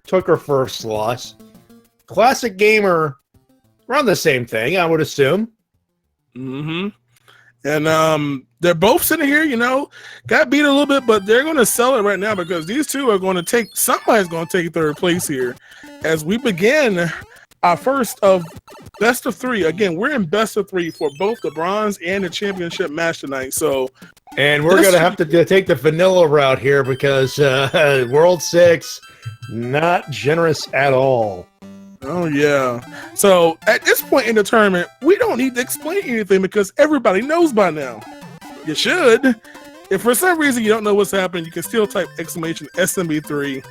took her first loss. Classic Gamer, around the same thing, I would assume. Mm-hmm. And they're both sitting here, you know, got beat a little bit, but they're going to sell it right now because these two are going to take, somebody's going to take third place here as we begin our first of best of three. Again, we're in best of three for both the bronze and the championship match tonight. So, and we're going to have to take the vanilla route here because World 6, not generous at all. Oh, yeah. So at this point in the tournament, we don't need to explain anything because everybody knows by now. You should. If for some reason you don't know what's happening, you can still type exclamation SMB3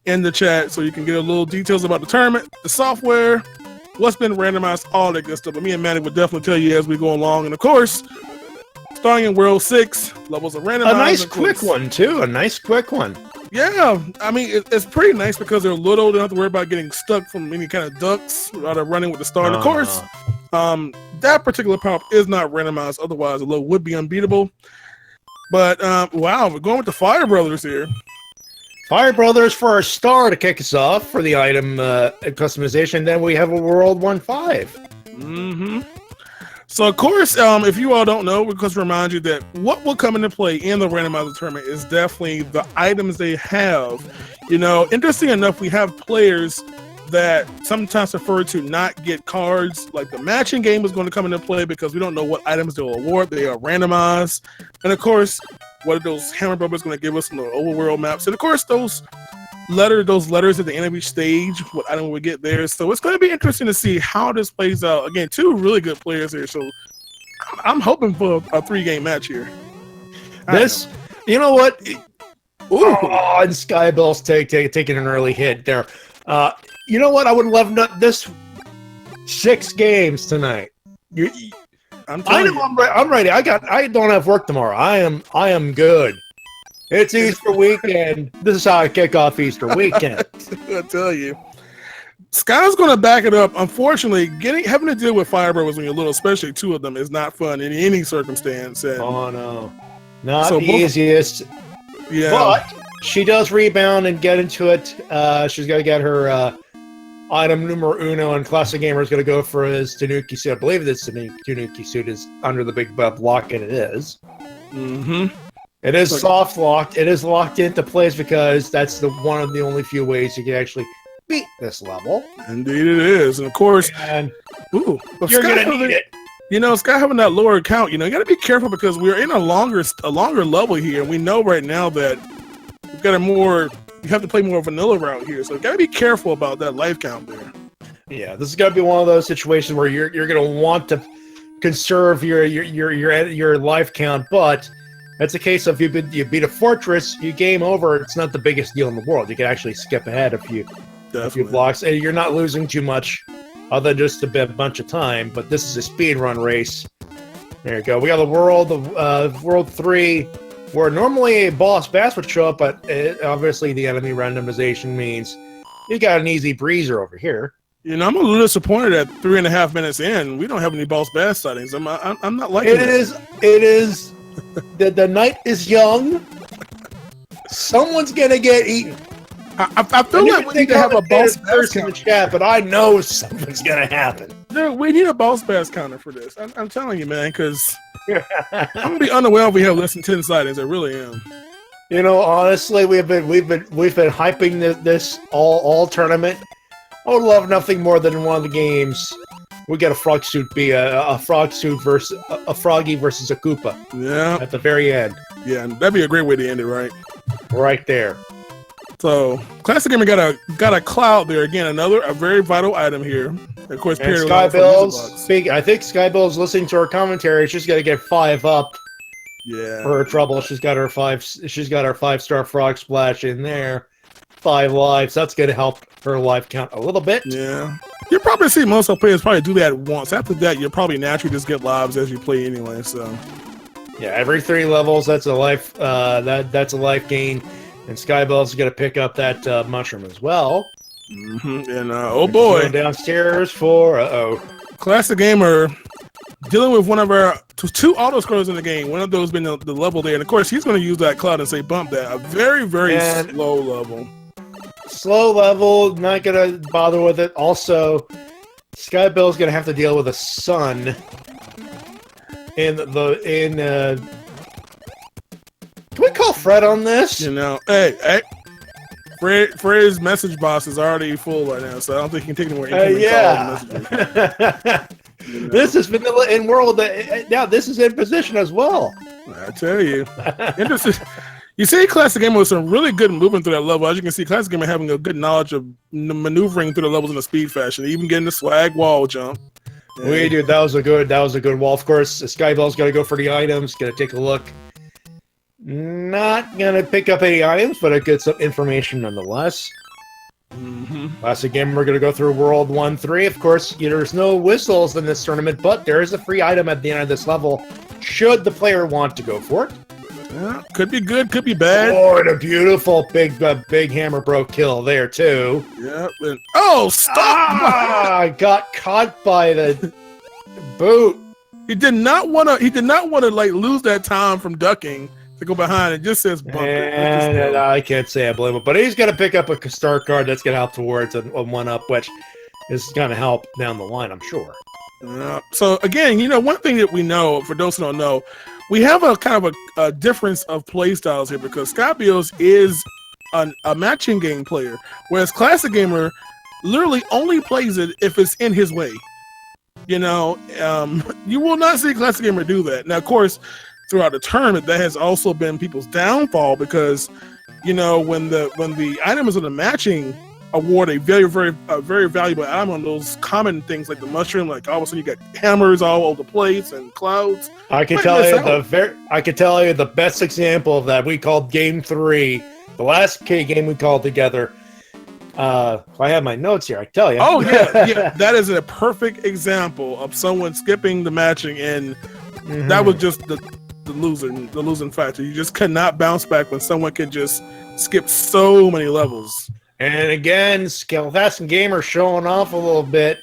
in the chat so you can get a little details about the tournament, the software, what's been randomized, all that good stuff. But me and Manny would definitely tell you as we go along. And of course, starting in World 6, levels are randomized. A nice quick one, too. A nice quick one. Yeah, I mean, it's pretty nice because they're little. They don't have to worry about getting stuck from any kind of ducks while they're running with the star. And of course, that particular prop is not randomized. Otherwise, the low would be unbeatable. But, wow, we're going with the Fire Brothers here. Fire Brothers for our star to kick us off for the item customization. Then we have a World 1-5. Mm-hmm. So, of course, if you all don't know, because to remind you that what will come into play in the randomizer tournament is definitely the items they have. You know, interesting enough, we have players that sometimes prefer to not get cards. Like the matching game is going to come into play because we don't know what items they'll award. They are randomized. And, of course, what are those Hammer Brothers going to give us in the overworld maps? And, of course, those letters at the end of each stage, what item we get there. So it's going to be interesting to see how this plays out. Again, two really good players here, so I'm hoping for a 3-game match here. This, you know what? Ooh, and Skybilz taking an early hit there. You know what? I would love this 6 games tonight. I'm ready. I don't have work tomorrow. I am good. It's Easter weekend. This is how I kick off Easter weekend. I tell you. Sky's going to back it up. Unfortunately, having to deal with Fire Brothers when you're little, especially 2 of them, is not fun in any circumstance. And oh, no. Not the easiest. Yeah. But she does rebound and get into it. She's got to get her item numero uno, and Classic Gamer is going to go for his Tanuki suit. I believe this Tanuki suit is under the big block, and it is. Mm-hmm. It is soft locked. It is locked into place because that's one of the only few ways you can actually beat this level. Indeed, it is. And of course, you're gonna need it. You know, Sky having that lower count. You know, you got to be careful because we're in a longer level here, and we know right now that we've got you have to play more vanilla route here. So you got to be careful about that life count there. Yeah, this is gonna be one of those situations where you're gonna want to conserve your life count, but that's a case of you beat a fortress, you game over. It's not the biggest deal in the world. You can actually skip ahead a few blocks, and you're not losing too much, other than just a bunch of time. But this is a speed run race. There you go. We got the World 3, where normally a boss bass would show up, but obviously the enemy randomization means you got an easy breezer over here. You know, I'm a little disappointed at 3.5 minutes in. We don't have any boss bass sightings. I'm not liking it. It is. The night is young. Someone's gonna get eaten. I feel like we need to have a boss bass counter in the chat, but I know something's gonna happen. Dude, we need a boss bass counter for this. I'm telling you, man, because I'm gonna be unaware if we have less than 10 sightings. I really am. You know, honestly, we've been hyping this all tournament. I would love nothing more than one of the games we got a frog suit be a frog suit versus a froggy versus a Koopa. Yeah. At the very end. Yeah, that'd be a great way to end it, right? Right there. So, Classic Gamer got a cloud there again. A very vital item here. Of course, and Skybilz. I think Skybilz listening to our commentary. She's got to get 5 up. Yeah. For her trouble, she's got her 5-star frog splash in there. 5 lives. That's going to help her life count a little bit. Yeah. You'll probably see most of the players probably do that once. After that, you'll probably naturally just get lives as you play anyway. So, yeah, every 3 levels, that's a life. That's a life gain, and Skybilz is going to pick up that mushroom as well. Mm-hmm. And oh boy, going downstairs for Classic Gamer dealing with one of our 2 auto scrolls in the game. One of those being the level there, and of course he's going to use that cloud and say bump that. A very slow level. slow level, not gonna bother with it. Also, Skybilz gonna have to deal with the sun. Can we call Fred on this? You know, hey. Fred's message box is already full right now, so I don't think he can take any more incoming calls and messages. This is vanilla in world. Now this is in position as well. I tell you, interesting. You see, Classic Gamer with some really good movement through that level. As you can see, Classic Gamer having a good knowledge of maneuvering through the levels in a speed fashion, even getting the swag wall jump. We did. That was a good wall. Of course, Skybilz got to go for the items. Got to take a look. Not gonna pick up any items, but I get some information nonetheless. Classic Gamer, we're gonna go through World 1-3. Of course, there's no whistles in this tournament, but there is a free item at the end of this level, should the player want to go for it. Yeah, could be good, could be bad. Oh, and a beautiful big hammer bro kill there too. Yeah. Oh, stop! I got caught by the boot. He did not want to. He did not want to like lose that time from ducking to go behind. It just says bump. And I can't say I blame him, but he's gonna pick up a star card that's gonna help towards a 1-up, which is gonna help down the line, I'm sure. So again, one thing that we know, for those who don't know, we have a kind of a difference of play styles here, because Skybilz is a matching game player, whereas Classic Gamer literally only plays it if it's in his way. You will not see Classic Gamer do that. Now, of course, throughout the tournament, that has also been people's downfall, because when the item is in the matching award, a very valuable item on those common things like the mushroom, like all of a sudden you got hammers all over the place and clouds. I can tell you the best example of that. We called Game 3, the last K game we called together. I have my notes here. I tell you. Oh yeah, that is a perfect example of someone skipping the matching, and that was just the losing factor. You just could not bounce back when someone could just skip so many levels. And again, Classic Gamer showing off a little bit.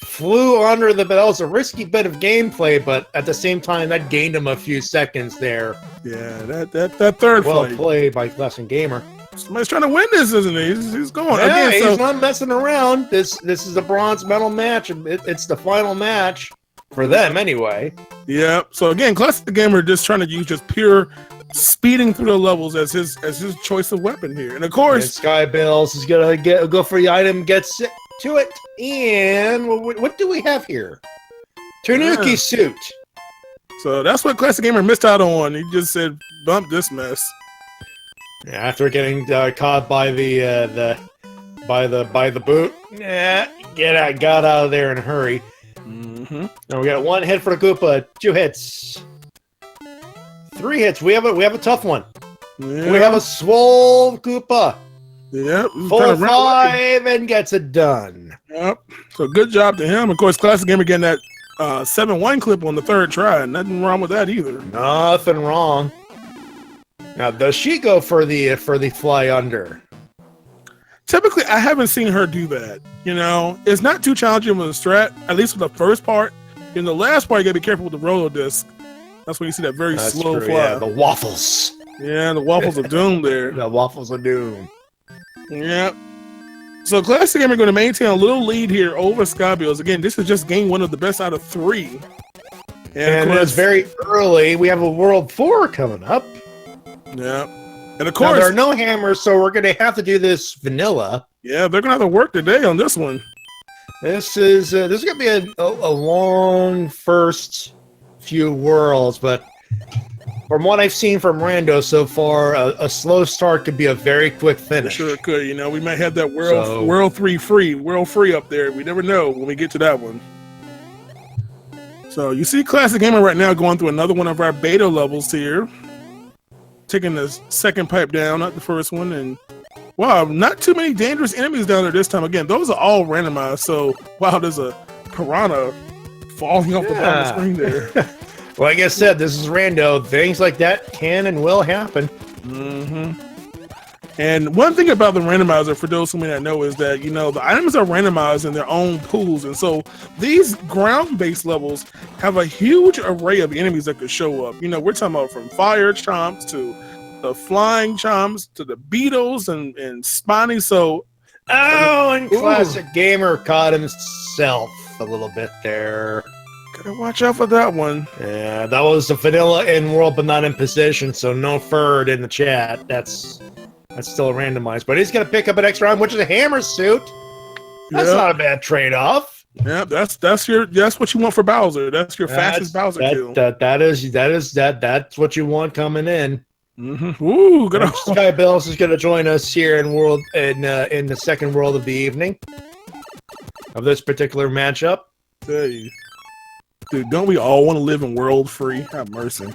Flew under the bit. That was a risky bit of gameplay, but at the same time, that gained him a few seconds there. Yeah, that third well played by Classic Gamer. Somebody's trying to win this, isn't he? He's going. Yeah, again, he's not messing around. This is a bronze medal match. It's the final match for them, anyway. Yeah. So again, Classic Gamer just trying to use just pure speeding through the levels as his choice of weapon here, and of course, Skybilz is gonna go for the item, gets to it, and what do we have here? Tanuki suit. So that's what Classic Gamer missed out on. He just said, "Bump this mess." After getting caught by the boot, got out of there in a hurry. Now we got 1 hit for the Koopa, 2 hits, 3 hits. We have a tough one. Yeah. We have a swole Koopa. Yep. Full 5 and gets it done. Yep. So good job to him. Of course, Classic Gamer getting that 7-1 clip on the 3rd try. Nothing wrong with that either. Nothing wrong. Now, does she go for the fly under? Typically, I haven't seen her do that. It's not too challenging with the strat, at least with the first part. In the last part, you gotta be careful with the roller disc. That's when you see that very slow fly. Yeah, the waffles. Yeah, the waffles of doom there. The waffles of doom. Yeah. So Classic Gamer going to maintain a little lead here over Skybilz. Again, this is just game 1 of the best out of 3. And it's very early. We have a World 4 coming up. Yeah. And of course, now, there are no hammers, so we're going to have to do this vanilla. Yeah, they're going to have to work today on this one. This is going to be a long first few worlds, but from what I've seen from Rando so far, a slow start could be a very quick finish. Sure it could. We might have that World 3 free up there. We never know when we get to that one. So you see Classic Gamer right now going through another one of our beta levels here. Taking the second pipe down, not the first one, and wow, not too many dangerous enemies down there this time. Again, those are all randomized, so wow, there's a piranha falling off the bottom of the screen there. Like I said, this is Rando. Things like that can and will happen. And one thing about the randomizer, for those who may not know, is that, the items are randomized in their own pools. And so these ground-based levels have a huge array of enemies that could show up. We're talking about from fire chomps to the flying chomps to the beetles and spiny. So Oh, and Classic Gamer caught himself a little bit there. Gotta watch out for that one. Yeah, that was a vanilla in world, but not in position, so no third in the chat. That's still randomized, but he's gonna pick up an extra item, which is a hammer suit. That's not a bad trade-off. Yeah, that's what you want for Bowser. That's your fastest Bowser kill. That's what you want coming in. Mm-hmm. Ooh, good. Skybilz is gonna join us here in the second world of the evening of this particular matchup. Hey. Dude, don't we all want to live in world free? Have mercy.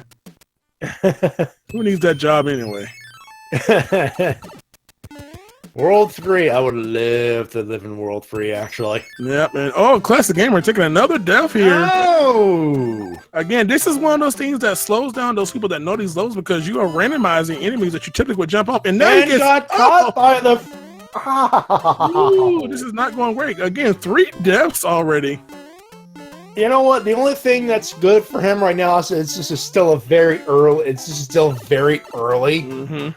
Who needs that job anyway? World 3, I would love to live in World 3, actually. Yep, and oh, Classic Gamer taking another death here. Oh! Again, this is one of those things that slows down those people that know these levels because you are randomizing enemies that you typically would jump up, and now he got caught by the... Ooh, this is not going great. Again, 3 deaths already. You know what? The only thing that's good for him right now is this is still very early. Mm-hmm.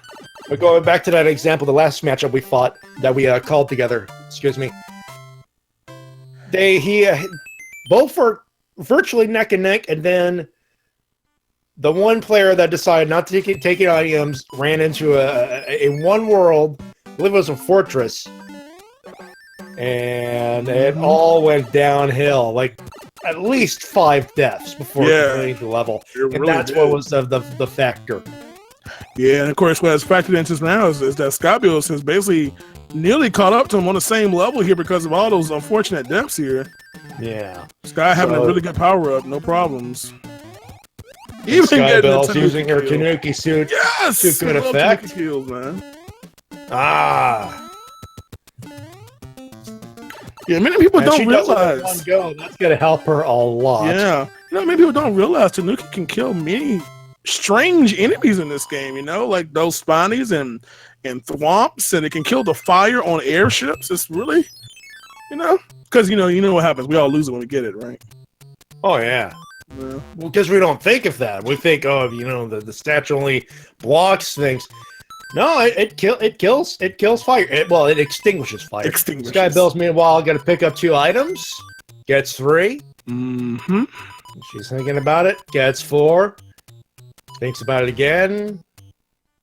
But going back to that example, the last matchup we fought that we called together. Excuse me. Both were virtually neck and neck, and then the one player that decided not to take items ran into a one world. I believe it was a fortress, and it all went downhill. Like at least 5 deaths before completing the level, and that's what was the factor. Yeah, and of course, what has factored into this now is that Skybilz has basically nearly caught up to him on the same level here because of all those unfortunate deaths here. Yeah, Sky having a really good power up, no problems. Even Skybilz using her Tanuki suit to good effect. Kills, man. Yeah, many people don't realize. One go. That's gonna help her a lot. Yeah, many people don't realize Tanuki can kill many strange enemies in this game. Like those spawnies and thwomps, and it can kill the fire on airships. It's really, because you know what happens. We all lose it when we get it, right? Oh yeah. Well, because we don't think of that. We think, the statue only blocks things. No, it kills fire. It extinguishes fire. Skybilz, meanwhile, got to pick up 2 items. Gets 3. Mm-hmm. She's thinking about it. Gets 4. Thinks about it again.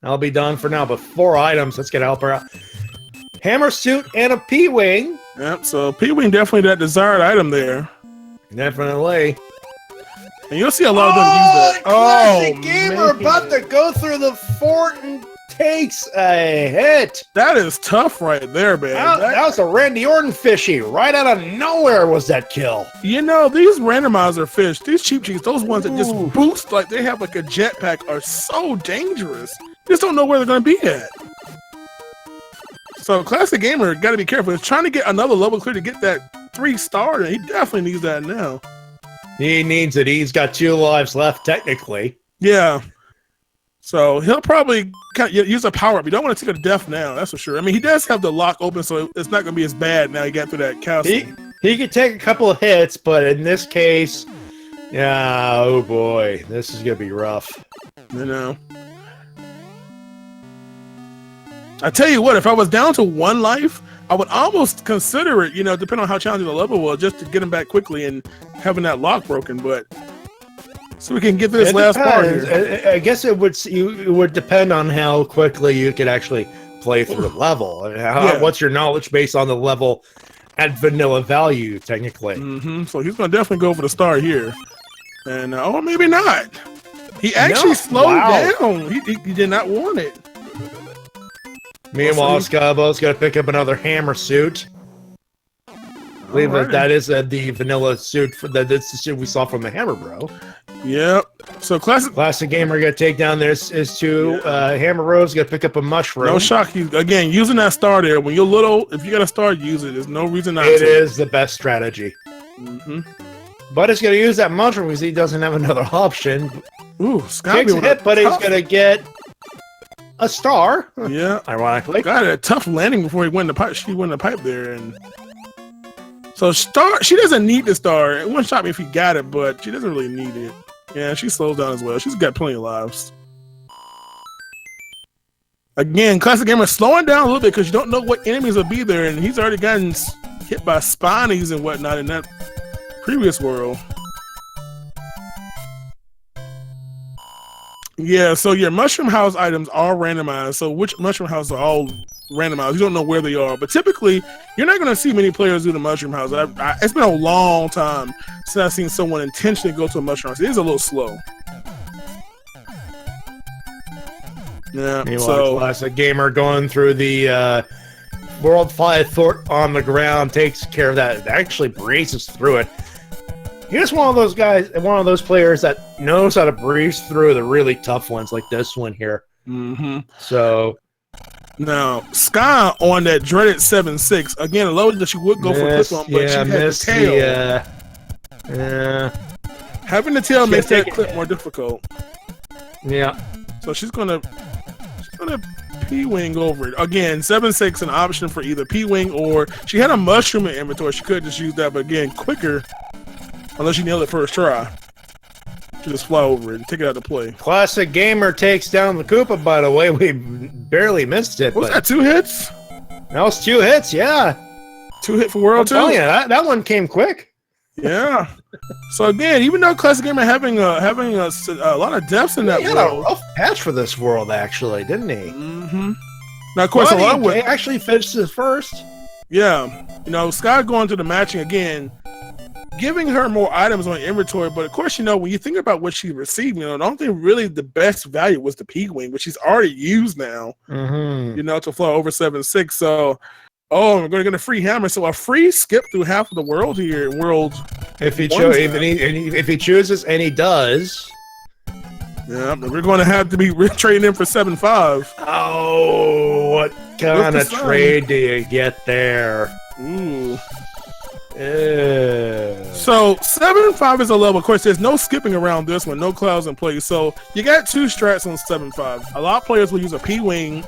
I'll be done for now, but 4 items. That's gonna help her out. Hammer suit and a P-wing. Yep. So P-wing definitely that desired item there. Definitely. And you'll see a lot of them use that. Classic Gamer about to go through the fort and takes a hit. That is tough right there, man. That was a Randy Orton fishy. Right out of nowhere was that kill. These randomizer fish, these cheap cheats, those ones that just boost like they have like a jetpack are so dangerous. You just don't know where they're going to be at. So Classic Gamer got to be careful. He's trying to get another level clear to get that 3-star, and he definitely needs that now. He needs it. He's got 2 lives left, technically. Yeah. So he'll probably use a power up. You don't want to take a death now, that's for sure. I mean, he does have the lock open, so it's not going to be as bad now he got through that castle. He could take a couple of hits, but in this case, oh boy, this is going to be rough. I tell you what, if I was down to 1 life, I would almost consider it, depending on how challenging the level was, just to get him back quickly and having that lock broken, but... So we can get this last part here. I guess it would depend on how quickly you could actually play through the level. What's your knowledge base on the level at vanilla value, technically? Mm-hmm. So he's going to definitely go for the star here. And, or maybe not. He actually slowed down. He did not want it. Meanwhile, Skybilz got to pick up another hammer suit. I believe that is the vanilla suit. That's the suit we saw from the Hammer Bro. Yep. So Classic Gamer got to take down this is 2. Hammer Bros got to pick up a mushroom. No shock. Again, using that star there. When you're little, if you got a star, use it. There's no reason not to. It is the best strategy. Mm-hmm. But he's going to use that mushroom because he doesn't have another option. Ooh, takes a hit, but he's going to get a star. Yeah. Ironically. Got a tough landing before he went the pipe. She went the pipe there, and so star. She doesn't need the star. It wouldn't shock me if he got it, but she doesn't really need it. Yeah, she slows down as well. She's got plenty of lives. Again, Classic Gamer slowing down a little bit because you don't know what enemies will be there, and he's already gotten hit by spawnies and whatnot in that previous world. Yeah, so your Mushroom House items are randomized. So which Mushroom House are all randomized? You don't know where they are, but typically you're not going to see many players do the Mushroom House. It's been a long time since I've seen someone intentionally go to a Mushroom House. It is a little slow. Yeah, so Classic Gamer going through the World Fly Thort on the ground takes care of that. It actually breezes through it. He's one of those guys, one of those players that knows how to breeze through the really tough ones, like this one here. Mm-hmm. So now Sky on that dreaded 7-6 again. Loaded that she would go for a clip on, but she had the tail. Having the tail makes that clip more difficult. Yeah. So she's gonna P-wing over it. Again, 7-6 an option for either P-wing or she had a mushroom in inventory. She could just use that, but again, quicker, unless you nail it first try. She just fly over it and take it out to play. Classic Gamer takes down the Koopa, by the way. We barely missed it. Was that 2 hits? That was 2 hits, yeah. 2 hit for World 2? Oh yeah, that one came quick. Yeah. So again, even though Classic Gamer having a lot of depths in that world, he had a rough patch for this world, actually, didn't he? Mm-hmm. Now, of course, he actually finished his first. Yeah, you know, Sky going to the matching again, giving her more items on inventory. But of course, you know, when you think about what she received, you know, the only thing really the best value was the P-wing, which she's already used now. Mm-hmm. You know, to fly over 7-6. So. Oh, we're going to get a free hammer. So a free skip through half of the world here. If he chooses, and he does. Yeah, we're going to have to be trading in for 7-5. Oh, what kind of trade do you get there? Ooh. Yeah. So 7-5 is a level. Of course, there's no skipping around this one. No clouds in place. So you got 2 strats on 7-5. A lot of players will use a P-wing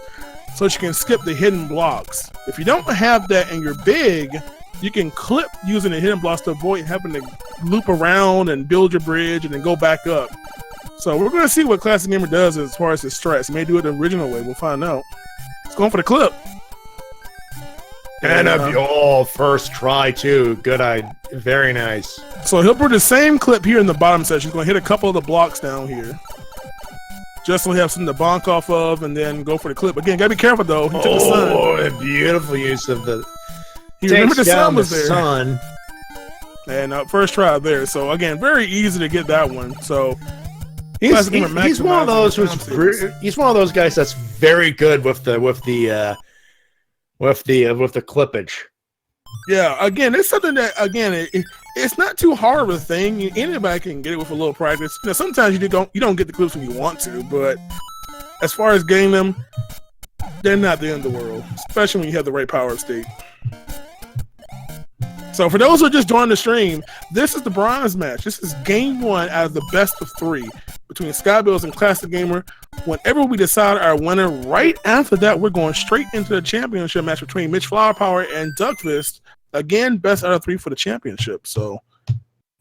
so you can skip the hidden blocks. If you don't have that and you're big, you can clip using the hidden blocks to avoid having to loop around and build your bridge and then go back up. So we're going to see what Classic Gamer does as far as his strats. He may do it the original way. We'll find out. He's going for the clip. And of your first try, too. Good eye. Very nice. So he'll put the same clip here in the bottom section. He's going to hit a couple of the blocks down here. Just so we have something to bonk off of and then go for the clip. Again, gotta be careful though. He took the sun. Oh, a beautiful use of the. He remembered the sun was there. Sun. And first try there. So again, very easy to get that one. So he's one of those he's one of those guys that's very good with the clippage. Yeah, again, it's something that it's not too hard of a thing. Anybody can get it with a little practice. You know, sometimes you don't get the clips when you want to, but as far as getting them, they're not the end of the world, especially when you have the right power state. So for those who are just joining the stream, this is the bronze match. This is game 1 out of the best of 3 between Skybilz and Classic Gamer. Whenever we decide our winner, right after that, we're going straight into the championship match between Mitch Flowerpower and Duckfist. Again, best out of 3 for the championship. So a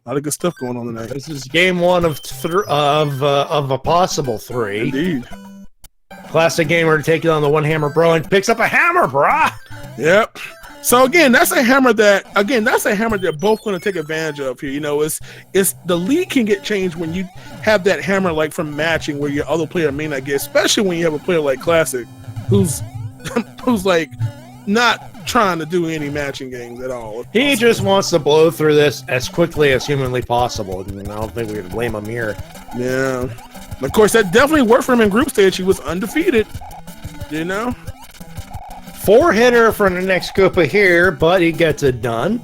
lot of good stuff going on tonight. This is game 1 of a possible 3. Indeed. Classic Gamer taking on the One Hammer Bro and picks up a hammer, brah. Yep. So again, that's a hammer that both going to take advantage of here. You know, it's the lead can get changed when you have that hammer like from matching where your other player may not get, especially when you have a player like Classic who's like not trying to do any matching games at all. He just wants to blow through this as quickly as humanly possible. And I don't think we can blame him here. Yeah. Of course, that definitely worked for him in group stage. He was undefeated. You know? 4-hitter for the next Koopa here, but he gets it done.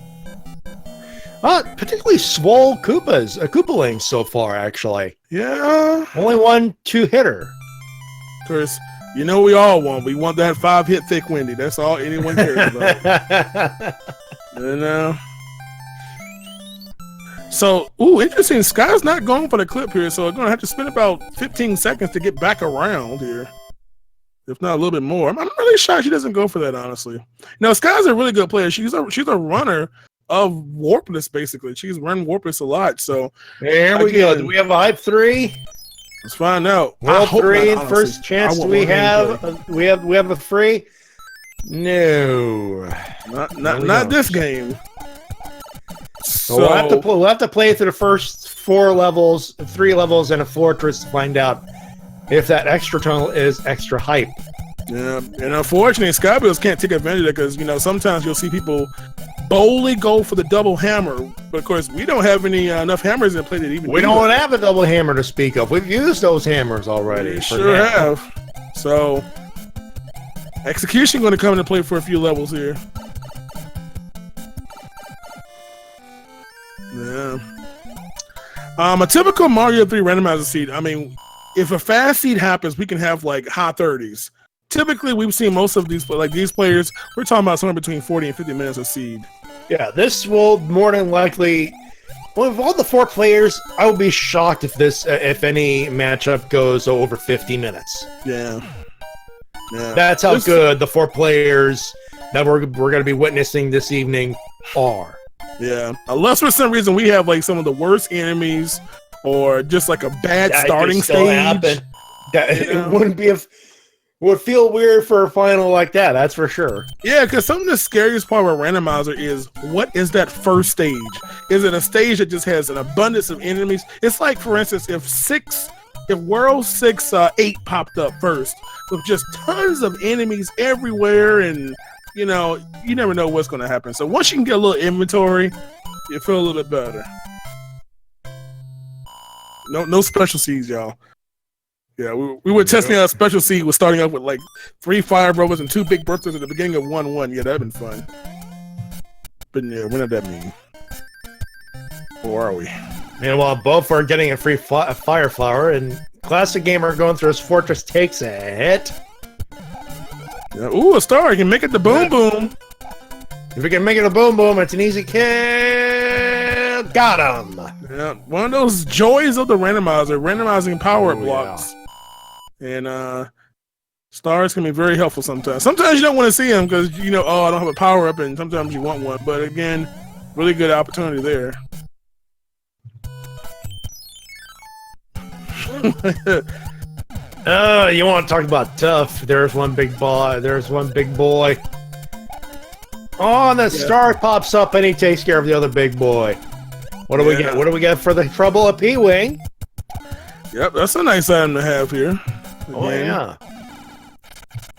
Particularly swole Koopalings so far, actually. Yeah. Only 1 2-hitter. Of course, you know we all want. We want that 5-hit thick Wendy. That's all anyone cares about. You know? So, interesting. Sky's not going for the clip here, so we're going to have to spend about 15 seconds to get back around here. If not a little bit more. I'm really shocked she doesn't go for that, honestly. You know, Sky's a really good player. She's a runner of Warpless, basically. She's run Warpless a lot, so... There we go. Do we have a hype 3? Let's find out. World 3, not, first chance we have. We have a free. No, not this game. So we'll have to play through the first 3 levels, and a fortress to find out if that extra tunnel is extra hype. Yeah, and unfortunately, Skybilz can't take advantage of it because, you know, sometimes you'll see people boldly go for the double hammer, but of course we don't have any enough hammers in play that even. We don't have a double hammer to speak of. We've used those hammers already. We sure have. So execution going to come into play for a few levels here. Yeah. A typical Mario 3 randomizer seed. I mean, if a fast seed happens, we can have like high 30s. Typically, we've seen most of these, like these players, we're talking about somewhere between 40 and 50 minutes of seed. Yeah, this will more than likely. Well, of all the 4 players, I would be shocked if any matchup goes over 50 minutes. Yeah. That's how good the 4 players that we're going to be witnessing this evening are. Yeah, unless for some reason we have like some of the worst enemies, or just like a bad starting stage. It wouldn't be would feel weird for a final like that. That's for sure. Yeah, because some of the scariest part of a randomizer is, what is that first stage? Is it a stage that just has an abundance of enemies? It's like, for instance, if World 8 popped up first with just tons of enemies everywhere, and you know, you never know what's going to happen. So once you can get a little inventory, you feel a little bit better. No special seeds, y'all. Yeah, we were testing out a special seed. We're starting off with like 3 Fire Brothers and 2 Big Berthas at the beginning of 1-1. Yeah, that'd been fun. But yeah, when did that mean? Or are we? Meanwhile, both are getting a free Fire Flower, and Classic Gamer going through his fortress takes a hit. Yeah, ooh, a star! You can make it the boom boom. If we can make it a boom boom, it's an easy kill. Got him. Yeah, one of those joys of the randomizer, randomizing power blocks. Yeah. And stars can be very helpful sometimes. Sometimes you don't want to see them because, you know, oh, I don't have a power up, and sometimes you want one. But again, really good opportunity there. You want to talk about tough? There's one big boy. There's one big boy. Oh, and the star pops up, and he takes care of the other big boy. What do we get? What do we get for the trouble of P-Wing? Yep, that's a nice item to have here. Oh yeah.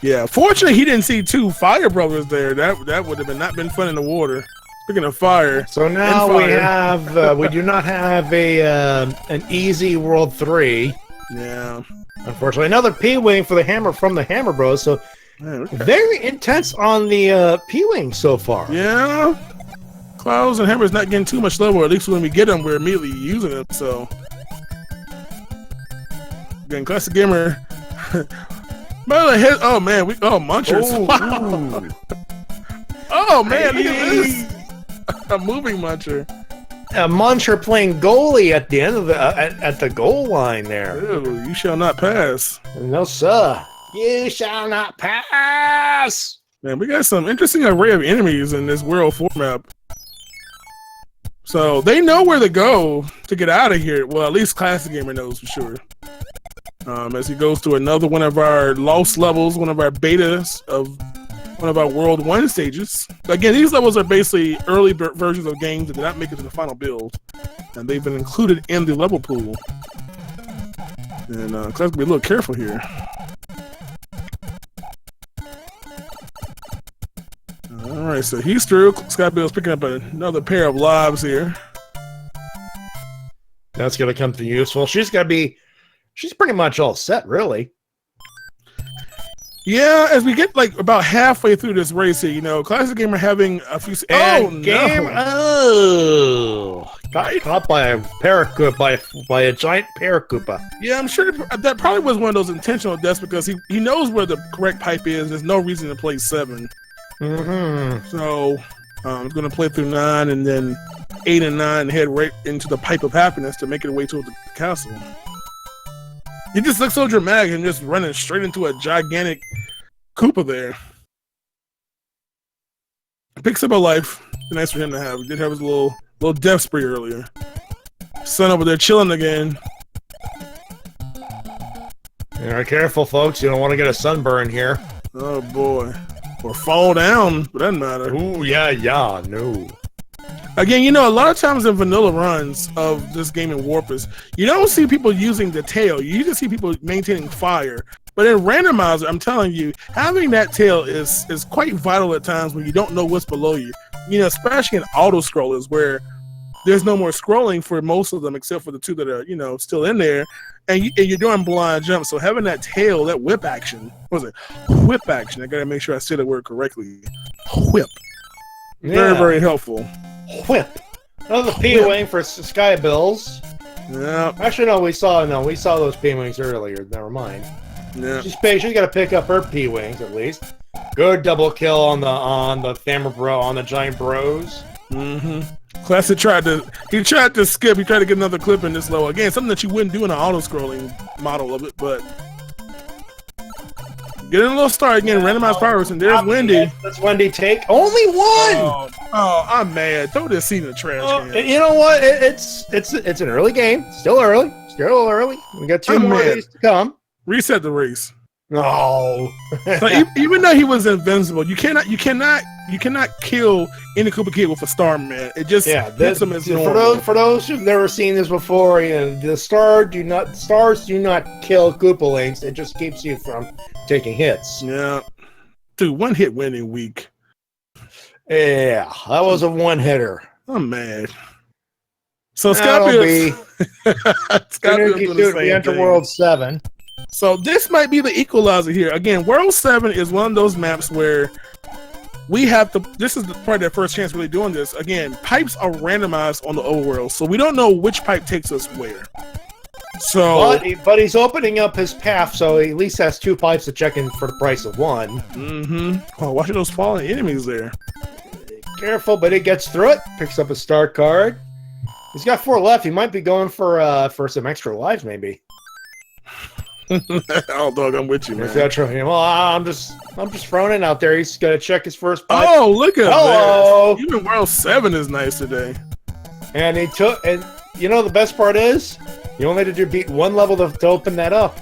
Yeah, fortunately he didn't see 2 Fire Brothers there. That would have not been fun in the water. Speaking of fire. So now we have we do not have an easy World 3. Yeah. Unfortunately, another P-Wing for the hammer from the Hammer Bros. So very intense on the P-Wing so far. Yeah. Clouds and Hammers not getting too much level. At least when we get them, we're immediately using them. So again, Classic Gamer. Oh man, munchers. Oh man, look at this. A moving muncher. A muncher playing goalie at the end of the at the goal line there. Ew, you shall not pass. No sir, you shall not pass. Man, we got some interesting array of enemies in this World 4 map. So they know where to go to get out of here. Well, at least Classic Gamer knows for sure. As he goes to another one of our lost levels, one of our betas of one of our World 1 stages. Again, these levels are basically early versions of games that did not make it to the final build, and they've been included in the level pool. And Classic will be a little careful here. Alright, so he's through. Skybilz picking up another pair of lives here. That's going to come to useful. She's pretty much all set, really. Yeah, as we get like about halfway through this race here, you know, Classic Gamer having a few... Got caught by a Paracupa, by a giant Paracupa. Yeah, I'm sure that probably was one of those intentional deaths because he knows where the correct pipe is. There's no reason to play 7. So I'm going to play through 9 and then 8 and 9 and head right into the pipe of happiness to make it away to the castle. He just looks so dramatic and just running straight into a gigantic Koopa there. Picks up a life. Nice for him to have. He did have his little death spree earlier. Sun over there chilling again. Careful, folks. You don't want to get a sunburn here. Oh boy, or fall down. But doesn't matter. Ooh, yeah, no. Again, you know, a lot of times in vanilla runs of this game in Warpless, you don't see people using the tail. You usually see people maintaining fire. But in Randomizer, I'm telling you, having that tail is quite vital at times when you don't know what's below you. You know, especially in auto scrollers where there's no more scrolling for most of them except for the two that are, you know, still in there. And you're doing blind jumps. So having that tail, that whip action, what was it? Whip action. I got to make sure I say the word correctly. Whip. Very, very helpful. Whip. Another P-wing for Skybilz. Yeah. Actually, no, we saw those P-wings earlier. Never mind. Yeah. She's patient. You got to pick up her P-wings at least. Good double kill on the Thammer Bro on the Giant Bros. Mm-hmm. Classic tried to skip. He tried to get another clip in this low. Again, something that you wouldn't do in an auto-scrolling model of it, but getting a little start again. Randomized powers, and there's Wendy. That's Wendy take only one. Oh, I'm mad. Throw this seed in the trash can. You know what? It's an early game. Still early. We got two more days to come. Reset the race. No. So even though he was invincible, you cannot kill any Koopa Kid with a star, man. It just hits him as normal. For those who've never seen this before, you know, the stars do not kill Koopalings. It just keeps you from taking hits. Yeah. Dude, one hit winning week. Yeah, that was a one hitter. I'm mad. So Skybilz we enter World 7. So this might be the equalizer here. Again, World 7 is one of those maps where we have to, this is probably their first chance really doing this. Again, pipes are randomized on the overworld, so we don't know which pipe takes us where. So, but he's opening up his path, so he at least has two pipes to check in for the price of one. Mm-hmm. Oh, watch those falling enemies there. Careful, but he gets through it. Picks up a star card. He's got 4 left. He might be going for some extra lives, maybe. Oh, dog, I'm with you, man. Well, I'm just throwing it out there. He's gonna check his first pipe. Oh, look at that! Even World 7 is nice today. And you know the best part is, you only had to beat one level to open that up.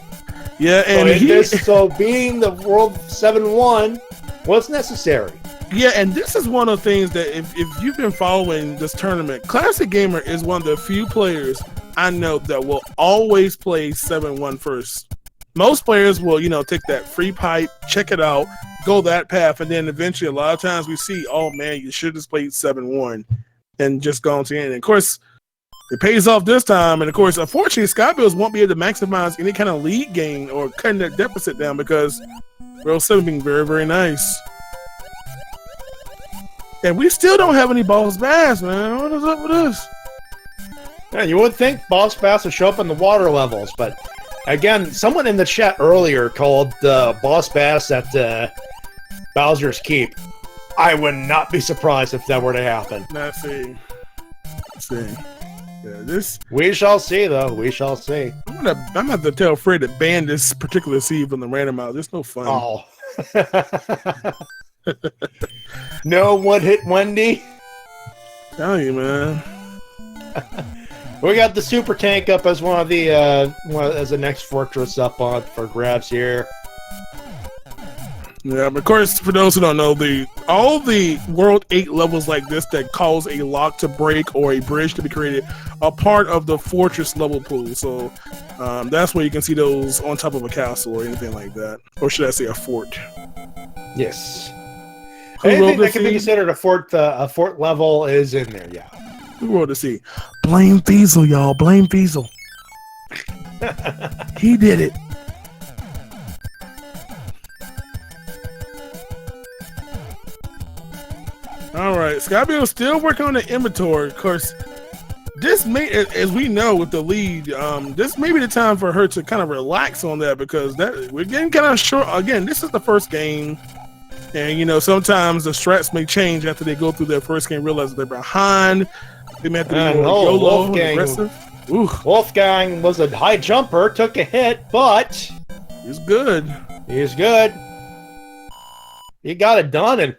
Yeah, and so being the World 7-1 was necessary. Yeah, and this is one of the things that if you've been following this tournament, Classic Gamer is one of the few players I know that will always play 7-1 first. Most players will, you know, take that free pipe, check it out, go that path, and then eventually a lot of times we see, oh man, you should have just played 7-1 and just gone to the end. And of course, it pays off this time. And of course, unfortunately, Skybilz won't be able to maximize any kind of lead gain or cutting that deficit down because World 7 being very, very nice. And we still don't have any Boss Bass, man. What is up with this? Yeah, you would think Boss Bass would show up in the water levels, but again, someone in the chat earlier called Boss Bass at Bowser's Keep. I would not be surprised if that were to happen. Let's see. Yeah, this. We shall see, though. We shall see. I'm gonna have to tell Fred to ban this particular seed from the randomizer. It's no fun. Oh. No one-hit Wendy. Tell you, man. We got the super tank up as one of the as the next fortress up on for grabs here. Yeah, but of course, for those who don't know, all the World 8 levels like this that cause a lock to break or a bridge to be created are part of the fortress level pool. So that's where you can see those on top of a castle or anything like that, or should I say a fort? Yes. Anything that can be considered a fort level is in there. Yeah. Who wrote to see? Blame Fiesel, y'all. Blame Fiesel. He did it. All right, Skybilz still working on the inventory. Of course, this may, as we know with the lead, this may be the time for her to kind of relax on that because we're getting kind of short. Again, this is the first game, and you know sometimes the strats may change after they go through their first game, realize that they're behind. They may have to be more YOLO and aggressive. Wolfgang was a high jumper, took a hit, but he's good. He's good. He got it done, and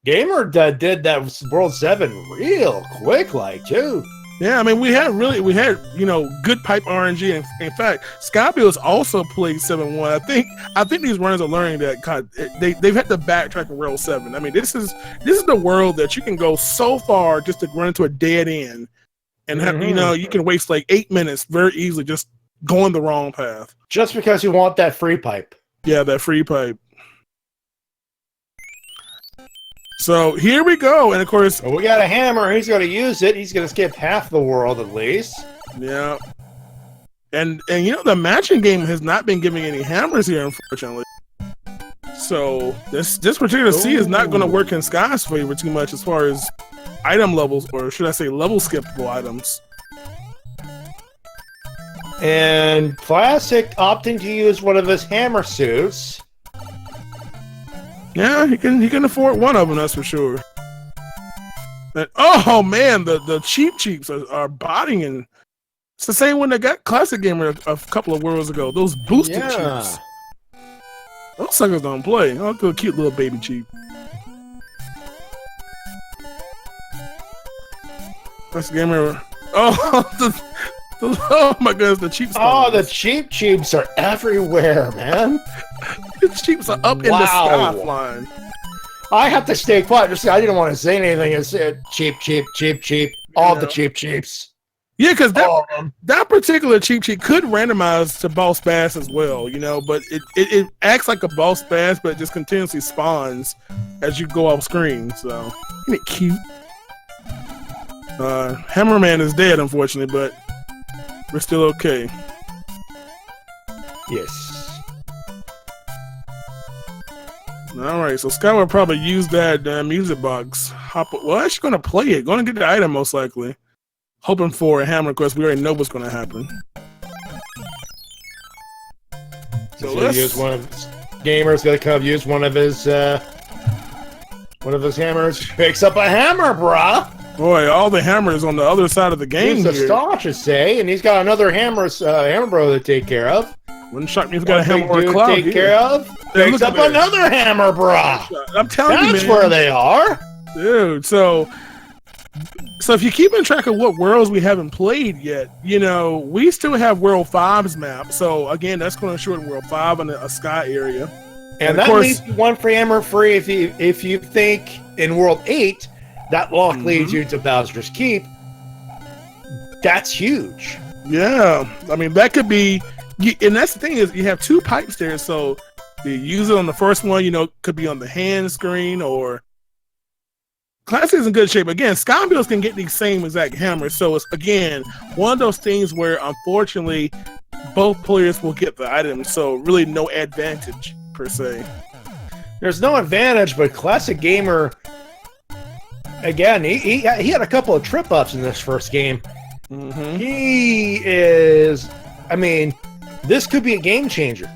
Gamer did that World 7 real quick, like, too. Yeah, I mean, we had good pipe RNG. In fact, Skybilz also played 7-1. I think these runners are learning that they've had to backtrack in Rail 7. I mean, this is the world that you can go so far just to run into a dead end, and have, you can waste like 8 minutes very easily just going the wrong path. Just because you want that free pipe. Yeah, that free pipe. So here we go, and of course, we got a hammer. He's going to use it. He's going to skip half the world at least. Yeah, and the matching game has not been giving any hammers here, unfortunately. So this particular C is not going to work in Sky's favor too much as far as item levels, or should I say, level skippable items. And Classic opting to use one of his hammer suits. Yeah, he can afford one of them, that's for sure. And, oh man, the cheaps are botting, and it's the same one that got Classic Gamer a couple of worlds ago. Those boosted cheaps. Those suckers don't play. Oh, a cute little baby cheap. Classic Gamer. Oh, oh my goodness, the cheap. Oh, the cheaps are everywhere, man. The cheaps are up in the sky flying. I have to stay quiet. Just I didn't want to say anything. It's cheap. All the cheaps. Yeah, because that particular cheap could randomize to boss bass as well, but it acts like a boss bass, but it just continuously spawns as you go off screen. So isn't it cute? Hammerman is dead, unfortunately, but we're still okay. Yes. All right, so Sky will probably use that music box. Well, she's going to play it. Going to get the item, most likely. Hoping for a hammer, of course. We already know what's going to happen. So let's use one of his gamers. Going to come use one of his hammers. Picks up a hammer, brah. Boy, all the hammers on the other side of the game. He's a staunch, say, and he's got another hammer bro to take care of. Wouldn't shock me if he got a hammer or a cloud take care of. Picks up another hammer, brah. I'm telling you, man. That's where they are, dude. So if you're keeping track of what worlds we haven't played yet, we still have World 5's map. So again, that's going to shorten World 5 in a Sky area. And that leaves you one free hammer free if you think in World 8 that lock leads you to Bowser's Keep. That's huge. Yeah, I mean that could be. And that's the thing is you have two pipes there, so you use it on the first one, could be on the hand screen or Classic is in good shape. Again, Skybilz can get these same exact hammers, so it's again one of those things where unfortunately both players will get the item, so really no advantage per se. There's no advantage, but Classic Gamer again, he had a couple of trip ups in this first game. He is, I mean, this could be a game changer.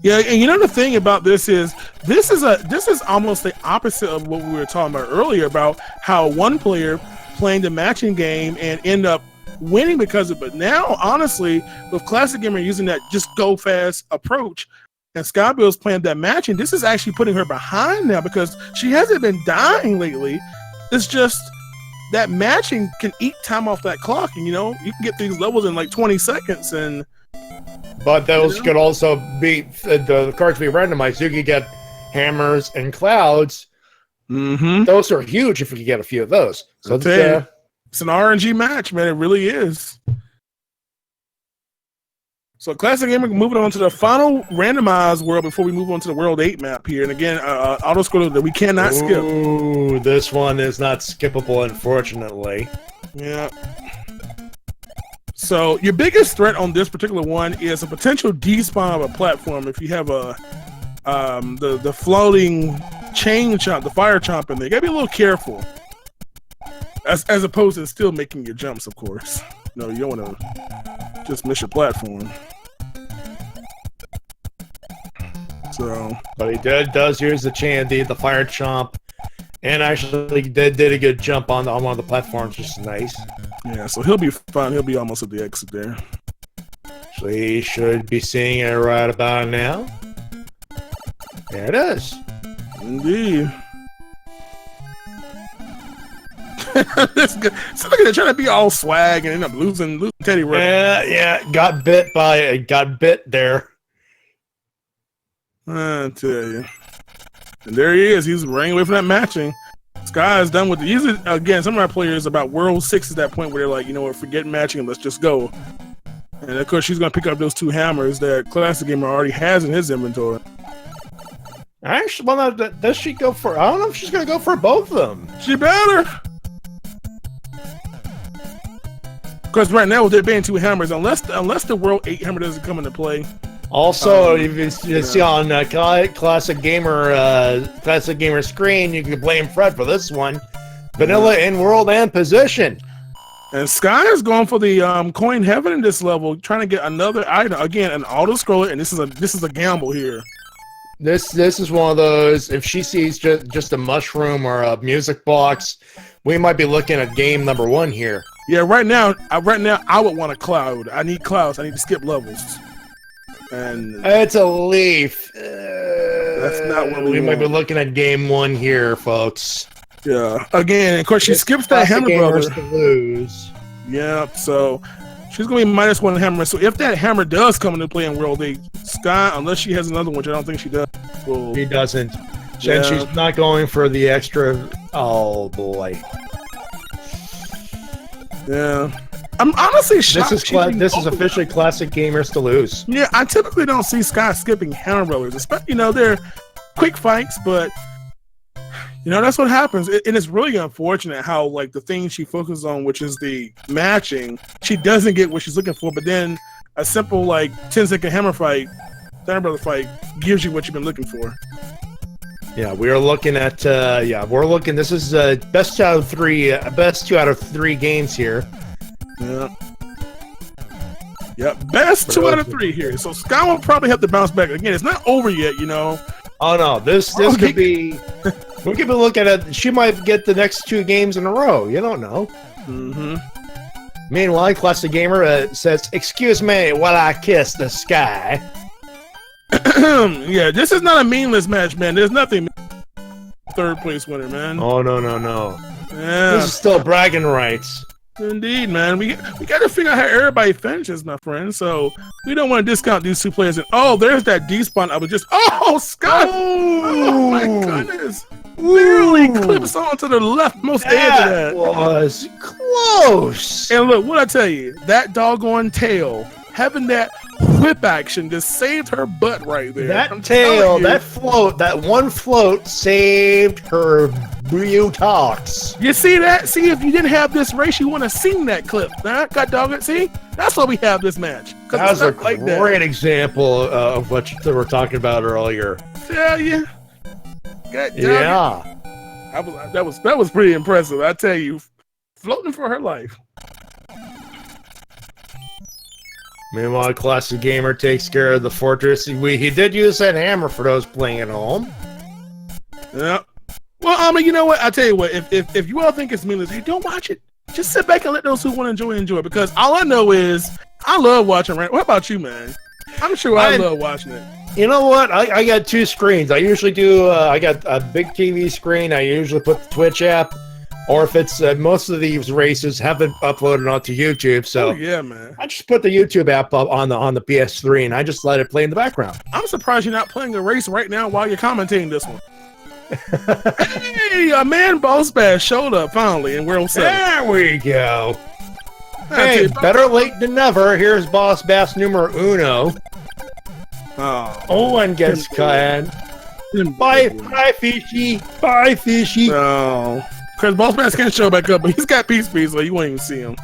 Yeah, and the thing about this is almost the opposite of what we were talking about earlier about how one player playing the matching game and end up winning because of it. But now, honestly, with Classic Gamer using that just go fast approach and Skybilz playing that matching, this is actually putting her behind now because she hasn't been dying lately. It's just that matching can eat time off that clock, and you can get these levels in like 20 seconds and. But those could also be the cards be randomized. You could get hammers and clouds. Those are huge if you could get a few of those. So it's an RNG match, man. It really is. So Classic Gamer moving on to the final randomized world before we move on to the World 8 map here. And again, auto scroller that we cannot skip. Ooh, this one is not skippable, unfortunately. Yeah. So your biggest threat on this particular one is a potential despawn of a platform if you have the floating chain chomp, the fire chomp in there. You gotta be a little careful. As opposed to still making your jumps, of course. You don't want to just miss your platform. So, but he does use the fire chomp, and actually did a good jump on one of the platforms, which is nice. Yeah, so he'll be fine. He'll be almost at the exit there. So he should be seeing it right about now. There it is. Indeed. That's good. So look at it, trying to be all swag and end up losing Teddy Ray. Yeah, got bit there. I tell you. And there he is. He's running away from that matching. Sky is done with it. Usually, again, some of our players about World 6 is that point where they're like, you know what, forget matching and let's just go. And of course, she's going to pick up those 2 hammers that Classic Gamer already has in his inventory. Actually, well, now, does she go for? I don't know if she's going to go for both of them. She better. Because right now, with there being 2 hammers, unless the World 8 hammer doesn't come into play. Also, if you see on Classic Gamer screen, you can blame Fred for this one. Vanilla in world and position. And Sky is going for the coin heaven in this level, trying to get another item. Again, an auto scroller, and this is a gamble here. This is one of those. If she sees just a mushroom or a music box, we might be looking at game number 1 here. Yeah, right now I would want a cloud. I need clouds. I need to skip levels. And it's a leaf. That's not what we might be looking at game 1 here, folks. Yeah. Again, of course, she skips that hammer brother. To lose. Yeah. So she's gonna be -1 hammer. So if that hammer does come into play in World 8, Sky, unless she has another one, which I don't think she does. Well, she doesn't. Yeah. And she's not going for the extra. Oh boy. Yeah. I'm honestly shocked. This is officially Classic Gamers to lose. Yeah, I typically don't see Sky skipping hammer brothers, especially they're quick fights, but that's what happens. And it's really unfortunate how like the thing she focuses on, which is the matching, she doesn't get what she's looking for. But then a simple like 10-second hammer brother fight gives you what you've been looking for. Yeah, we are looking at this is best 2 out of 3 games here. Yeah. Yep. Best 2 out of 3 here. So Sky will probably have to bounce back. Again, it's not over yet, Oh no, this could be. We could be looking at. She might get the next 2 games in a row. You don't know. Mm-hmm. Meanwhile, Classic Gamer says, "Excuse me while I kiss the sky." Yeah, this is not a meaningless match, man. There's nothing. 3rd place winner, man. Oh no. Yeah. This is still bragging rights. Indeed, man. We got to figure out how everybody finishes, my friend. So we don't want to discount these 2 players. And there's that despawn. I was just Scott. Oh my goodness! Literally clips onto the leftmost edge of that. Was close. And look, what I tell you, that doggone tail, having that whip action just saved her butt right there. That tail, that one float saved her buttocks. You see that? See, if you didn't have this race, you want to sing that clip. God dog it. See, that's why we have this match. That was a great example of what we were talking about earlier. Tell you. Yeah. That was pretty impressive. I tell you, floating for her life. Meanwhile, Classic Gamer takes care of the fortress. He did use that hammer for those playing at home. Yeah. Well, you know what? I tell you what. If you all think it's meaningless, hey, don't watch it. Just sit back and let those who want to enjoy it. Because all I know is I love watching. What about you, man? I'm sure I love watching it. You know what? I got 2 screens. I usually do. I got a big TV screen. I usually put the Twitch app. Or if it's most of these races haven't uploaded onto YouTube, so yeah, man. I just put the YouTube app up on the PS3 and I just let it play in the background. I'm surprised you're not playing a race right now while you're commentating this one. Hey, a man Boss Bass showed up finally in World 7. There we go. Hey, better late than never. Here's Boss Bass numero 1. Owen gets cut. Bye, fishy. Bye, fishy. Oh. Because Boss Bass can't show back up, but he's got Peace, so you won't even see him.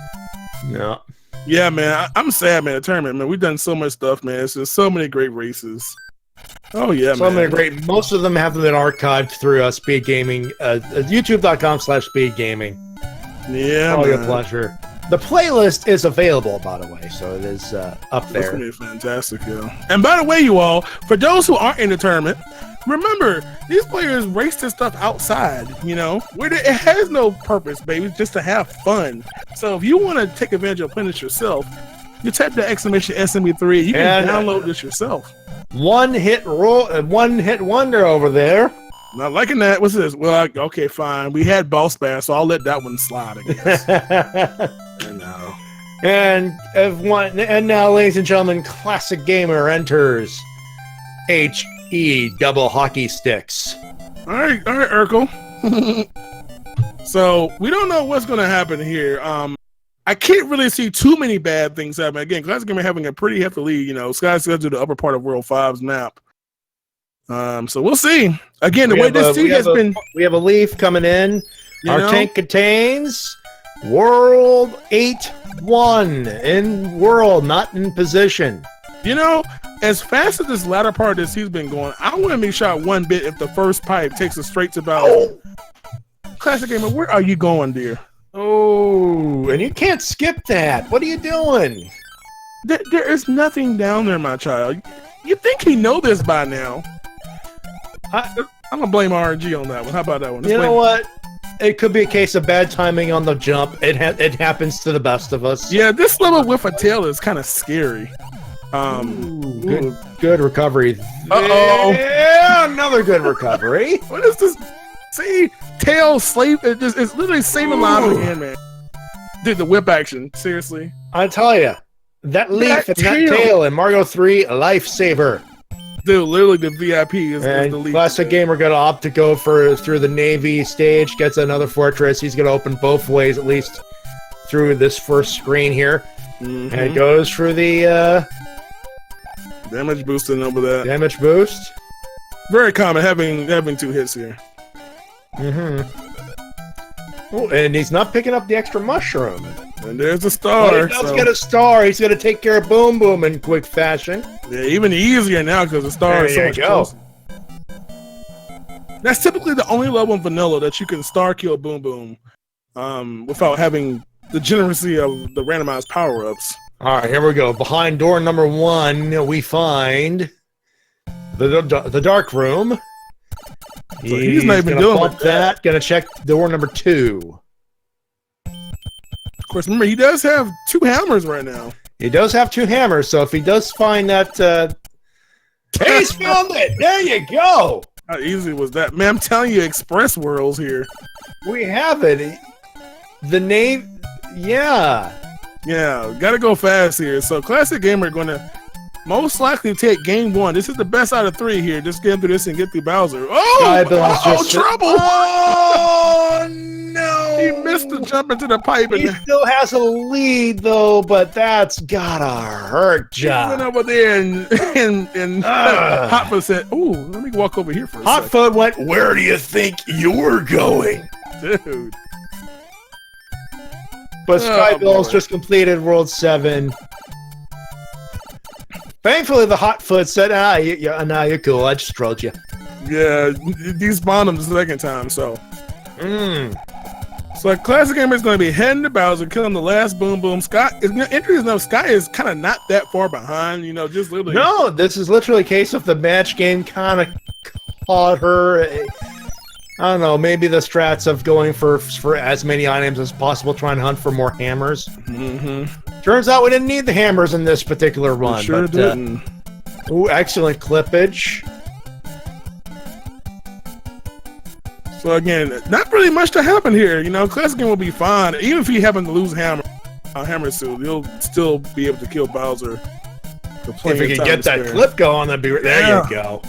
No. Yeah, man. I'm sad, man. The tournament, man. We've done so much stuff, man. It's just so many great races. Oh, yeah, so many great. Most of them have been archived through Speed Gaming, youtube.com/speedgaming. Yeah, all man. your pleasure. The playlist is available, by the way, so it is up there. That's gonna be fantastic, yeah. And by the way, you all, for those who aren't in the tournament, remember, these players race this stuff outside, where it has no purpose, baby, just to have fun. So if you want to take advantage of playing this yourself, you type the exclamation SMB3, you can download this yourself. One hit wonder over there. Not liking that. What's this? Well, okay, fine. We had Boss Bass, so I'll let that one slide, I guess. I know. And now, ladies and gentlemen, Classic Gamer enters HE double hockey sticks. All right, Urkel. So we don't know what's going to happen here. I can't really see too many bad things happen. Again, Classic Gamer having a pretty hefty lead. You know, Sky's going to do the upper part of World 5's map. So we'll see. Again, the way this team has been... We have a leaf coming in. Our tank contains World 8-1 in world, not in position. You know, as fast as this latter part of this he's been going, I wouldn't be shot one bit if the first pipe takes us straight to Bowser. Oh. Classic Gamer, where are you going, dear? Oh, and you can't skip that. What are you doing? There is nothing down there, my child. You think he know this by now? I'm gonna blame RNG on that one. How about that one? You know what? It could be a case of bad timing on the jump. It happens to the best of us. Yeah, this level with a tail is kind of scary. Good recovery. Uh-oh. Yeah, another good recovery. What is this? See, tail slave. It's literally saving lives again, man. Dude, the whip action. Seriously. I tell you, that leaf and that tail in Mario 3, a lifesaver. Dude, literally the VIP is and the lead. Classic Gamer going to opt to go through the Navy stage, gets another fortress. He's going to open both ways, at least through this first screen here. Mm-hmm. And it goes for the damage boosting over that. Damage boost. Very common having 2 hits here. Mm-hmm. Oh, and he's not picking up the extra mushroom. And there's a star. Well, he does get a star. He's going to take care of Boom Boom in quick fashion. Yeah, even easier now because the star is so much closer. That's typically the only level in vanilla that you can star kill Boom Boom without having the generosity of the randomized power-ups. All right, here we go. Behind door number 1, we find the dark room. So he's not even doing with that. Gonna check door number 2. Of course, remember he does have 2 hammers right now. He does have 2 hammers, so if he does find that, he's found it. There you go. How easy was that, man? I'm telling you, Express Worlds here. We have it. The name, yeah, gotta go fast here. So Classic Gamer gonna most likely take game 1. This is the best out of 3 here. Just get through this and get through Bowser. Trouble! Oh no! He missed the jump into the pipe. He still has a lead though, but that's gotta hurt, John. He went over there and Hotfoot said, "Ooh, let me walk over here for a second." Hotfoot went, "Where do you think you're going, dude?" But Skybilz just completed World 7. Thankfully, the Hotfoot said, nah, you're cool. I just trolled you. Yeah, despawned him the second time, so. So Classic Gamer is going to be heading to Bowser, killing the last Boom Boom. Sky is interesting enough. Sky is kind of not that far behind, you know, just literally. No, this is literally a case of the match game kind of caught her. I don't know, maybe the strats of going for as many items as possible, trying to hunt for more hammers. Mm-hmm. Turns out we didn't need the hammers in this particular run. We sure didn't. Ooh, excellent clippage. So again, not really much to happen here. You know, Classic Game will be fine. Even if he happens to lose hammer suit, he'll still be able to kill Bowser. If we can get that clip going, that'd be there. You go.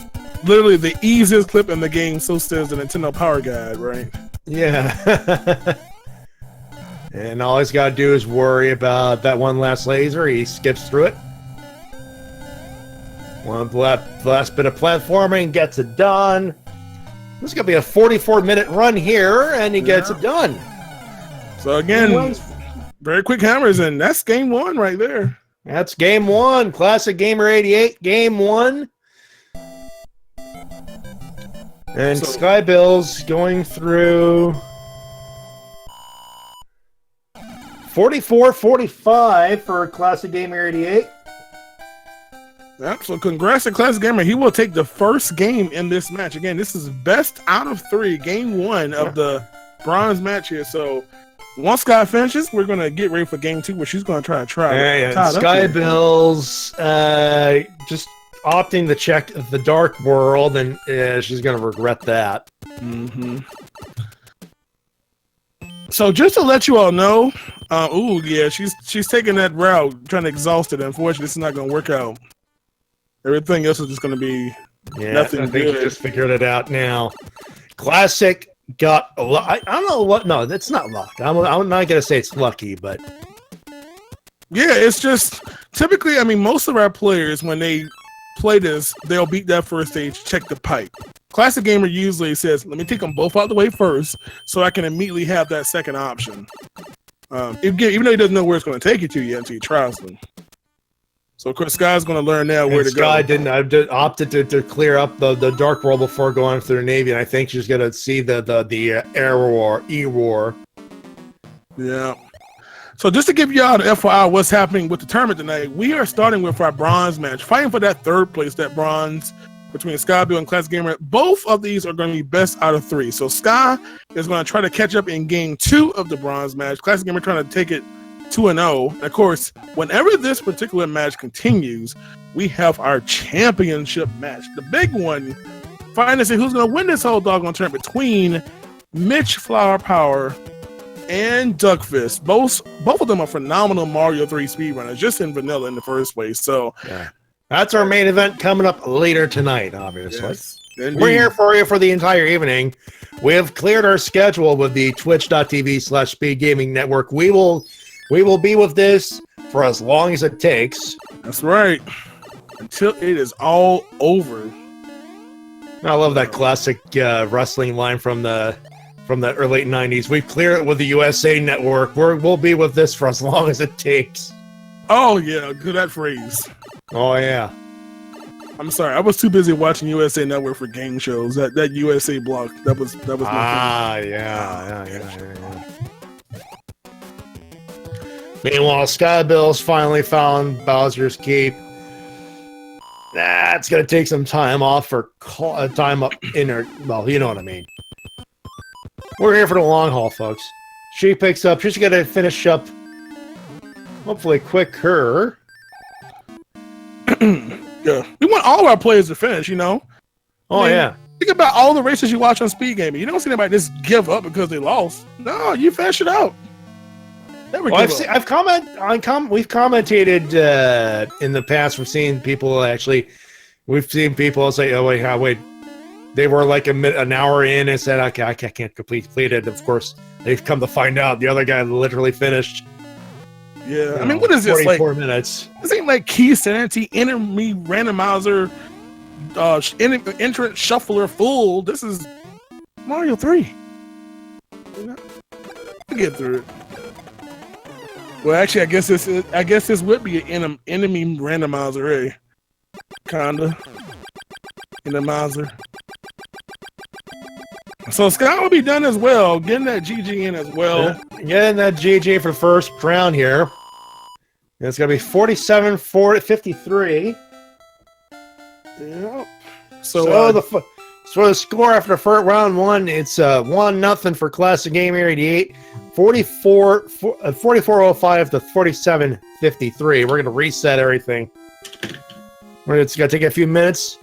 Literally the easiest clip in the game, so says the Nintendo Power Guide, right? Yeah. And all he's got to do is worry about that one last laser. He skips through it. One last bit of platforming, gets it done. This is going to be a 44-minute run here, and he gets it done. So again, very quick hammers, and that's game 1 right there. That's game 1. ClassicGamer88, game 1. And so, Skybilz going through 44-45 for ClassicGamer88. Yep, so congrats to Classic Gamer. He will take the first game in this match. Again, this is best out of 3, game 1 of the bronze match here. So once Sky finishes, we're going to get ready for game 2, where she's going to try. Skybilz just opting to check the dark world, and she's going to regret that. So just to let you all know, she's taking that route, trying to exhaust it. Unfortunately, this is not going to work out. Everything else is just going to be nothing. I think she just figured it out now. Classic got a lot. I don't know what. No, that's not luck. I'm not going to say it's lucky, but yeah, it's just typically. I mean, most of our players, when they play this, they'll beat that first stage, check the pipe. Classic Gamer usually says, let me take them both out the way first so I can immediately have that second option. Even though he doesn't know where it's going to take you to yet until he tries them. So, of course, Sky's going to learn now where to go. Sky opted to clear up the dark world before going through the Navy, and I think she's going to see the air war, E-war. Yeah. So just to give y'all the FYI what's happening with the tournament tonight, we are starting with our bronze match, fighting for that third place, that bronze, between Skybilz and Classic Gamer. Both of these are going to be best out of 3. So Sky is going to try to catch up in game 2 of the bronze match. Classic Gamer trying to take it 2-0. And of course, whenever this particular match continues, we have our championship match. The big one, fighting to see who's going to win this whole doggone tournament between Mitch Flower Power and Duckfist. Both of them are phenomenal Mario 3 speedrunners, just in vanilla in the first place. So yeah. That's our main event coming up later tonight, obviously. Yes, we're here for you for the entire evening. We have cleared our schedule with the twitch.tv/speedgaming network. We will be with this for as long as it takes. That's right. Until it is all over. I love that classic wrestling line from the early 90s. We clear it with the USA network. We'll be with this for as long as it takes. Oh yeah, good that phrase. Oh yeah. I'm sorry, I was too busy watching USA Network for game shows. That USA block, that was my thing. Yeah. Meanwhile, Skybilz finally found Bowser's Keep. That's gonna take some time off for time up in her. Well, you know what I mean. We're here for the long haul, folks. She picks up. She's gonna finish up. Hopefully, quicker. Yeah, we want all of our players to finish, you know. Oh, yeah. Think about all the races you watch on Speed Gaming. You don't see anybody just give up because they lost. No, you finish it out. We've commentated in the past. We've seen people say, "Oh wait, they were like an hour in and said, okay, I can't complete it." Of course, they've come to find out the other guy literally finished. Yeah, I mean, what is this? 44 minutes. This ain't like Key Sanity, Enemy Randomizer, Entrant Shuffler Full. This is Mario 3. We'll get through it. Well, actually, I guess this would be an Enemy Randomizer, eh? Kinda. Randomizer. So Scott will be done as well, getting that GG in as well. Yeah, getting that GG for first round here. It's going to be 47-53. Yeah. So the score after round 1, it's 1-0 for ClassicGamer88. 44-05 to 47-53. We're going to reset everything. It's going to take a few minutes,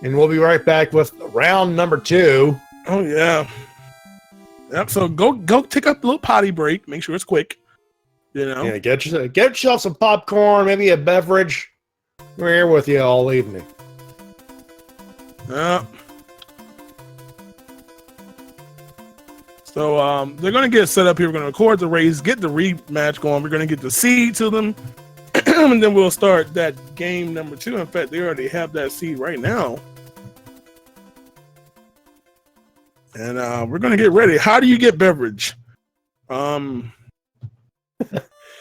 and we'll be right back with round number 2. Oh yeah. Yep. So go take up a little potty break. Make sure it's quick. You know. Yeah. Get yourself some popcorn, maybe a beverage. We're here with you all evening. Yeah. So they're gonna get set up here. We're gonna record the race, get the rematch going. We're gonna get the seed to them, and then we'll start that game number 2. In fact, they already have that seed right now. And we're gonna get ready. How do you get beverage? You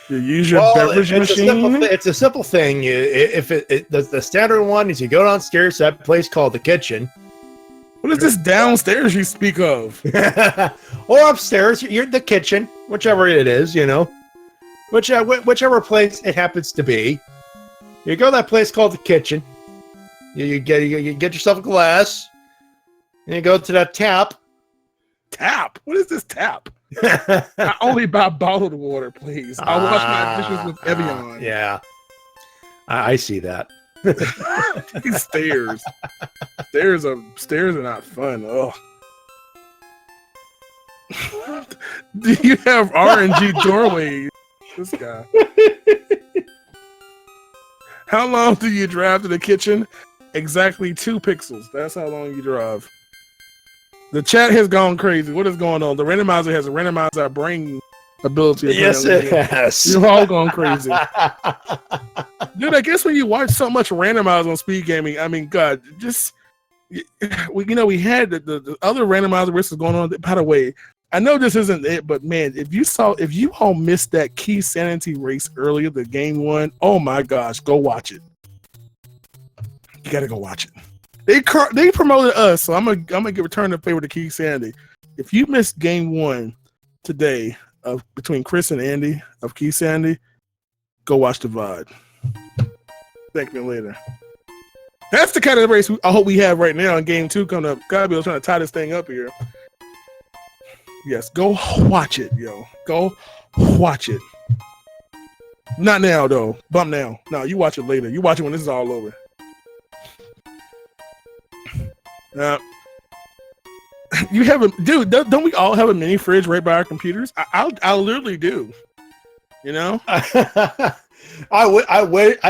use your beverage machine. It's a simple thing. The standard one is you go downstairs to that place called the kitchen. What is this downstairs you speak of? Or upstairs, you're the kitchen, whichever it is, you know, whichever place it happens to be. You go to that place called the kitchen. You get yourself a glass, and you go to that tap. Tap? What is this tap? I only buy bottled water, please. I'll wash my dishes with Evian. Yeah. I see that. These stairs. Stairs are not fun. Oh. Do you have RNG doorways? This guy. How long do you drive to the kitchen? Exactly 2 pixels. That's how long you drive. The chat has gone crazy. What is going on? The randomizer has a randomizer brain ability. Yes, it has. You're all going crazy. Dude, I guess when you watch so much randomizer on speed gaming, I mean, God, just we had the other randomizer races going on. By the way, I know this isn't it, but man, if you all missed that Key Sanity race earlier, the game 1, oh my gosh, go watch it. You gotta go watch it. They promoted us, so I'm gonna return the favor to Key Sanity. If you missed game 1 today between Chris and Andy of Key Sanity, go watch the VOD. Thank me later. That's the kind of race I hope we have right now in game 2 coming up. Skybilz trying to tie this thing up here. Yes, go watch it, yo. Go watch it. Not now, though. Bump now. No, you watch it later. You watch it when this is all over. You have a dude. Don't we all have a mini fridge right by our computers? I literally do. You know. I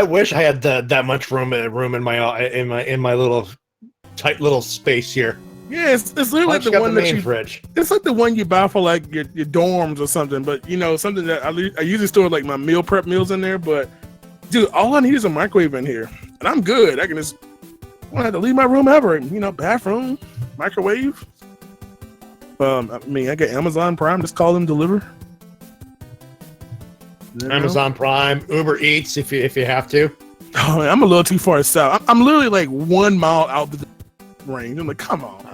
wish I had that much room in my little tight little space here. Yeah, it's literally like the one that fridge. It's like the one you buy for like your dorms or something. But you know, something that I usually store like my meal prep meals in there. But dude, all I need is a microwave in here, and I'm good. I don't have to leave my room ever. You know, bathroom, microwave. I mean, I get Amazon Prime. Just call them deliver. You know? Amazon Prime, Uber Eats if you have to. Oh, man, I'm a little too far south. I'm literally like 1 mile out the range. I'm like, come on.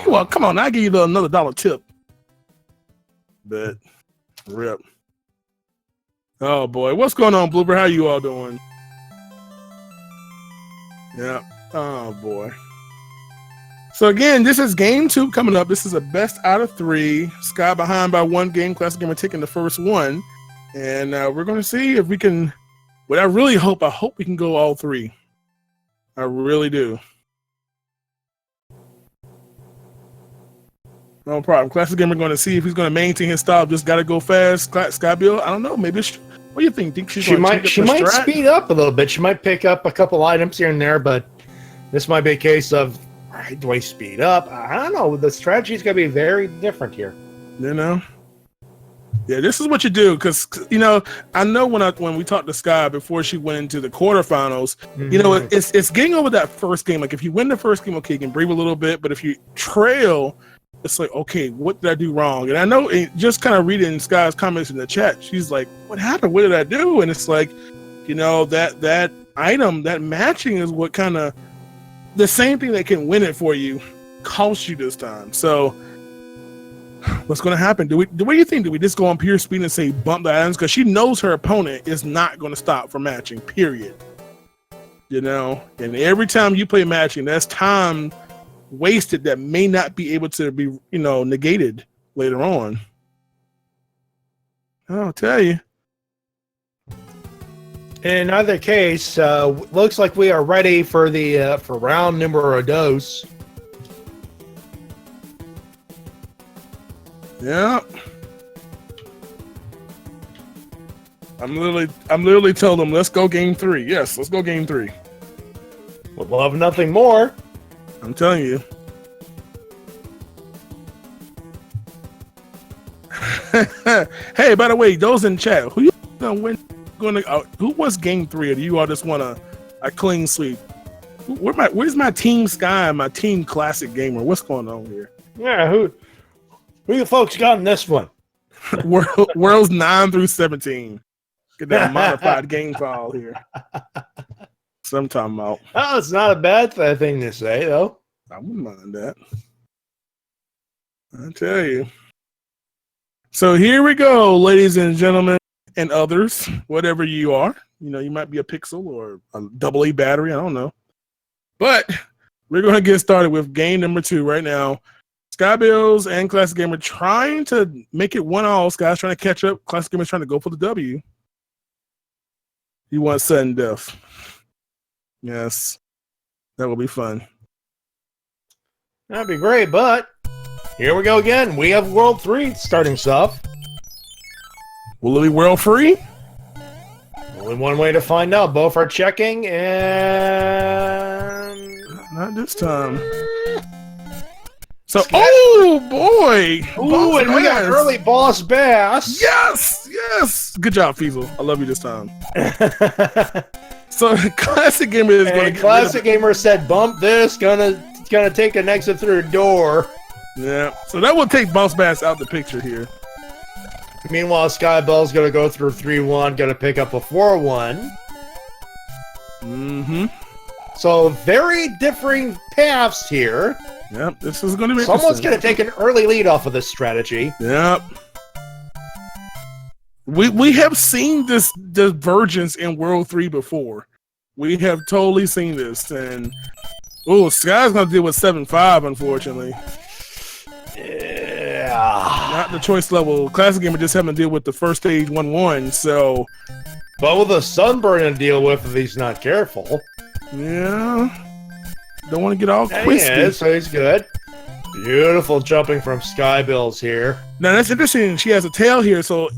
Well, come on. I'll give you another $1 tip. But rip. Oh boy, what's going on, Blooper? How you all doing? Yeah. Oh boy. So again, this is game 2 coming up. This is a best out of 3. Sky behind by 1 game. ClassicGamer taking the first one, and we're going to see if we can. What I really hope, we can go all 3. I really do. No problem. ClassicGamer going to see if he's going to maintain his style. Just got to go fast. Skybilz, I don't know. Maybe. What do you think? She might speed up a little bit. She might pick up a couple items here and there, but this might be a case of, do I speed up? I don't know. The strategy's going to be very different here. You know? Yeah, this is what you do, because, you know, I know when we talked to Sky before she went into the quarterfinals, you know, it's getting over that first game. Like, if you win the first game, okay, you can breathe a little bit, but if you trail, it's like, okay, what did I do wrong? And I know, just kind of reading Sky's comments in the chat, she's like, what happened? What did I do? And it's like, you know, that item, that matching is what kind of, the same thing that can win it for you costs you this time. So what's going to happen? What do you think? Do we just go on pure speed and say bump the items? Because she knows her opponent is not going to stop from matching, period. You know, and every time you play matching, that's time wasted that may not be able to be, you know, negated later on. I'll tell you. In either case, looks like we are ready for the for round numero dos. Yeah. I'm literally telling them, let's go game 3. Yes, let's go game 3. Would love nothing more. I'm telling you. Hey, by the way, those in chat, who you gonna win? Who was game 3? Or do you all just want a clean sweep? Where's my team Sky and my team Classic Gamer? What's going on here? Yeah, who you folks got in this one? Worlds 9 through 17. Get that modified game file here. Sometime out. Oh, it's not a bad thing to say, though. I wouldn't mind that. I tell you. So here we go, ladies and gentlemen, and others, whatever you are. You know, you might be a Pixel or a AA battery. I don't know. But we're going to get started with game number 2 right now. Skybilz and Classic Gamer trying to make it 1-1. Sky's trying to catch up. Classic Gamer's trying to go for the W. He wants sudden death. Yes, that will be fun. That'd be great, but here we go again. We have World 3 starting stuff. Will it be world free? Only one way to find out. Both are checking, and not this time. So, oh boy! Ooh, and we got early Boss Bass. Yes, yes. Good job, Feasel. I love you this time. So, Classic Gamer is going to. Classic Gamer said, "Bump this. Gonna take an exit through the door." Yeah. So that will take Boss Bass out the picture here. Meanwhile, Skybilz gonna go through 3-1, gonna pick up a 4-1. Mm-hmm. So very differing paths here. Yep, this is gonna be someone's gonna take an early lead off of this strategy. Yep. We have seen this divergence in World 3 before. We have totally seen this, and Sky's gonna deal with 7-5, unfortunately. Yeah. Not the choice level. Classic Gamer just having to deal with the first stage 1-1, so. But with a sunburn to deal with if he's not careful. Yeah. Don't want to get all crispy. Yeah, so he's good. Beautiful jumping from Skybilz here. Now that's interesting. She has a tail here, so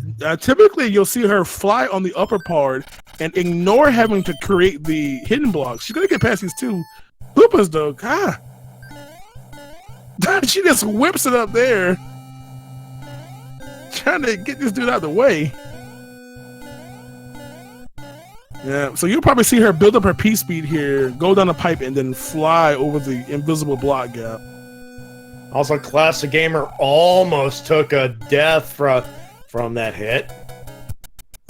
typically you'll see her fly on the upper part and ignore having to create the hidden blocks. She's gonna get past these two Hoopas though. God. She just whips it up there, trying to get this dude out of the way. Yeah, so you'll probably see her build up her P speed here, go down the pipe, and then fly over the invisible block gap. Also, Classic Gamer almost took a death from that hit.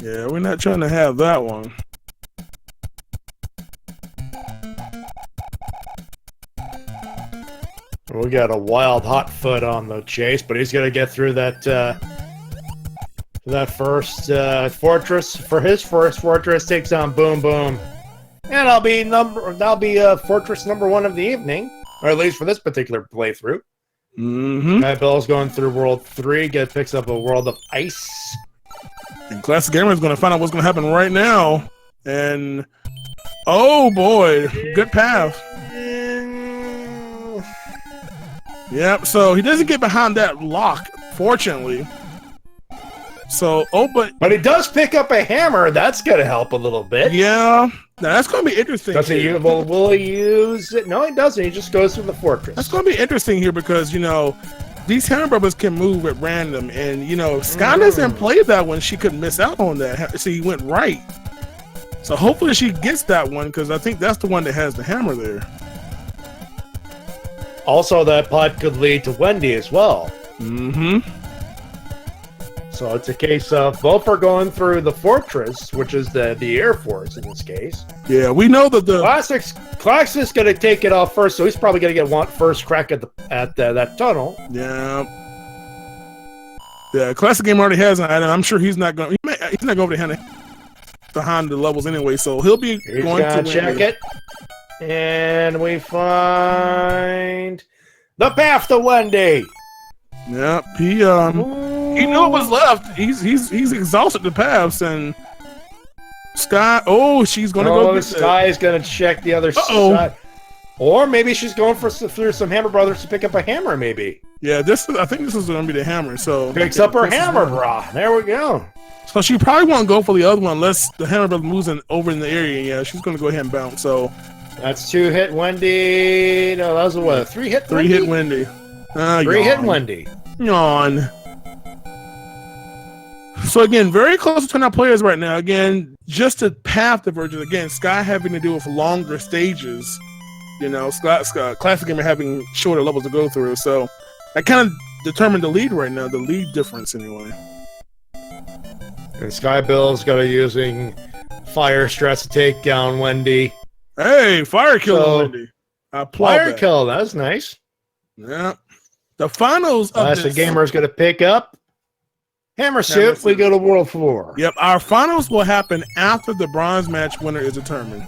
Yeah, we're not trying to have that one. We got a wild hot foot on the chase, but he's gonna get through that first fortress. For his first fortress, takes on Boom Boom, and that'll be fortress number 1 of the evening, or at least for this particular playthrough. Mm-hmm. Skybilz going through World 3, picks up a World of Ice. And Classic Gamer is going to find out what's going to happen right now, and oh boy, good path. Yep, so he doesn't get behind that lock, fortunately. So, but he does pick up a hammer. That's gonna help a little bit. Yeah, now that's gonna be interesting. Does he? Will he use it? No, he doesn't. He just goes through the fortress. That's gonna be interesting here because these hammer brothers can move at random, and if Sky doesn't play that one, she could miss out on that. So he went right. So hopefully she gets that one because I think that's the one that has the hammer there. Also, that pod could lead to Wendy as well. Mm-hmm. So it's a case of both are going through the fortress, which is the Air Force in this case. Yeah, we know that the Classic's going to take it off first, so he's probably going to get first crack at that tunnel. Yeah. Yeah, Classic Game already has an item. I'm sure he's not going to over behind the levels anyway, so he'll be going to check it. And we find the path to Wendy. Yep, he knew what was left. He's exhausted the paths, and Sky. Oh, she's gonna go. Sky is gonna check the other side, or maybe she's going through some Hammer Brothers to pick up a hammer. Maybe. Yeah, I think this is gonna be the hammer. So picks up her hammer, brah. There we go. So she probably won't go for the other one unless the Hammer Brother moves over in the area. Yeah, she's gonna go ahead and bounce. So. That's 2-hit Wendy. No, that was a what? 3-hit Wendy? 3-hit Wendy. 3-hit Wendy. Yawn. So again, very close to 29 players right now. Again, just a path divergence. Again, Sky having to deal with longer stages. Classic Gamer having shorter levels to go through. So that kind of determined the lead right now. The lead difference anyway. And Skybilz got using fire stress to take down Wendy. Hey, fire kill Wendy. Fire kill, that's nice. Yeah. The finals of Classic Gamer is going to pick up Hammer Suit. We go to World 4. Yep, our finals will happen after the bronze match winner is determined.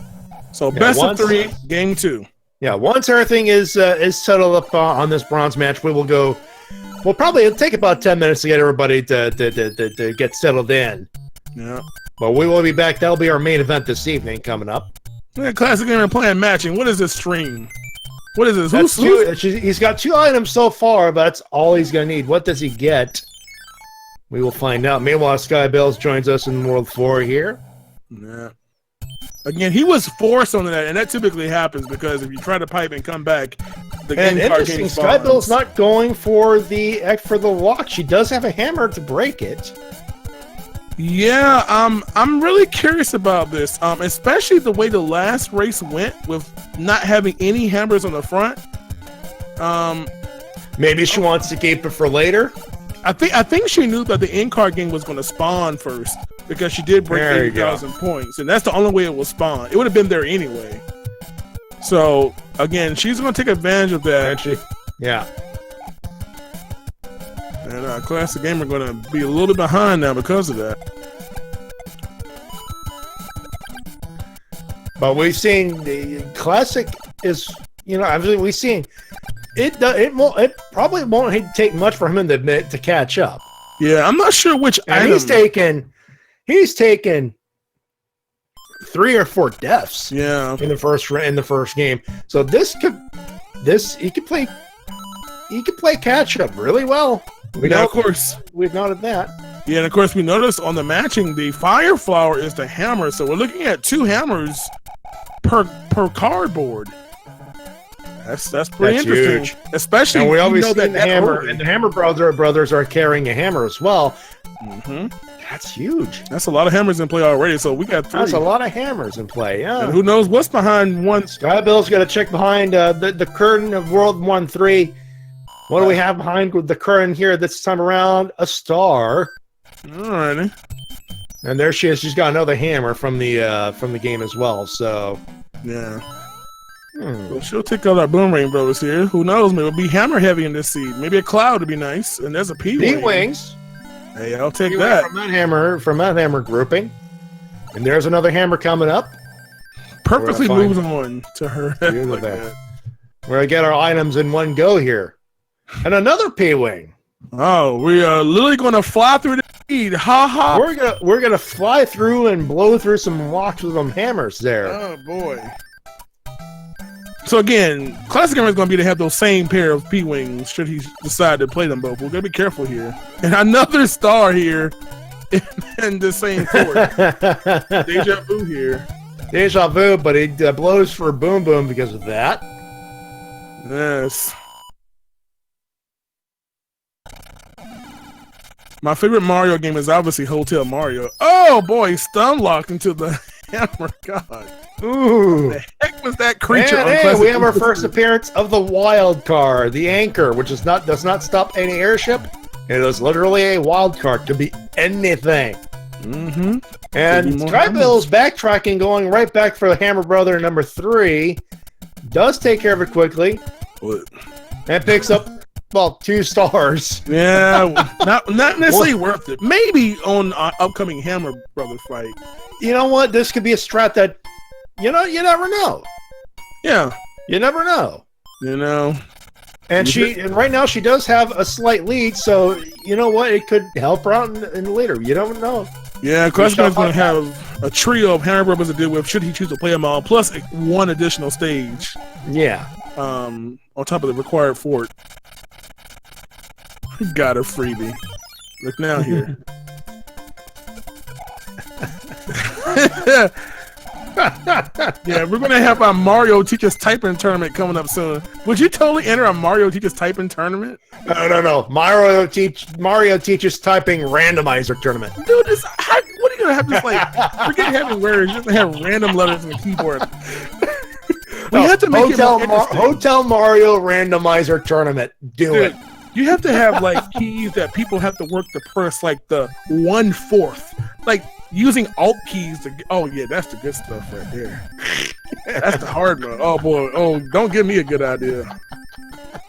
So best of 3, game 2. Yeah, once everything is settled up on this bronze match, we will go. It'll take about 10 minutes to get everybody to get settled in. Yeah. But we will be back. That'll be our main event this evening coming up. Yeah, Classic Gamer playing matching. What is this stream? What is this? He's got 2 items so far, but that's all he's going to need. What does he get? We will find out. Meanwhile, Skybilz joins us in World 4 here. Yeah. Again, he was forced on that, and that typically happens because if you try to pipe and come back, the and game card interesting, spawns. Skybilz not going for the lock. She does have a hammer to break it. Yeah, I'm really curious about this, especially the way the last race went with not having any hammers on the front. Maybe she wants to keep it for later. I think she knew that the end card game was going to spawn first because she did break 80,000 points, and that's the only way it will spawn. It would have been there anyway. So again, she's going to take advantage of that. Yeah. And Classic Gamer going to be a little bit behind now because of that. But we've seen the Classic is, obviously we've seen it probably won't take much for him to catch up. Yeah, I'm not sure which item. He's taken 3 or 4 deaths. Yeah. In the first game. So he could play catch up really well. Of course, we've noted that. Yeah, and of course we noticed on the matching the fire flower is the hammer, so we're looking at 2 hammers per cardboard. That's pretty interesting. Huge. Especially and we always know see the hammer, and the Hammer brothers are carrying a hammer as well. Mm-hmm. That's huge. That's a lot of hammers in play already. So we got 3. That's a lot of hammers in play. Yeah. And who knows what's behind one? Skybilz got to check behind the curtain of World 1-3. What do we have behind the curtain here this time around? A star. Alrighty. And there she is. She's got another hammer from the game as well. So yeah. Well, she'll take out our Boomerang brothers here. Who knows? Maybe it'll be hammer heavy in this seed. Maybe a cloud would be nice. And there's a P-Wings. Hey, I'll take that. From that hammer grouping. And there's another hammer coming up. Perfectly moves on to her. Like that. We're gonna get our items in one go here. And another P-Wing. Oh, we are literally gonna fly through the seed. Ha ha. We're gonna fly through and blow through some locks with some hammers there. Oh boy. So again, Classic Gamer is going to be to have those same pair of P-Wings should he decide to play them both. We're going to be careful here. And another star here in the same court. Deja vu here. Deja vu, but he blows for Boom Boom because of that. Yes. My favorite Mario game is obviously Hotel Mario. Oh boy, stun locked into the hammer. God. Ooh. The heck was that creature? Hey, we have our first appearance of the wild card, the anchor, which does not stop any airship. It is literally a wild card. Could be anything. Mm-hmm. And Skybilz backtracking, going right back for the Hammer Brother number 3. Does take care of it quickly. What? And picks up, 2 stars. Yeah, not necessarily worth it. Maybe on upcoming Hammer Brother fight. You know what? This could be a strat that, you never know. Yeah. You never know. And right now she does have a slight lead, so you know what? It could help her out in later. You don't know. Yeah, Classic's going to have a trio of Hammer Brothers to deal with should he choose to play them all, plus 1 additional stage. Yeah. On top of the required fort. Got a freebie. Look now here. Yeah, we're gonna have our Mario Teaches Typing tournament coming up soon. Would you totally enter a Mario Teaches Typing tournament? No. Mario Teaches Typing Randomizer tournament. Dude, what are you gonna have? Just forget having words. Just have random letters on the keyboard. We have to make Hotel Mario Randomizer tournament. Do it. You have to have keys that people have to work to press the 1/4. Using alt keys to that's the good stuff right there. That's the hard one. Oh boy. Oh, don't give me a good idea.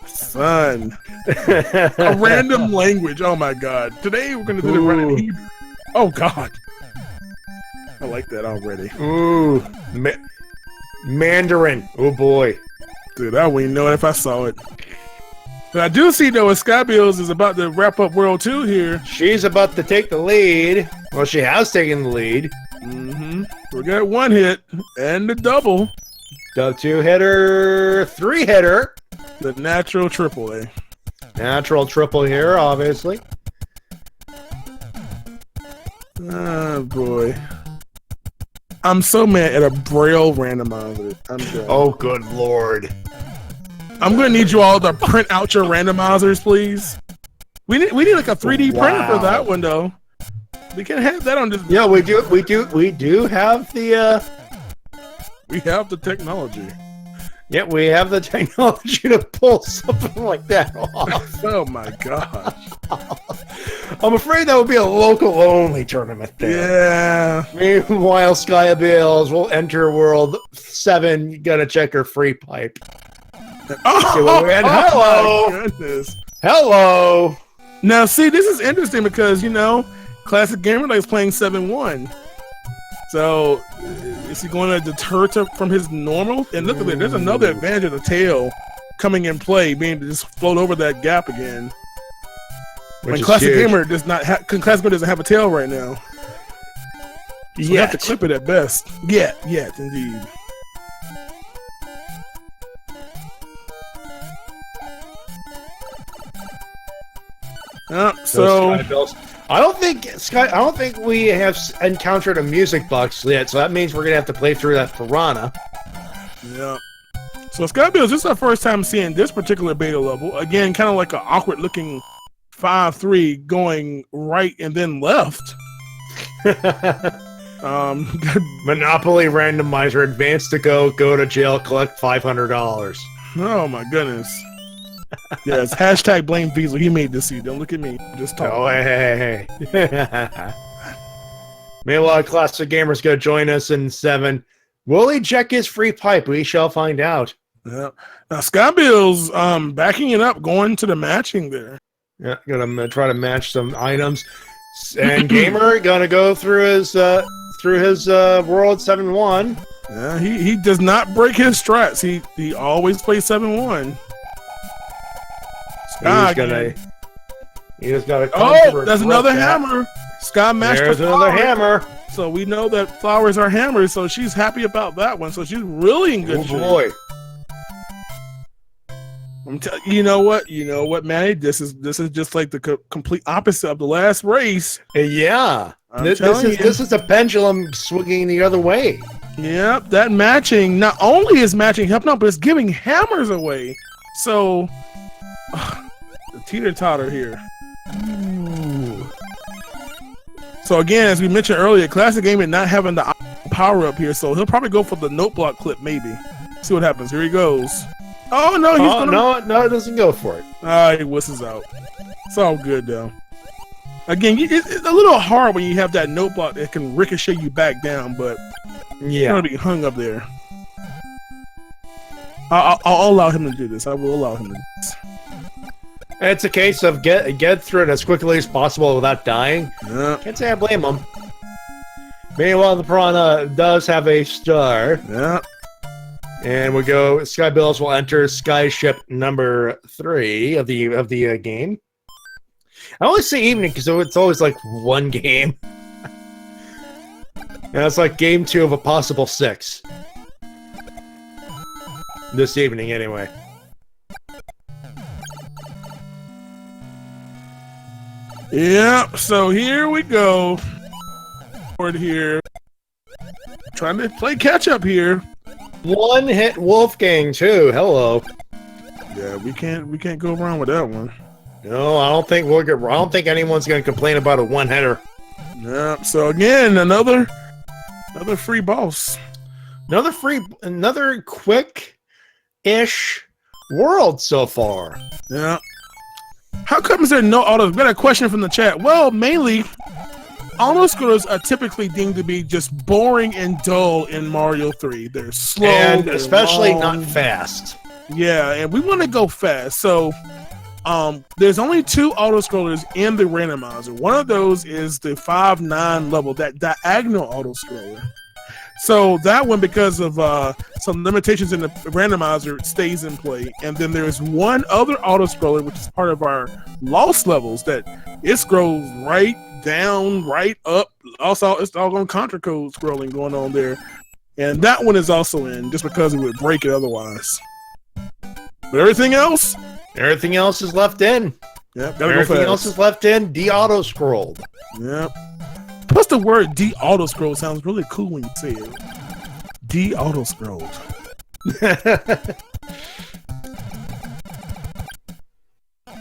Son. A random language. Oh my god. Today we're gonna do the random Hebrew. Oh god. I like that already. Ooh. Mandarin. Oh boy. Dude, I wouldn't know it if I saw it. But I do see, though, Skybilz is about to wrap up World 2 here. She's about to take the lead. Well, she has taken the lead. We got one hit and the double. The 2-hitter, 3-hitter. The natural triple, eh? Natural triple here, obviously. Oh, boy. I'm so mad at a Braille randomizer. I'm done. Oh, good Lord. I'm going to need you all to print out your randomizers, please. We need like a 3D printer for that one, though. We can have that on this. Yeah, we do have the. We have the technology. Yeah, we have the technology to pull something like that off. Oh my gosh. I'm afraid that would be a local only tournament there. Yeah. Meanwhile, Skybilz will enter World 7, gonna check her free pipe. Hello! My goodness. Hello! Now, see, this is interesting because, you know, ClassicGamer88 is playing 7-1. So, is he going to deter from his normal? And look at it, there's another advantage of the tail coming in play, being to just float over that gap again. When ClassicGamer does not have, ClassicGamer doesn't have a tail right now. So you have to clip it at best. Yet, indeed. So I don't think we have encountered a music box yet, so that means we're gonna have to play through that piranha. Yeah. So Skybilz, this is our first time seeing this particular beta level. Again, kind of like an awkward looking 5-3 going right and then left. Monopoly randomizer, advance to go to jail, collect $500. Oh my goodness. Yes, hashtag blame Visa. He made this. Don't look at me. Just talk. Oh, hey. Meanwhile, Classic Gamer's gonna join us in 7. Will he check his free pipe? We shall find out. Yeah. Now Skybilz backing it up, going to the matching there. Yeah, gonna try to match some items. And Gamer gonna go through his World 7-1. Yeah, he does not break his strats. He always plays 7-1. He just gotta. Oh, there's another hammer. Sky matched. There's another hammer. So we know that flowers are hammers. So she's happy about that one. So she's really in good shape. Boy. You know what, Manny? This is just like the complete opposite of the last race. Yeah, this is a pendulum swinging the other way. Yep, that matching not only is matching helping out, but it's giving hammers away. So the teeter-totter here. Ooh. So again, as we mentioned earlier, ClassicGamer not having the power up here, so he'll probably go for the note block clip, maybe. See what happens. Here he goes. Oh no, no, it doesn't go for it. He whistles out. It's all good though. Again, it's a little hard when you have that note block that can ricochet you back down, but you're gonna be hung up there. I'll allow him to do this. I will allow him to do this. It's a case of get through it as quickly as possible without dying. Yeah. Can't say I blame him. Meanwhile, the piranha does have a star. Yeah. And we go. Skybilz will enter Skyship number 3 of the game. I always say evening because it's always like one game. And it's like game 2 of a possible 6. This evening, anyway. Yeah, so here we go. Forward here. Trying to play catch up here. One hit Wolfgang too. Hello. Yeah, we can't go wrong with that one. No, I don't think anyone's gonna complain about a one-hitter. Yeah, so again, another free boss. Another quick-ish world so far. Yeah. How come is there no autos? We got a question from the chat. Well, mainly, auto-scrollers are typically deemed to be just boring and dull in Mario 3. They're slow, and they're especially long. not fast. Yeah, and we want to go fast. So, there's only 2 auto-scrollers in the randomizer. One of those is the 5-9 level, that diagonal auto-scroller. So that one, because of some limitations in the randomizer, stays in play. And then there's one other auto-scroller, which is part of our lost levels, that it scrolls right down, right, up. Also, it's all on contra code scrolling going on there. And that one is also in, just because it would break it otherwise. But everything else? Everything else is left in. Yep, everything else is left in, de-auto scrolled. Yep. Plus the word de-auto scroll sounds really cool when you say it. De-auto scrolled.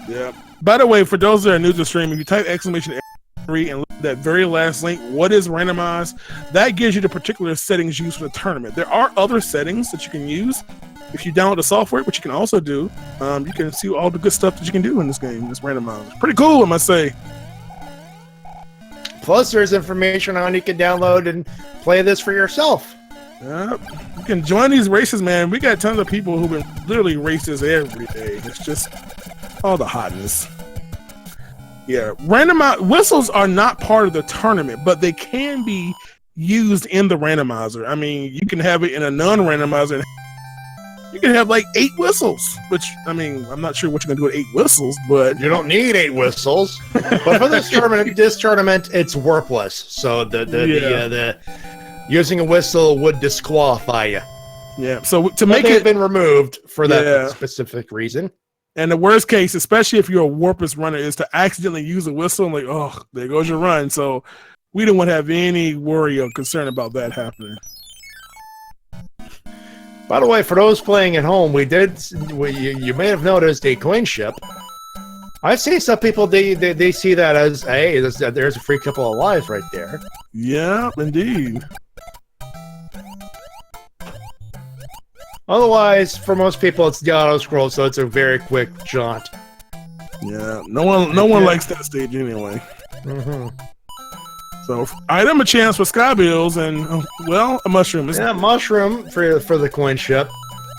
Yeah. By the way, for those that are new to the stream, if you type !3 and look at that very last link, what is randomized? That gives you the particular settings used for the tournament. There are other settings that you can use if you download the software, which you can also do. You can see all the good stuff that you can do in this game. It's randomized. Pretty cool, I must say. Plus, there's information on you can download and play this for yourself. Yep. You can join these races, man. We got tons of people who've been literally races every day. It's just all the hotness. Yeah, randomized whistles are not part of the tournament, but they can be used in the randomizer. I mean, you can have it in a non-randomizer. You can have like 8 whistles, which, I mean, I'm not sure what you're gonna do with 8 whistles, but you don't need 8 whistles. But for this tournament, it's warpless. So the using a whistle would disqualify you. Yeah. So to make it been removed for that specific reason. And the worst case, especially if you're a warpless runner, is to accidentally use a whistle and like, oh, there goes your run. So we don't want to have any worry or concern about that happening. By the way, for those playing at home, you may have noticed a coin ship. I've seen some people, they see that as, hey, there's a free couple of lives right there. Yeah, indeed. Otherwise, for most people, it's the auto scroll, so it's a very quick jaunt. Yeah, no one likes that stage anyway. Mm-hmm. So, item a chance for Skybilz and, well, a mushroom. Yeah, mushroom for the coin ship.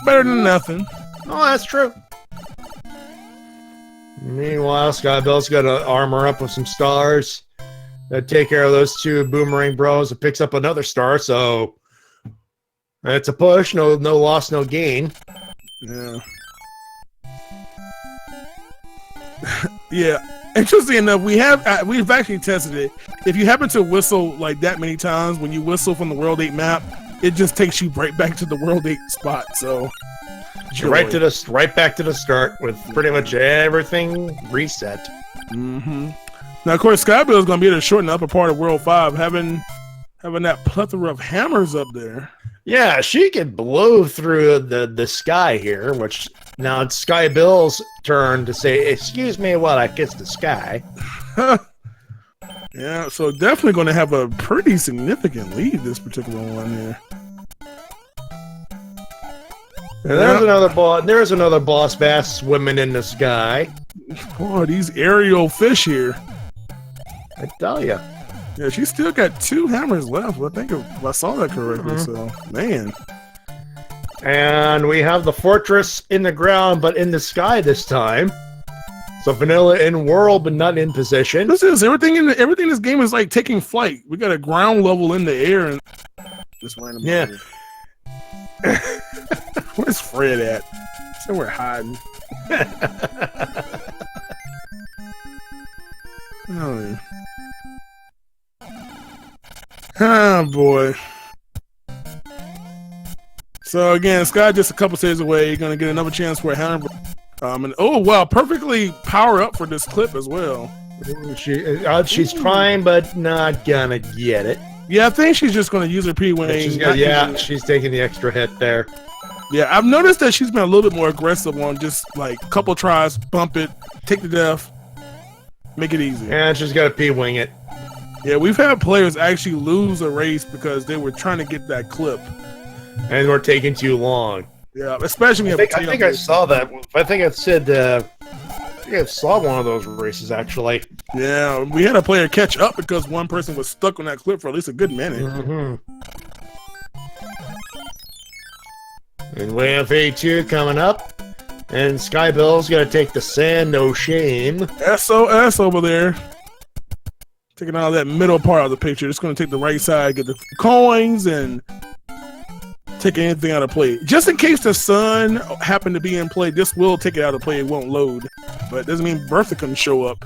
Better than nothing. Oh, that's true. Meanwhile, Skybilz got to armor up with some stars. Take care of those 2 boomerang bros. It picks up another star, so it's a push. No loss, no gain. Yeah. Yeah. Interesting enough, we've actually tested it. If you happen to whistle like that many times, when you whistle from the World 8 map, it just takes you right back to the World 8 spot. So right back to the start with pretty much everything reset. Mm-hmm. Now, of course, Skybilz is going to be able to shorten the upper part of World 5, having that plethora of hammers up there. Yeah, she can blow through the sky here, which now it's Skybilz's turn to say, excuse me while I kiss the sky. Yeah, so definitely going to have a pretty significant lead, this particular one here. And there's another boss bass swimming in the sky. Boy, these aerial fish here. I tell you. Yeah, she's still got 2 hammers left. I think if I saw that correctly. So, man. And we have the fortress in the ground, but in the sky this time. So vanilla in world, but not in position. This is everything in this game is like taking flight. We got a ground level in the air and just random. Yeah. Where's Fred at? Somewhere hiding. Oh. Oh boy. So again, Sky just a couple stages away. You're gonna get another chance for a hammer. And oh wow, perfectly power up for this clip as well. She's trying, but not gonna get it. Yeah, I think she's just gonna use her P-wing. She's taking the extra hit there. Yeah, I've noticed that she's been a little bit more aggressive on just like a couple tries, bump it, take the death, make it easy. And she's got to P-wing it. Yeah, we've had players actually lose a race because they were trying to get that clip. And we're taking too long. Yeah, especially when I think I saw that. I think I saw one of those races, actually. Yeah, we had a player catch up because one person was stuck on that clip for at least a good minute. Mm-hmm. And we have A2 coming up. And Skybilz got to take the sand, no shame. SOS over there. Taking out that middle part of the picture. Just going to take the right side, get the coins, and take anything out of play. Just in case the sun happened to be in play, this will take it out of play. It won't load. But it doesn't mean Bertha couldn't show up.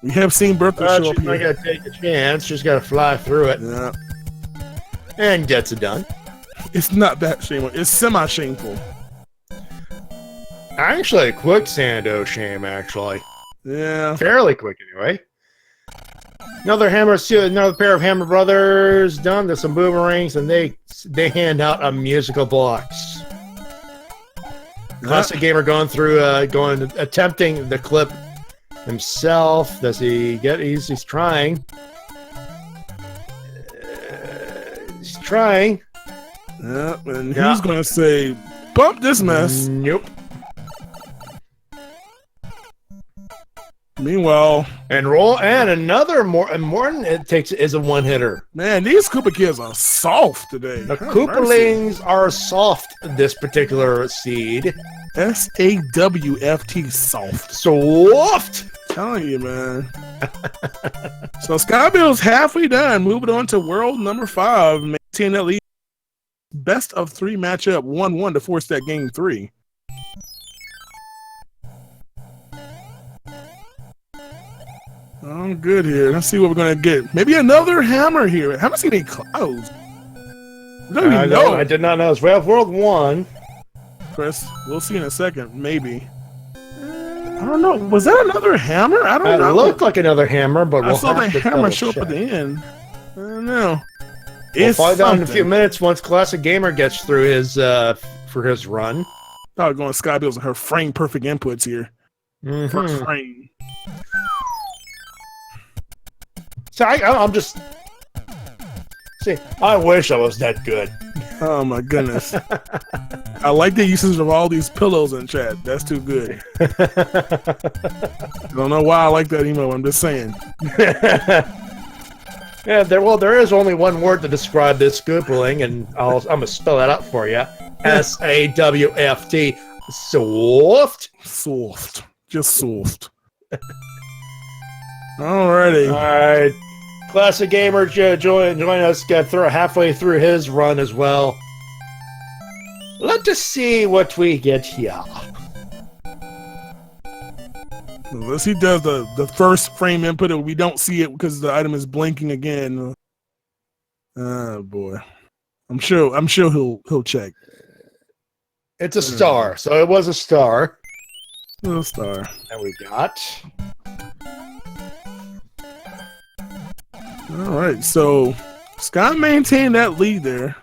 We have seen Bertha show up she's not here. gonna take a chance. She's gotta fly through it. Yeah. And gets it done. It's not that shameful. It's semi-shameful. Actually, a quicksando shame, actually. Yeah. Fairly quick, anyway. Another pair of Hammer Brothers done. There's some boomerangs, and they hand out a musical blocks. Classic Gamer going through, attempting the clip himself. Does he get? He's trying. He's trying. Yeah, and he's gonna say, "Bump this mess." Nope. Meanwhile, another Morton is a one hitter. Man, these Koopa kids are soft today. The Koopalings are soft. This particular seed. SAWFT soft. Soft. Telling you, man. So Skybilz halfway done, moving on to world number 5, maintain that lead. Best of 3 matchup, 1-1 to force that game 3. I'm good here. Let's see what we're gonna get. Maybe another hammer here. I haven't seen any clouds. I don't even know. I did not know. We have World 1. Chris, we'll see in a second. Maybe. I don't know. Was that another hammer? I don't know. It looked like another hammer, but I saw the hammer show up at the end. I don't know. We'll find out in a few minutes once Classic Gamer gets through his for his run. Oh, going Skybilz and her frame perfect inputs here. First frame. So I'm just see. I wish I was that good. Oh my goodness! I like the usage of all these pillows in chat. That's too good. I don't know why I like that emo. I'm just saying. Yeah, there is only one word to describe this Koopaling, and I'm gonna spell that out for you. SAWFT. Soft. Soft. Just soft. Alrighty. All right. Classic Gamer join us. Got halfway through his run as well. Let us see what we get here. Unless he does the first frame input, we don't see it because the item is blinking again. Oh boy, I'm sure he'll check. It's a star, so it was a star. A star. That we got. All right, so Scott maintained that lead there.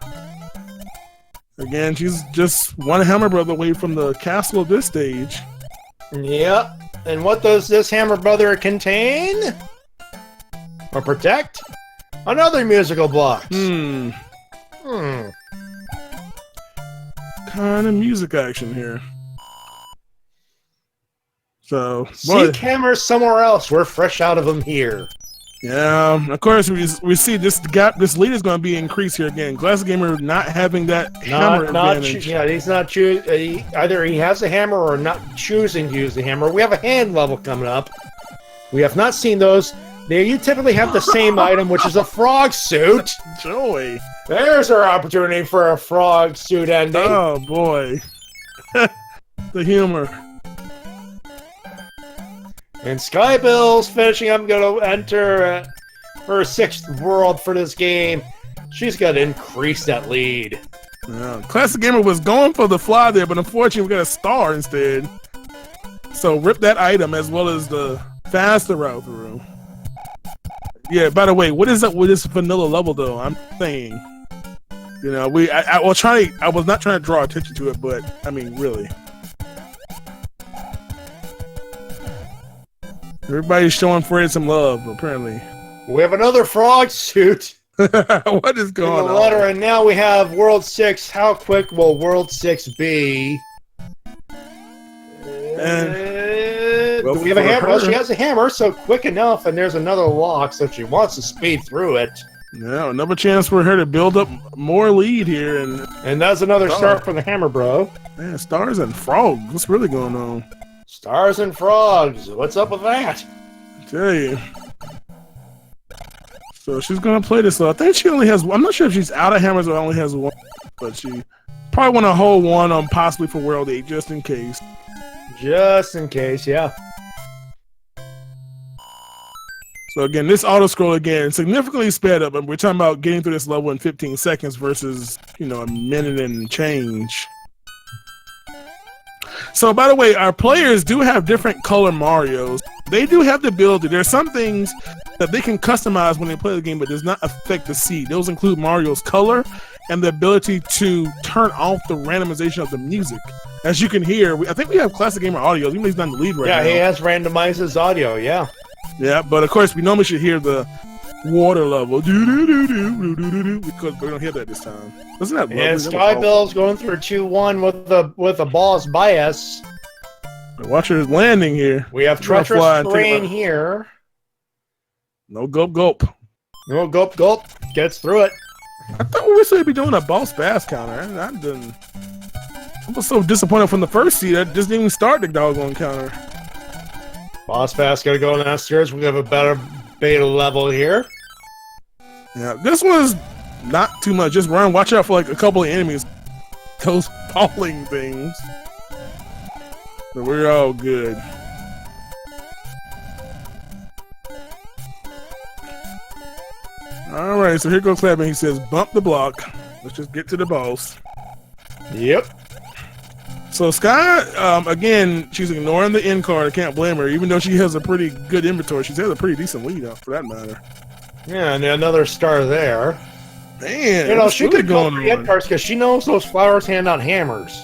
Again, she's just one Hammer Brother away from the castle of this stage. Yep. And what does this Hammer Brother contain? Or protect? Another musical box. Kind of music action here. So seek hammers somewhere else. We're fresh out of them here. Yeah, of course we see this lead is going to be increased here again. Classic Gamer not having that hammer advantage. Yeah, he's not choosing. Either he has a hammer or not choosing to use the hammer. We have a hand level coming up. We have not seen those. You typically have the same item, which is a frog suit. Joy. There's our opportunity for a frog suit ending. Oh boy, the humor. And Skybilz finishing up, going to enter her 6th world for this game. She's got to increase that lead. Yeah. Classic Gamer was going for the fly there, but unfortunately we got a star instead. So rip that item as well as the faster route through. Yeah, by the way, what is up with this vanilla level though? I'm saying, you know, I was not trying to draw attention to it, but I mean, really. Everybody's showing Fred some love, apparently. We have another frog suit. What is going on? Letter, and now we have World 6. How quick will World 6 be? Do we have a hammer? Well, she has a hammer, so quick enough, and there's another lock, so she wants to speed through it. Yeah, another chance for her to build up more lead here. And that's another start from the Hammer Bro. Man, stars and frogs. What's really going on? Stars and frogs. What's up with that? I tell you. So she's going to play this. I think she only has... I'm not sure if she's out of hammers or only has one. But she probably want to hold one on possibly for World 8 just in case. Just in case, yeah. So again, this auto scroll again significantly sped up, and we're talking about getting through this level in 15 seconds versus a minute and change. So by the way, our players do have different color Marios. They do have the ability. There's some things that they can customize when they play the game, but does not affect the seed. Those include Mario's color and the ability to turn off the randomization of the music. As you can hear, I think we have Classic Gamer audio, even though he's not in the lead right now. Yeah, he has randomized his audio, yeah. Yeah, but of course, we normally should hear the water level. Because we don't hear that this time. Doesn't that lovely? And Skybilz going through 2-1 with a boss bias. Watch her landing here. We have treacherous terrain here. No gulp gulp. No gulp gulp. Gets through it. I thought we were supposed to be doing a boss bass counter. I was so disappointed from the first seed. I just didn't even start the doggone counter. Boss bass gotta go downstairs. We have a better beta level here. Yeah, this one's not too much. Just run. Watch out for like a couple of enemies. Those falling things. So we're all good. All right, so here goes Clapping. He says, bump the block. Let's just get to the boss. Yep. So Sky, again, she's ignoring the end card. I can't blame her, even though she has a pretty good inventory. She has a pretty decent lead up, for that matter. Yeah, and another star there. Man, she could go for the end cards because she knows those flowers hand out hammers.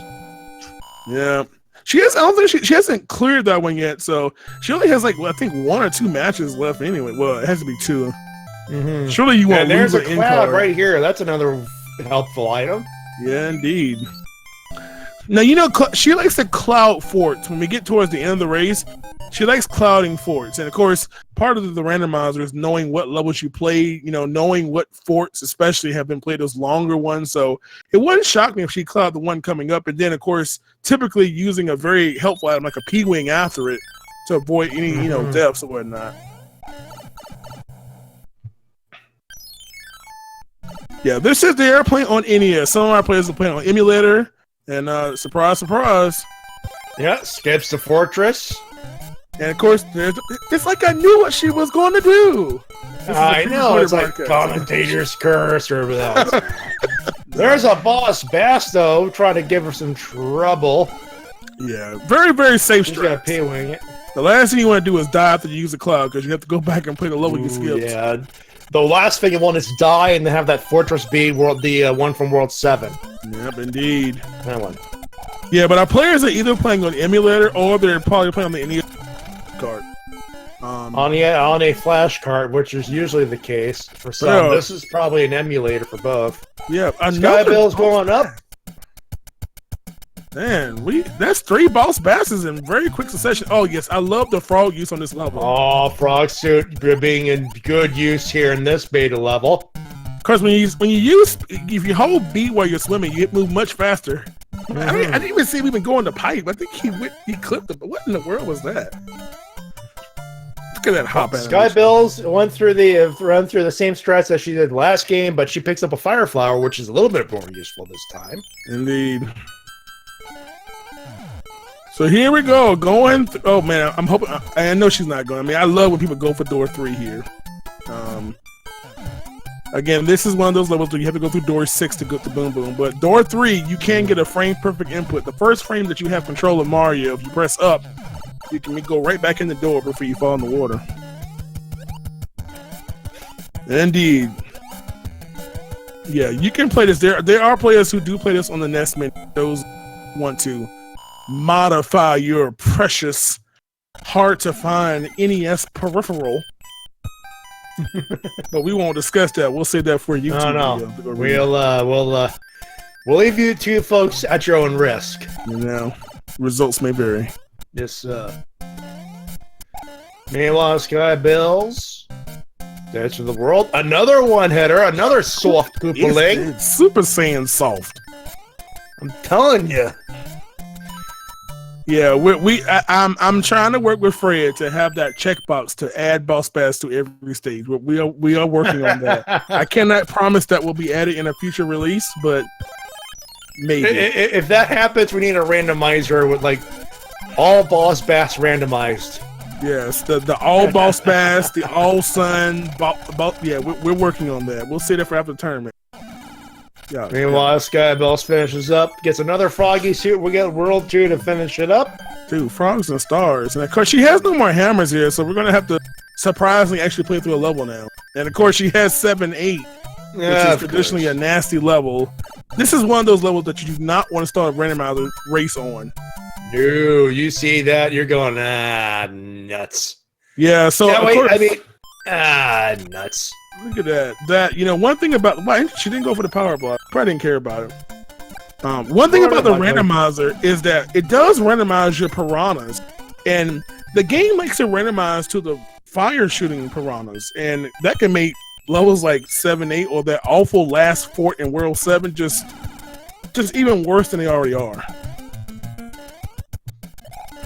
Yeah. She has. I don't think she hasn't cleared that one yet, so she only has like I think 1 or 2 matches left anyway. Well, it has to be 2. Mm-hmm. Surely you won't and there's lose a an cloud card right here. That's another helpful item. Yeah, indeed. Now she likes to cloud forts. When we get towards the end of the race, she likes clouding forts, and of course, part of the randomizer is knowing what levels you play. Knowing what forts, especially, have been played, those longer ones. So it wouldn't shock me if she clouded the one coming up, and then of course, typically using a very helpful item like a P-wing after it to avoid any deaths or whatnot. Yeah, this is the airplane on NES. Some of our players are playing on emulator, and surprise, surprise. Yeah, skips the fortress. And of course, it's like I knew what she was going to do. I know, it's like commentator's curse or everything else. There's a boss bass, though, trying to give her some trouble. Yeah, very, very safe She's strat. got to P-wing it. The last thing you want to do is die after you use the cloud, because you have to go back and play the level you skipped. Yeah. The last thing you want is die and then have that fortress be the one from World 7. Yep, indeed. That one. Yeah, but our players are either playing on emulator or they're probably playing on the NES card. On a flash card, which is usually the case for some. Yeah. This is probably an emulator for both. Yeah, Skybilz going up. Man, that's 3 boss basses in very quick succession. Oh yes, I love the frog use on this level. Oh, frog suit being in good use here in this beta level. Because if you hold B while you're swimming, you move much faster. Mm-hmm. I didn't even see him even go in the pipe. I think he clipped it. But what in the world was that? Look at that hop animation. Skybilz went through the same strats that she did last game, but she picks up a fire flower, which is a little bit more useful this time. Indeed. So here we go, oh man, I'm hoping. I know she's not going. I mean, I love when people go for door 3 here. Again, this is one of those levels where you have to go through door 6 to go to Boom Boom. But door 3, you can get a frame perfect input. The first frame that you have control of Mario, if you press up, you can go right back in the door before you fall in the water. Indeed. Yeah, you can play this. There are players who do play this on the NES menu. Those want to modify your precious, hard-to-find NES peripheral. But we won't discuss that. We'll save that for YouTube. No. We'll leave you two folks at your own risk. Results may vary. This meanwhile, Skybilz. That's for the world. Another one-hitter. Another soft Koopaling. It's Super Saiyan soft. I'm telling you. Yeah, I'm trying to work with Fred to have that checkbox to add boss bass to every stage. We are working on that. I cannot promise that will be added in a future release, but maybe. If that happens, we need a randomizer with like all boss bass randomized. Yes, the all boss bass, the all sun, yeah, we're working on that. We'll see that for after the tournament. Yeah. Meanwhile, Skybilz finishes up, gets another froggy suit. We get World 2 to finish it up. Dude, frogs and stars. And of course, she has no more hammers here, so we're going to have to surprisingly actually play through a level now. And of course, she has 7-8, which is traditionally a nasty level. This is one of those levels that you do not want to start a randomizer race on. No, you see that, you're going, nuts. Yeah, so yeah, of wait, course, I mean, nuts. Look at that. That, you know, one thing about, well, she didn't go for the power block. Probably didn't care about it. One thing about the randomizer is that it does randomize your piranhas, and the game likes to randomize to the fire shooting piranhas, and that can make levels like 7-8 or that awful last fort in World 7 just even worse than they already are.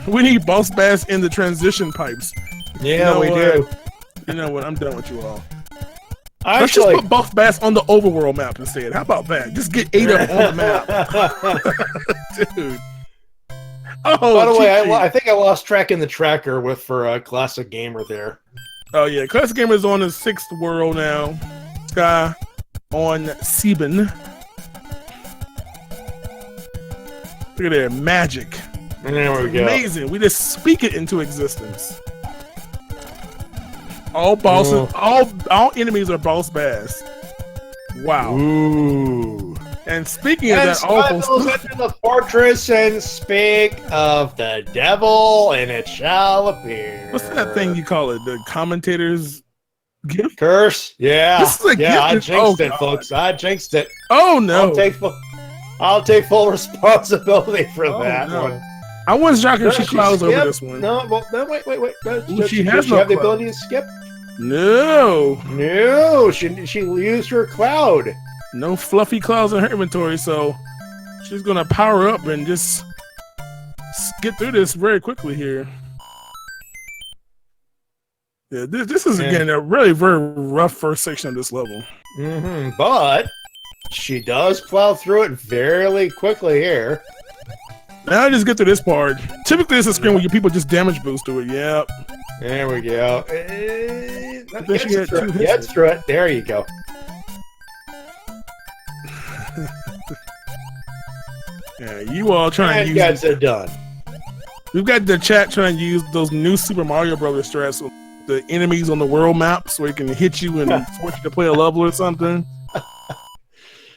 We need boss bass in the transition pipes. Yeah, we do. You know what? I'm done with you all. Actually, let's just put boss bass on the overworld map instead. How about that? Just get 8 of them on the map. Dude. Oh, by the way, I think I lost track in the tracker for Classic Gamer there. Oh yeah, Classic Gamer is on the 6th world now. Sky on Sieben. Look at that magic. And there we go. Amazing. We just speak it into existence. All bosses, all enemies are boss bass. Wow. Ooh. And speaking of that awful stuff, into the fortress and speak of the devil, and it shall appear. What's that thing you call it? The commentator's gift? Curse? Yeah. This is a gift. I jinxed it, folks. I jinxed it. Oh no. I'll take full responsibility for that one. I was joking. She clouds over this one. No, well, no, wait. She has no have the ability to skip? No. She used her cloud. No fluffy clouds in her inventory, so she's gonna power up and just get through this very quickly here. Yeah, this is again a really very rough first section of this level. But she does plow through it very quickly here. Now I just get to this part. Typically, it's a screen where people just damage boost to it. Yep. There we go. Gets through it. There you go. Yeah, you all trying to use. Gets it done. We've got the chat trying to use those new Super Mario Brothers strats with the enemies on the world maps where it can hit you and force you to play a level or something.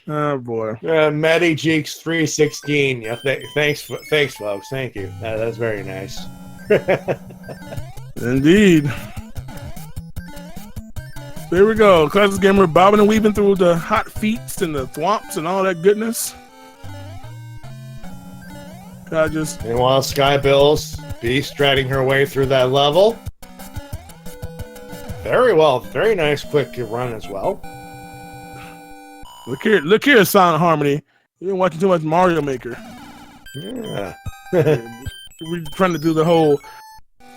Oh boy. Matty Jeeks 316. Yeah, thanks, folks. Thank you. That's very nice. Indeed. There we go. Classic Gamer bobbing and weaving through the hot feet and the thwomps and all that goodness. Meanwhile, Skybilz be stratting her way through that level. Very well. Very nice, quick run as well. Look here, Silent Harmony. You've been watching too much Mario Maker. Yeah. We're trying to do the whole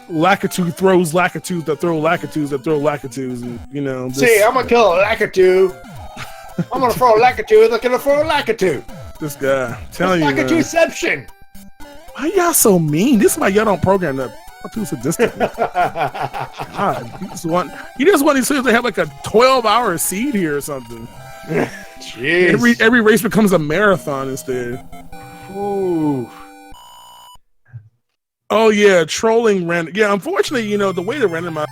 Lakitu throws Lakatus that throw Lakatus that throw Lakatus, and you know. See, I'm gonna kill a Lakitu. I'm gonna throw a Lakitu. They're gonna throw a Lakitu. This guy, telling you, Lakituception. Why y'all so mean? This is why y'all don't program that. Too sadistic. God, you just want these to have like a 12-hour seed here or something. Jeez. Every race becomes a marathon instead. Ooh. Oh yeah, trolling random. Yeah, unfortunately, you know the way to randomize,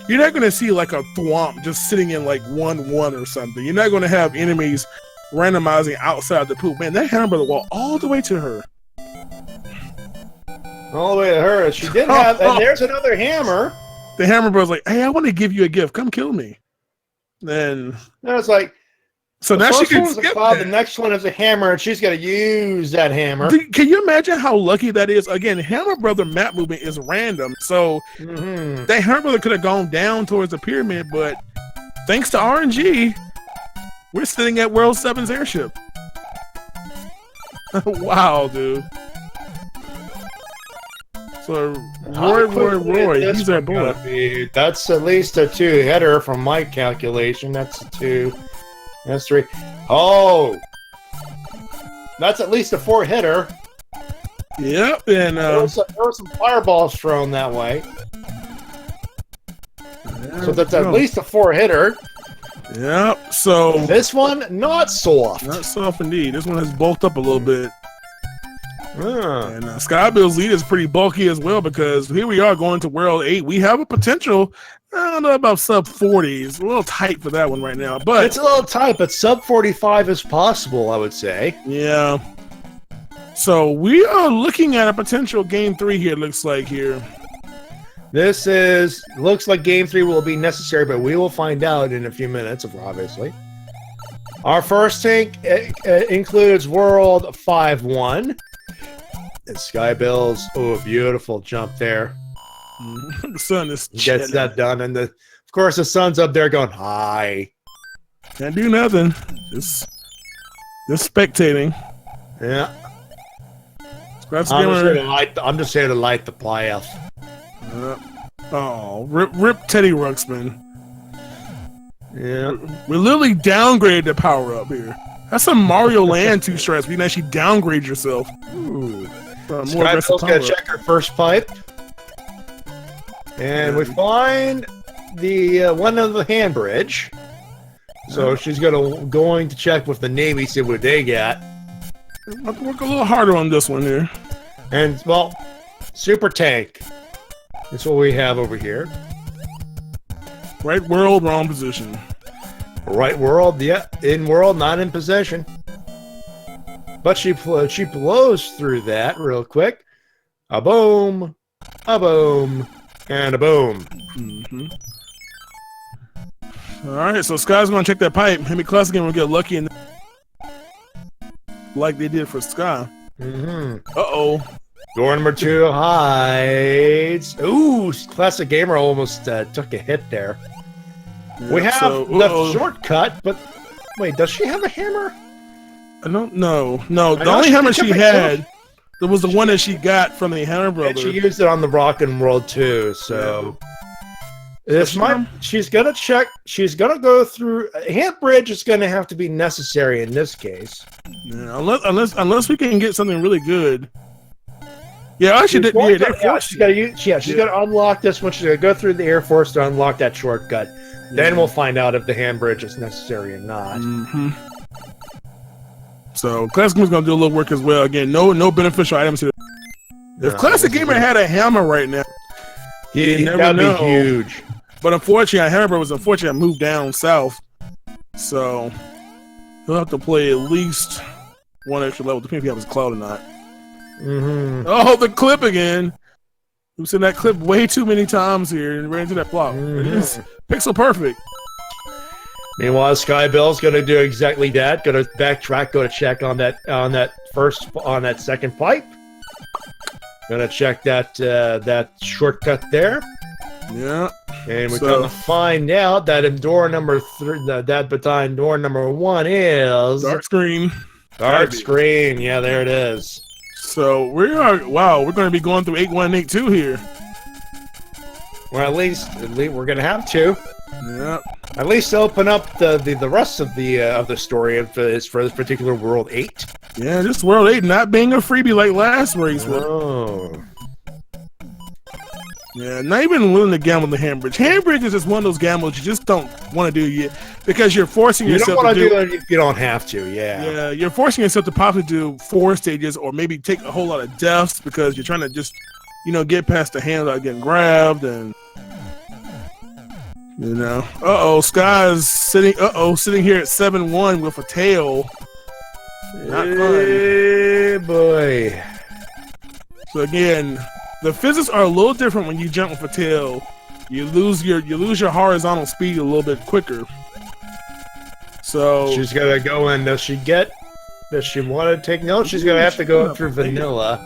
you're not going to see like a thwomp just sitting in like 1-1 or something. You're not going to have enemies randomizing outside the poop. Man, that hammer walked all the way to her. All the way to her. She did have, and there's another hammer. The hammer brother's like, "Hey, I want to give you a gift. Come kill me." Then it's like, so now she can skip that. The next one is a hammer, and she's got to use that hammer. Can you imagine how lucky that is? Again, Hammer Brother map movement is random, so that Hammer Brother could have gone down towards the pyramid, but thanks to RNG, we're sitting at World 7's airship. Wow, dude. So Roy, he's our boy. That's at least a 2-hitter from my calculation. That's a 2. That's 3. Oh, that's at least a 4-hitter. Yep, and there were some fireballs thrown that way. So that's at least a 4-hitter. Yep. So this one, not soft. Not soft indeed. This one has bulked up a little bit. And Skybilz lead is pretty bulky as well, because here we are going to World 8. We have a potential, I don't know about sub 40. It's a little tight for that one right now, but it's a little tight, but sub 45 is possible, I would say. Yeah. So we are looking at a potential game 3 here, looks like here. This looks like game 3 will be necessary, but we will find out in a few minutes, obviously. Our first tank includes World 5-1. And Skybilz, oh, beautiful jump there. The sun is gets that done, and of course the sun's up there going, hi. Can't do nothing. Just spectating. Yeah. I'm just here to light the path. Oh, rip Teddy Ruxpin. Yeah. We literally downgraded the power up here. That's some Mario Land 2 strats. You can actually downgrade yourself. Ooh. Skybilz gonna check her first pipe. And we find the one of the hand bridge. So she's going to check with the Navy, see what they got. I'll have to work a little harder on this one here. And, well, super tank. That's what we have over here. Right world, wrong position. Right world, yeah. In world, not in possession. But she blows through that real quick. A boom, and a boom. All right, so Sky's going to check that pipe. Maybe ClassicGamer will get lucky and like they did for Sky. Uh-oh. Door number 2 hides. Ooh, ClassicGamer almost took a hit there. Yeah, we have the shortcut, but wait, does she have a hammer? I don't know. No, the only hammer she had was the one that she got from the Hammer Brother. And she used it on the Rockin' World too, so... she's gonna check. She's gonna go through. Hand bridge is gonna have to be necessary in this case. Yeah, unless we can get something really good. Yeah, I should. She's gonna unlock this one. She's gonna go through the Air Force to unlock that shortcut. Then we'll find out if the hand bridge is necessary or not. So ClassicGamer's gonna do a little work as well. Again, no beneficial items here. If ClassicGamer had a hammer right now, that'd be huge. But unfortunately, Hammer was unfortunate. Moved down south, so he'll have to play at least one extra level, depending if he has his cloud or not. Oh, the clip again! We've seen that clip way too many times here and ran into that block. It is pixel perfect. Meanwhile, Skybilz gonna do exactly that. Gonna backtrack, go to check on that second pipe. Gonna check that shortcut there. Yeah. And we're gonna find out that in door number 3, that battalion door number 1 is dark screen. Dark screen. Yeah, there it is. So we're gonna be going through 8-1 and 8-2 here. Well, at least we're gonna have to. Yeah. At least open up the rest of the story for this particular World 8. Yeah, this World 8 not being a freebie like last race. Oh. Yeah, not even willing to gamble the handbridge. Handbridge is just one of those gambles you just don't want to do yet because you're forcing yourself to do. You don't want to do it if you don't have to, yeah. Yeah, you're forcing yourself to possibly do 4 stages or maybe take a whole lot of deaths because you're trying to just, get past the hand without getting grabbed and, Sky's sitting here at 7-1 with a tail. Not fun. Hey, boy. So again, the physics are a little different when you jump with a tail. You lose your horizontal speed a little bit quicker. So she's gonna go in. Does she want to take notes? She's gonna have to go through vanilla.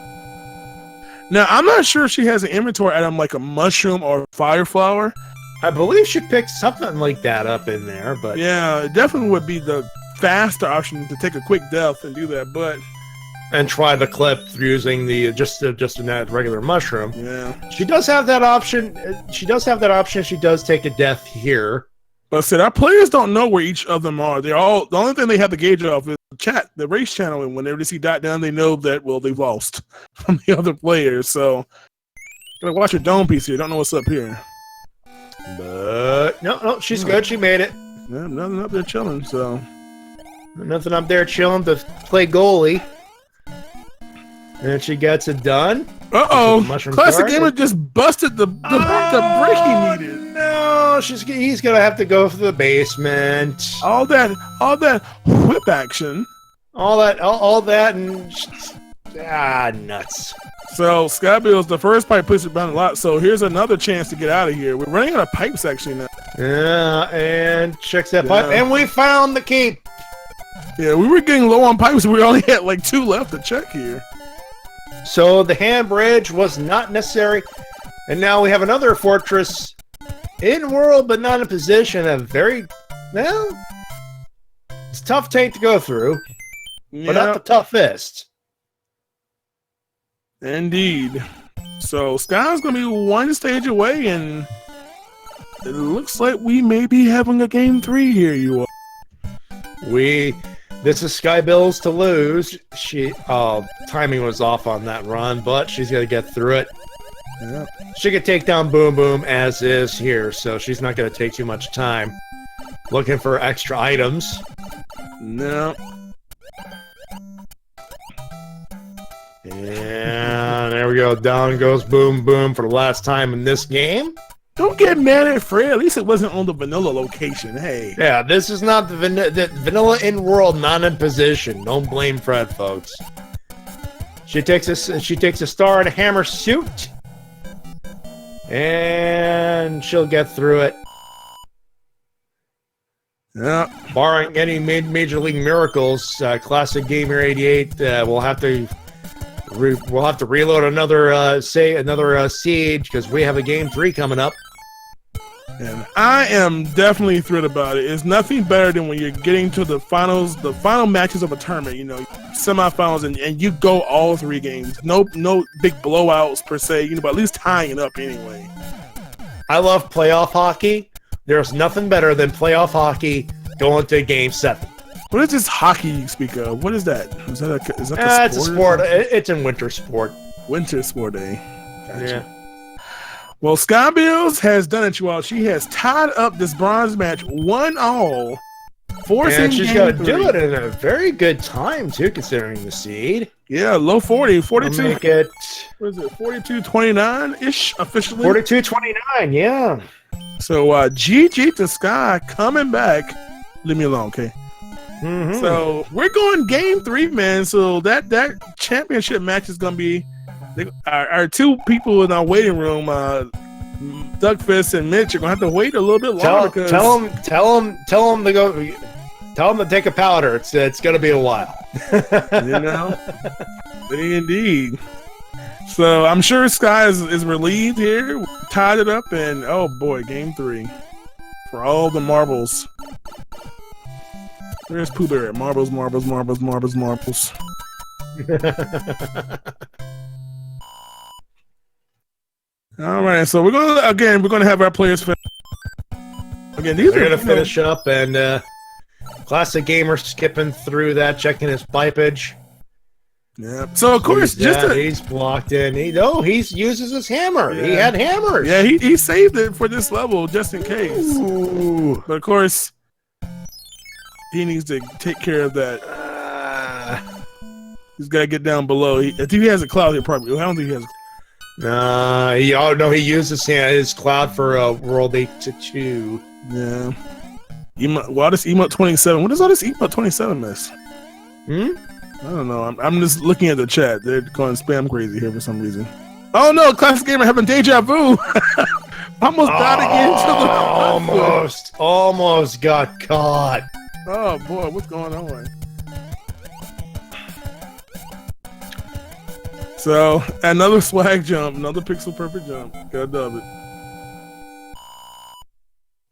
Now I'm not sure if she has an inventory item like a mushroom or fire flower. I believe she picked something like that up in there, but yeah, it definitely would be the faster option to take a quick death and do that, and try the clip using the just in that regular mushroom. Yeah, she does have that option. She does take a death here. But I said our players don't know where each of them are. They're all the only thing they have to gauge off is the race channel, and whenever they see dot down, they know that they've lost from the other players. So gotta watch your dome piece here. Don't know what's up here. But no, she's good. She made it. Yeah, nothing up there chilling. So nothing up there chilling to play goalie. And she gets it done. Classic Gamer just busted the break he needed. No, he's gonna have to go for the basement. All that whip action. All that, and nuts. So Skybilz, the first pipe pushed it down a lot. So here's another chance to get out of here. We're running out of pipes actually now. Yeah, and checks that pipe, and we found the keep. Yeah, we were getting low on pipes. We only had like 2 left to check here. So the hand bridge was not necessary, and now we have another fortress in world, but not in position. It's a tough tank to go through, but not the toughest. Indeed. So Sky's gonna be 1 stage away, and it looks like we may be having a game 3 here. You all. This is Skybilz to lose. Timing was off on that run, but she's gonna get through it. Yeah. She could take down Boom Boom as is here, so she's not gonna take too much time. Looking for extra items. No. And there we go. Down goes Boom Boom for the last time in this game. Don't get mad at Fred. At least it wasn't on the vanilla location. Hey. Yeah, this is not the vanilla in world, not in position. Don't blame Fred, folks. She takes a star and a hammer suit, and she'll get through it. Yeah. Barring any major league miracles, ClassicGamer88 will have to. We'll have to reload another siege because we have a game 3 coming up. And I am definitely thrilled about it. It's nothing better than when you're getting to the finals, the final matches of a tournament, semifinals, and you go all 3 games. No big blowouts per se, but at least tying it up anyway. I love playoff hockey. There's nothing better than playoff hockey going to game 7. What is this hockey you speak of? What is that? Is that a sport? It's a sport. It's in winter sport. Winter sport, eh? Gotcha. Yeah. Well, Skybilz has done it, you all. She has tied up this bronze match 1-all. And she's got to do it in a very good time, too, considering the seed. Yeah, low 40. 42. Make it, what is it, 42-29-ish officially? 42-29, yeah. So, GG to Sky coming back. Leave me alone, okay? Mm-hmm. So, we're going game 3, man. So, that championship match is going to be our 2 people in our waiting room, Duckfist and Mitch, are going to have to wait a little bit longer. Tell them to go. Tell them to take a powder. It's going to be a while. Indeed. So I'm sure Sky is relieved here. Tied it up, and oh boy, game 3 for all the marbles. Where's Pooh Bear? Marbles. All right, so we're gonna have our players finish. Again, these are gonna finish up, and Classic Gamer skipping through that, checking his pipage. Yeah. So of course, he's blocked in. He uses his hammer. Yeah. He had hammers. Yeah, he saved it for this level just in case. Ooh. But of course, he needs to take care of that. He's got to get down below. I think he has a cloud here, probably. I don't think he has. He uses his cloud for World 8-2. Yeah. Why this emote 27? What does all this emote 27 miss? I don't know. I'm just looking at the chat. They're going spam crazy here for some reason. Oh no, Classic Gamer having deja vu. Almost died again. Almost got caught. Oh boy, what's going on? So another swag jump, another pixel perfect jump. God love it.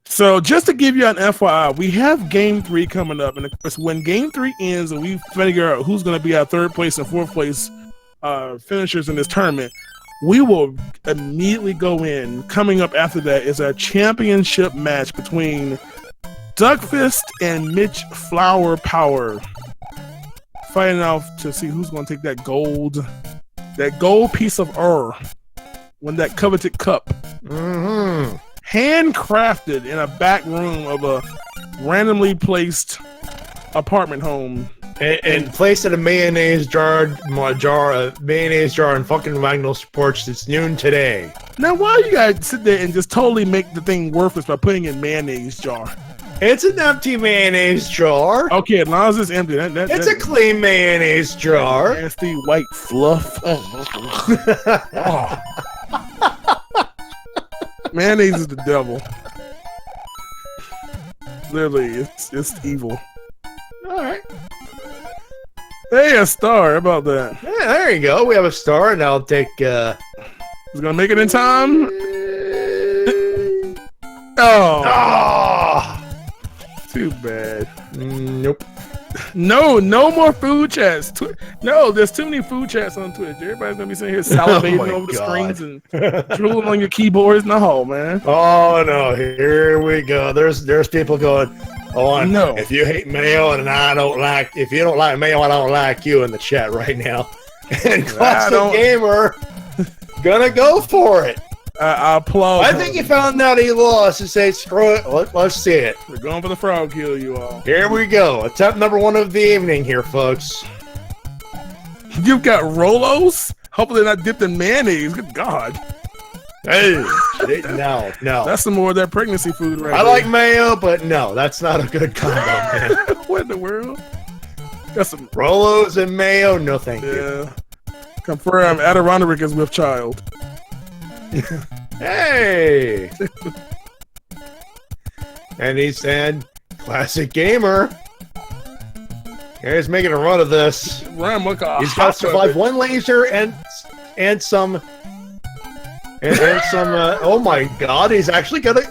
So just to give you an FYI, we have game 3 coming up, and of course, when game 3 ends and we figure out who's going to be our 3rd place and 4th place finishers in this tournament, we will immediately go in. Coming up after that is our championship match between Duckfist and Mitch Flower Power, fighting out to see who's going to take that gold piece of ore, when that coveted cup. Mm-hmm. handcrafted in a back room of a randomly placed apartment home. And placed in a mayonnaise jar in fucking Magnus porch. It's noon today. Now, why you guys sit there and just totally make the thing worthless by putting it in mayonnaise jar? It's an empty mayonnaise jar. Okay, as long as it's empty. It's a clean mayonnaise jar. Nasty white fluff. Oh. Mayonnaise is the devil. Literally, it's evil. All right. Hey, a star. How about that? Yeah, there you go. We have a star, and I'll take. He's gonna make it in time. Oh, too bad. Nope. No more food chats. No, there's too many food chats on Twitch. Everybody's gonna be sitting here salivating over the screens and drooling on your keyboards. No, man. Oh no! Here we go. There's people going. Oh no! If you hate mayo and if you don't like mayo, I don't like you in the chat right now. And Classic Gamer gonna go for it. I applaud. I think he found out he lost and say, screw it. Let's see it. We're going for the frog kill, you all. Here we go. Attempt number 1 of the evening here, folks. You've got Rolos? Hopefully they're not dipped in mayonnaise. Good God. Hey, no. That's some more of that pregnancy food right I like mayo, but no, that's not a good combo, man. What in the world? Got some Rolos and mayo? No, thank you. Yeah. Confirm Adirondack is with child. Hey! And he said, Classic Gamer. He's making a run of this. He's got to survive 1 laser and some. Oh my God! He's actually gonna.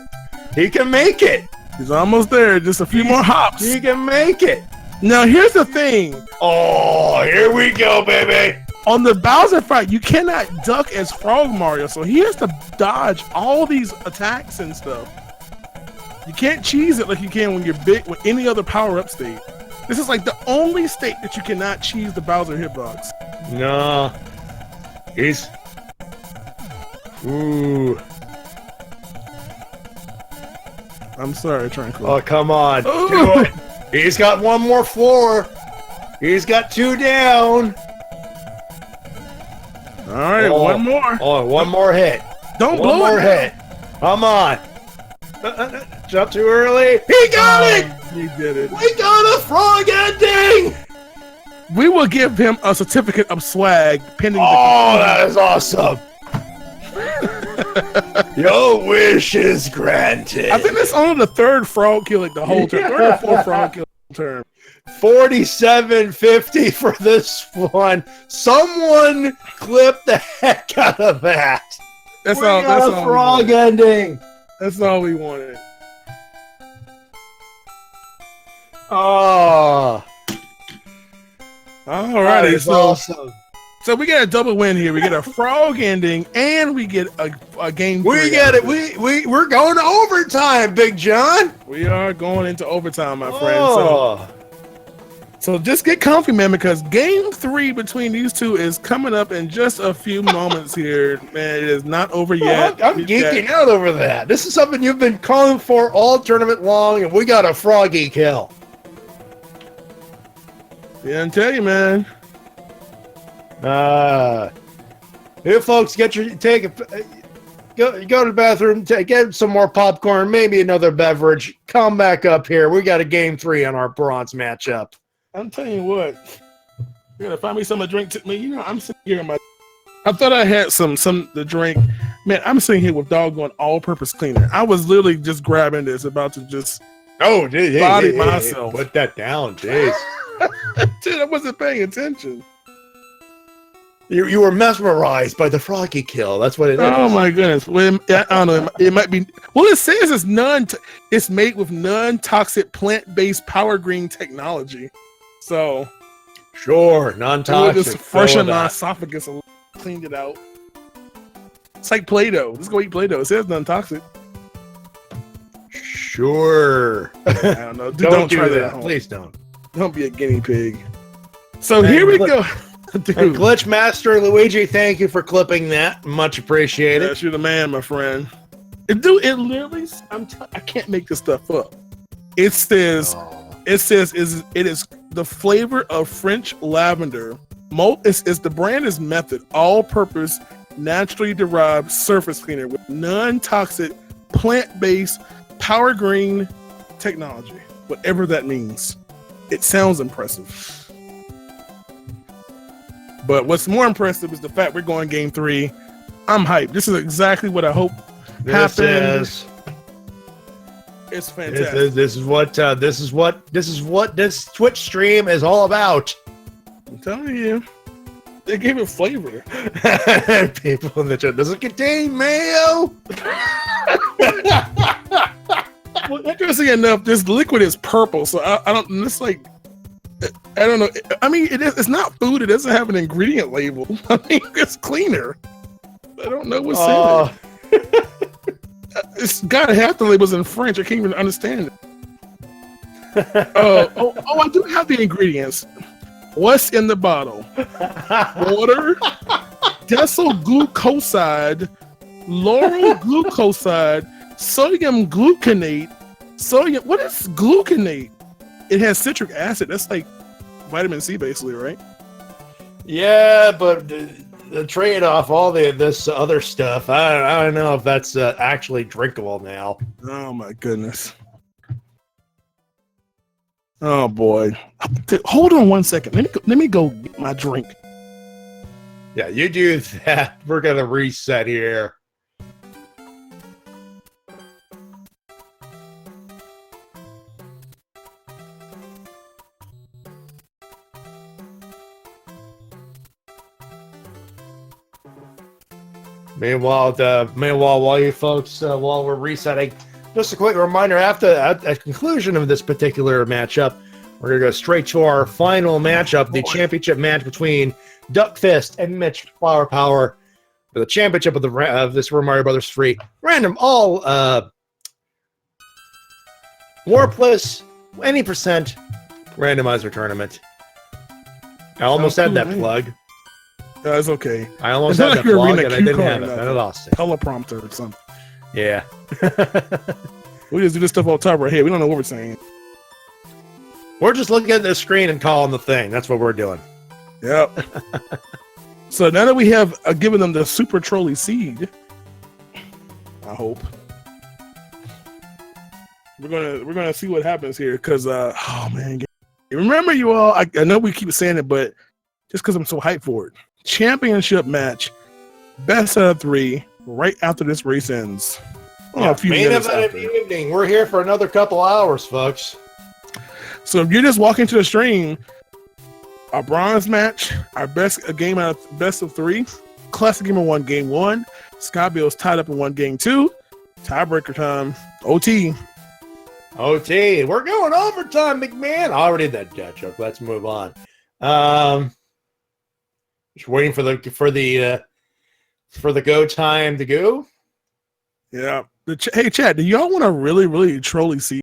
He can make it. He's almost there. Just a few more hops. He can make it. Now here's the thing. Oh, here we go, baby. On the Bowser fight, you cannot duck as Frog Mario, so he has to dodge all these attacks and stuff. You can't cheese it like you can when you're big with any other power-up state. This is like the only state that you cannot cheese the Bowser hitbox. No. He's... Ooh. I'm sorry, Tranquil. Oh, come on. Do it. He's got 1 more floor. He's got 2 down. All right, 1 more. Oh, 1 more hit. Don't blow it. 1 more hit. Come on. Jump too early. He got it. He did it. We got a frog ending. We will give him a certificate of swag pending. Oh, that is awesome. Your wish is granted. I think that's only the 3rd frog kill, like the whole term. 3rd or 4th frog kill term. 47.50 for this one. Someone clip the heck out of that. That's we all. Got that's a all frog ending. That's all we wanted. Oh. Alrighty, so awesome. So we get a double win here. We get a frog ending, and we get a game. We get it. We're going to overtime, Big John. We are going into overtime, my friend. So just get comfy, man, because game 3 between these two is coming up in just a few moments here. Man, it is not over yet. I'm geeking out over that. This is something you've been calling for all tournament long, and we got a froggy kill. Yeah, I tell you, man. Here, folks, go to the bathroom, get some more popcorn, maybe another beverage. Come back up here. We got a game 3 on our bronze matchup. I'm telling you what, you're gonna find me something to drink. I'm sitting here in my. I thought I had some to drink. Man, I'm sitting here with doggone all-purpose cleaner. I was literally just grabbing this, about to just body myself. Put that down, jeez. Dude, I wasn't paying attention. You were mesmerized by the froggy kill. That's what it is. Oh my goodness. Well, I don't know. It might be. Well, it says it's made with non-toxic plant-based power green technology. So sure, non-toxic. Just freshen my esophagus a little, cleaned it out. It's like Play-Doh. Let's go eat Play-Doh. It says non-toxic. Sure. I don't know. Don't try that. Please don't. Don't be a guinea pig. So here we go. Dude. And Glitch Master Luigi, thank you for clipping that. Much appreciated. Yes, you're the man, my friend. It literally. I can't make this stuff up. It says it is the flavor of French lavender. The brand is Method, all-purpose, naturally derived surface cleaner with non-toxic, plant-based, power green technology. Whatever that means. It sounds impressive. But what's more impressive is the fact we're going game 3. I'm hyped. This is exactly what I hope happens. It's fantastic. This is what this Twitch stream is all about. I'm telling you, they gave it flavor. People in the chat, does it contain mayo? Well, interesting enough, this liquid is purple, so I don't. It's like, I don't know. I mean, it's not food. It doesn't have an ingredient label. I mean, it's cleaner. I don't know what's in it. It's got half the labels in French. I can't even understand it. I do have the ingredients. What's in the bottle? Water, decyl glucoside, lauryl glucoside, sodium gluconate. What is gluconate? It has citric acid. That's like vitamin C, basically, right? Yeah, but the trade-off, all this other stuff, I don't know if that's actually drinkable now. Oh my goodness. Oh boy. Hold on one second. Let me go get my drink. Yeah, you do that. We're gonna reset here. Meanwhile, while you folks, while we're resetting, just a quick reminder, at the conclusion of this particular matchup, we're going to go straight to our final matchup, the championship match between Duck Fist and Mitch Flower Power for the championship of this Super Mario Brothers 3 random all Warpless any percent randomizer tournament. I almost had that plug. That's okay. I almost had that plug and I didn't have it. I lost it. Teleprompter or something. Yeah. We just do this stuff all the time right here. We don't know what we're saying. We're just looking at the screen and calling the thing. That's what we're doing. Yep. So now that we have given them the super trolley seed, I hope we're gonna see what happens here. Because oh man, remember you all. I know we keep saying it, but just because I'm so hyped for it, championship match, best out of 3, right after this race ends. Yeah, main event of the evening. We're here for another couple hours, folks. So if you're just walking to the stream, our bronze match, our best game out of best of 3, Classic Gamer won game 1, Skybilz tied up and won game 2, tiebreaker time, OT. We're going overtime, big man. I already did that joke. Let's move on. Just waiting for the go time to go. Yeah. Hey, Chad, do y'all want to really trolley see?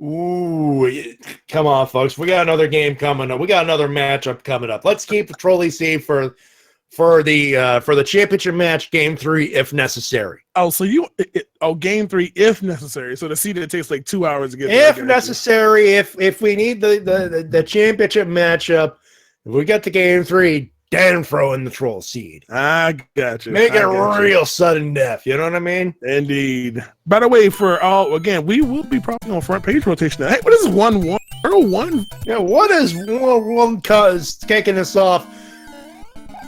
Ooh, come on, folks. We got another game coming up. We got another matchup coming up. Let's keep the trolley seed for the championship match, game 3, if necessary. Oh, so game 3 if necessary. So the seed it takes like 2 hours to get. If necessary, if we need the championship matchup, if we get to game 3. Then throw in the troll seed. I got you. Make it real sudden death. You know what I mean? Indeed. By the way, again, we will be probably on front page rotation. Hey, what is 1-1? 1? Yeah, what is 1 cuz kicking us off?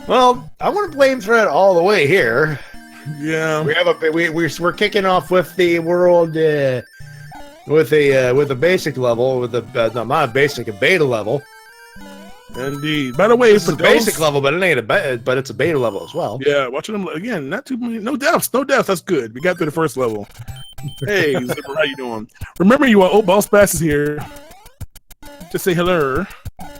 Well, I want to blame thread all the way here. Yeah. We're kicking off with the world with a basic level, with not basic, a beta level. Indeed. By the way, it's a basic level, but it ain't but it's a beta level as well. Yeah, watching them again. Not too many. No deaths. That's good. We got through the first level. Hey, Zipper, how you doing? Remember, you are. Boss Bass is here. Just say hello.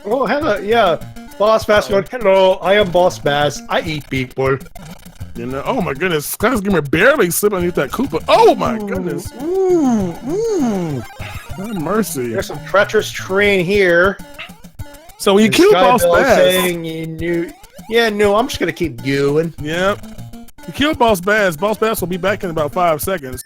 Oh, hello. Yeah, Boss Bass going. Hello, I am Boss Bass. I eat people. You know. Oh my goodness, ClassicGamer barely slipped underneath that Koopa. Oh my goodness. Oh, mercy. There's some treacherous terrain here. So when you kill Boss Bass, saying you knew, yeah, no, I'm just gonna keep going. Yep. You kill Boss Bass. Boss Bass will be back in about 5 seconds.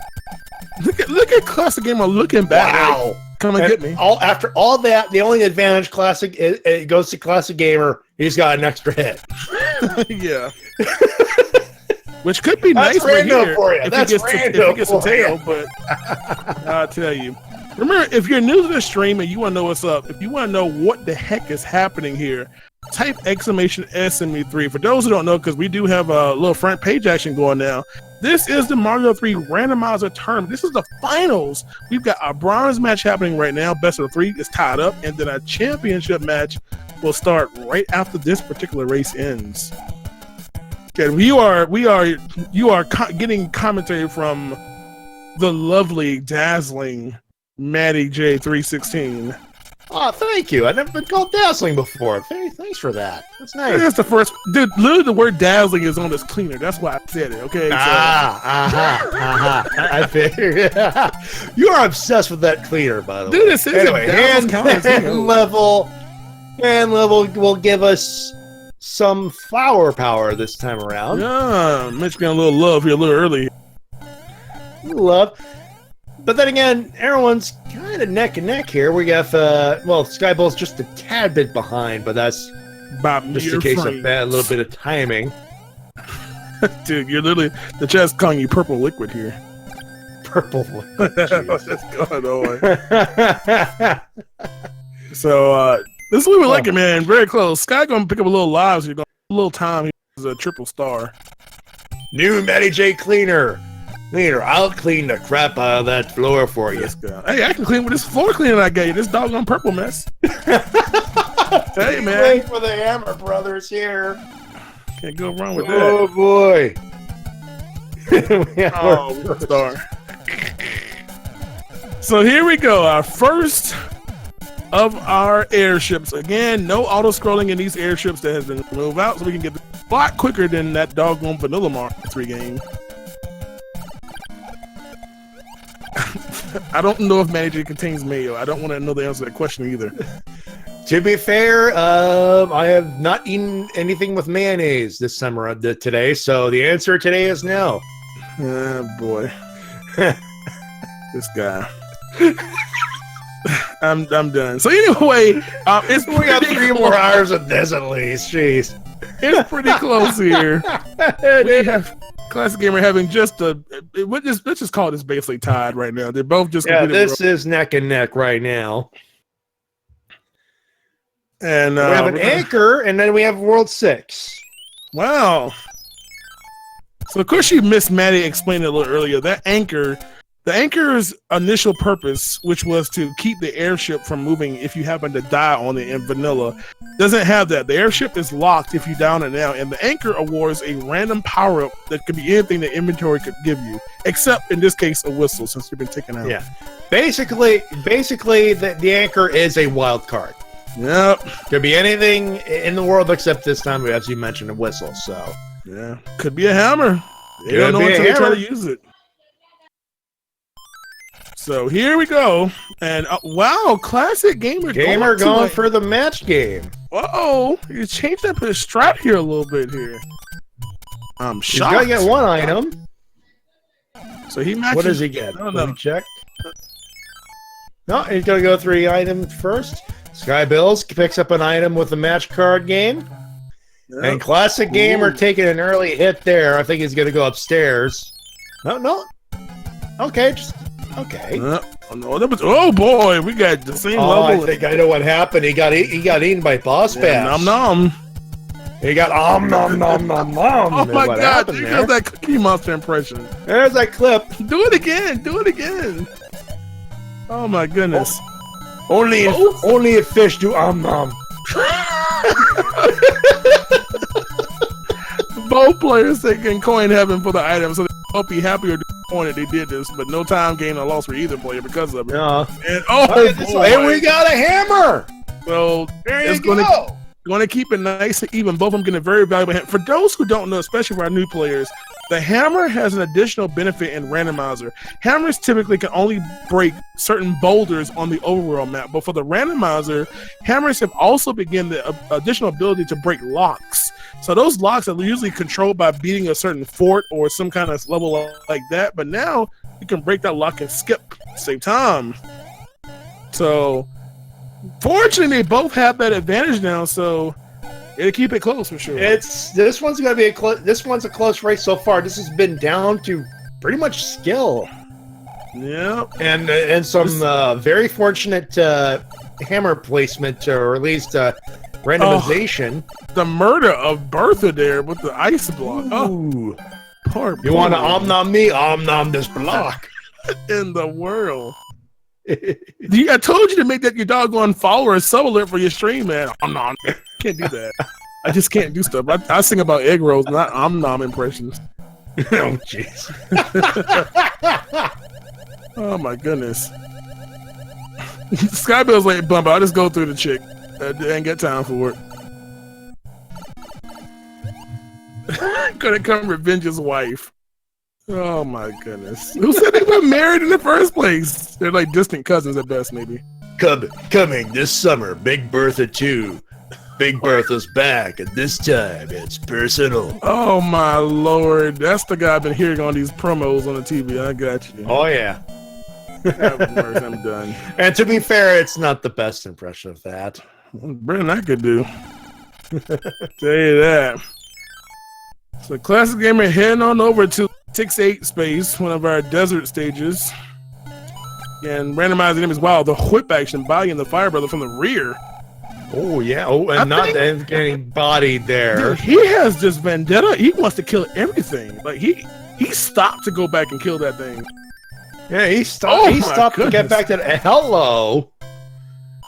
Look at Classic Gamer looking back. Wow. Like, come and get me. After all that, the only advantage Classic it goes to Classic Gamer. He's got an extra hit. Yeah. Which could be nice right here for you. if That's he gets a tail, but I'll tell you. Remember, if you're new to the stream and you want to know what's up, if you want to know what the heck is happening here, type exclamation SMB3. For those who don't know, because we do have a little front page action going now, this is the Mario 3 Randomizer tournament. This is the finals. We've got a bronze match happening right now. Best of 3 is tied up, and then a championship match will start right after this particular race ends. Okay, you are getting commentary from the lovely, dazzling Maddie J316. Oh, thank you. I've never been called dazzling before. Thanks for that. That's nice. That's the first, dude. Literally, the word dazzling is on this cleaner. That's why I said it. Okay. So. I figured. You are obsessed with that cleaner, by the way. Dude, it says anyway, hand level will give us some flower power this time around. Yeah, Mitch got a little love here a little early. Love. But then again, everyone's kind of neck and neck here. We got, Skybilz just a tad bit behind, but that's just a case of a little bit of timing. Dude, you're literally, the chat's calling you purple liquid here. Purple liquid. What's going on? So, this is what we like it, man. Very close. Sky gonna pick up a little lives. You're gonna a little time. He's a triple star. New Matty J cleaner. I'll clean the crap out of that floor for you. Hey, I can clean with this floor cleaner I gave you. This doggone purple mess. Hey, man. Wait for the Hammer Brothers here. Can't go wrong with that. Oh, boy. Oh, star. So here we go. Our first of our airships. Again, no auto-scrolling in these airships that has been moved out, so we can get a lot quicker than that doggone vanilla Mario 3 game. I don't know if Manager contains mayo. I don't want to know the answer to that question either. To be fair, I have not eaten anything with mayonnaise this summer today, so the answer today is no. Oh, boy. This guy. I'm done. So anyway, we got 3 more hours of this at least. Jeez. It's pretty close here. We have Classic Gamer having just let's just call this basically tied right now. They're both just this is neck and neck right now. And we have an anchor, and then we have World 6. Wow. So of course you missed Maddie explaining it a little earlier. That anchor, the anchor's initial purpose, which was to keep the airship from moving if you happen to die on it in vanilla, doesn't have that. The airship is locked if you down it now, and the anchor awards a random power-up that could be anything the inventory could give you, except in this case a whistle, since you've been taken out. Yeah. Basically the anchor is a wild card. Yep. Could be anything in the world except this time, as you mentioned, a whistle. So yeah, could be a hammer. They don't know until they try to use it. So here we go, and wow, Classic Gamer going for the match game. Uh-oh, you changed up his strat here a little bit here. I'm shocked. He's gotta get one item. So he matches. What does he get? I don't know. Let me check. No, he's gonna go 3 items first. Skybilz picks up an item with the match card game. Yep. And Classic Gamer taking an early hit there. I think he's gonna go upstairs. No. Okay, okay. Oh boy, we got the same level. I think I know what happened. He got eaten by Boss Bass. Nom nom. He got nom nom nom. Oh my god, you got that Cookie Monster impression. There's that clip. Do it again. Oh my goodness. Only if fish do nom. Both players taking coin heaven for the item, so they hope be happy or disappointed they did this, but no time gain or loss for either player because of it. Yeah. And and we got a hammer. So there you go. Going to keep it nice and even. Both of them getting a very valuable hammer. For those who don't know, especially for our new players, the hammer has an additional benefit in Randomizer. Hammers typically can only break certain boulders on the overworld map, but for the Randomizer, hammers have also begun the additional ability to break locks. So those locks are usually controlled by beating a certain fort or some kind of level like that. But now you can break that lock and skip at the same time. So fortunately, they both have that advantage now. So it'll keep it close for sure. This one's gonna be a close race so far. This has been down to pretty much skill. Yeah, and some very fortunate hammer placement, or at least randomization. Oh, the murder of Bertha there with the ice block. Ooh. Oh, poor. You want to om-nom me? Om-nom this block. In the world. I told you to make that your doggone follower a sub alert for your stream, man. Om-nom. Can't do that. I just can't do stuff. I sing about egg rolls, not om-nom impressions. Oh, jeez. Oh, my goodness. Skybilz like bump. I'll just go through the chick. I ain't got time for it. Gonna come revenge his wife. Oh my goodness. Who said they were married in the first place? They're like distant cousins at best, maybe. Coming this summer, Big Bertha 2. Big Bertha's back, and this time it's personal. Oh my lord. That's the guy I've been hearing on these promos on the TV. I got you. Oh yeah. I'm done. And to be fair, it's not the best impression of that. Brennan, I could do. Tell you that. So Classic Gamer heading on over to 6-8 space, one of our desert stages. And randomizing him as well. The whip action, bodying the fire brother from the rear. Oh yeah. Oh, and not getting bodied there. Dude, he has this vendetta. He wants to kill everything. Like he stopped to go back and kill that thing. Yeah, he stopped. Oh, he stopped to get back to hello.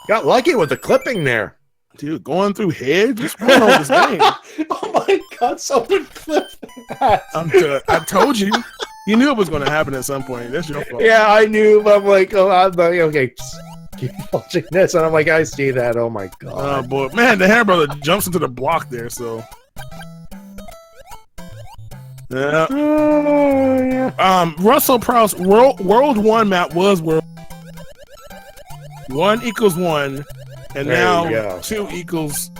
Got lucky with the clipping there. Dude, going through heads? What's going on with this game? Oh my god, someone clipped that. I told you. You knew it was going to happen at some point. That's your fault. Yeah, I knew, but I'm like, okay, keep watching this. And I'm like, I see that. Oh my god. Oh boy. Man, the hair brother jumps into the block there, so. Yeah. Oh, yeah. Russell Prouse World 1 map was World 1 equals 1, and There now you go. 2 equals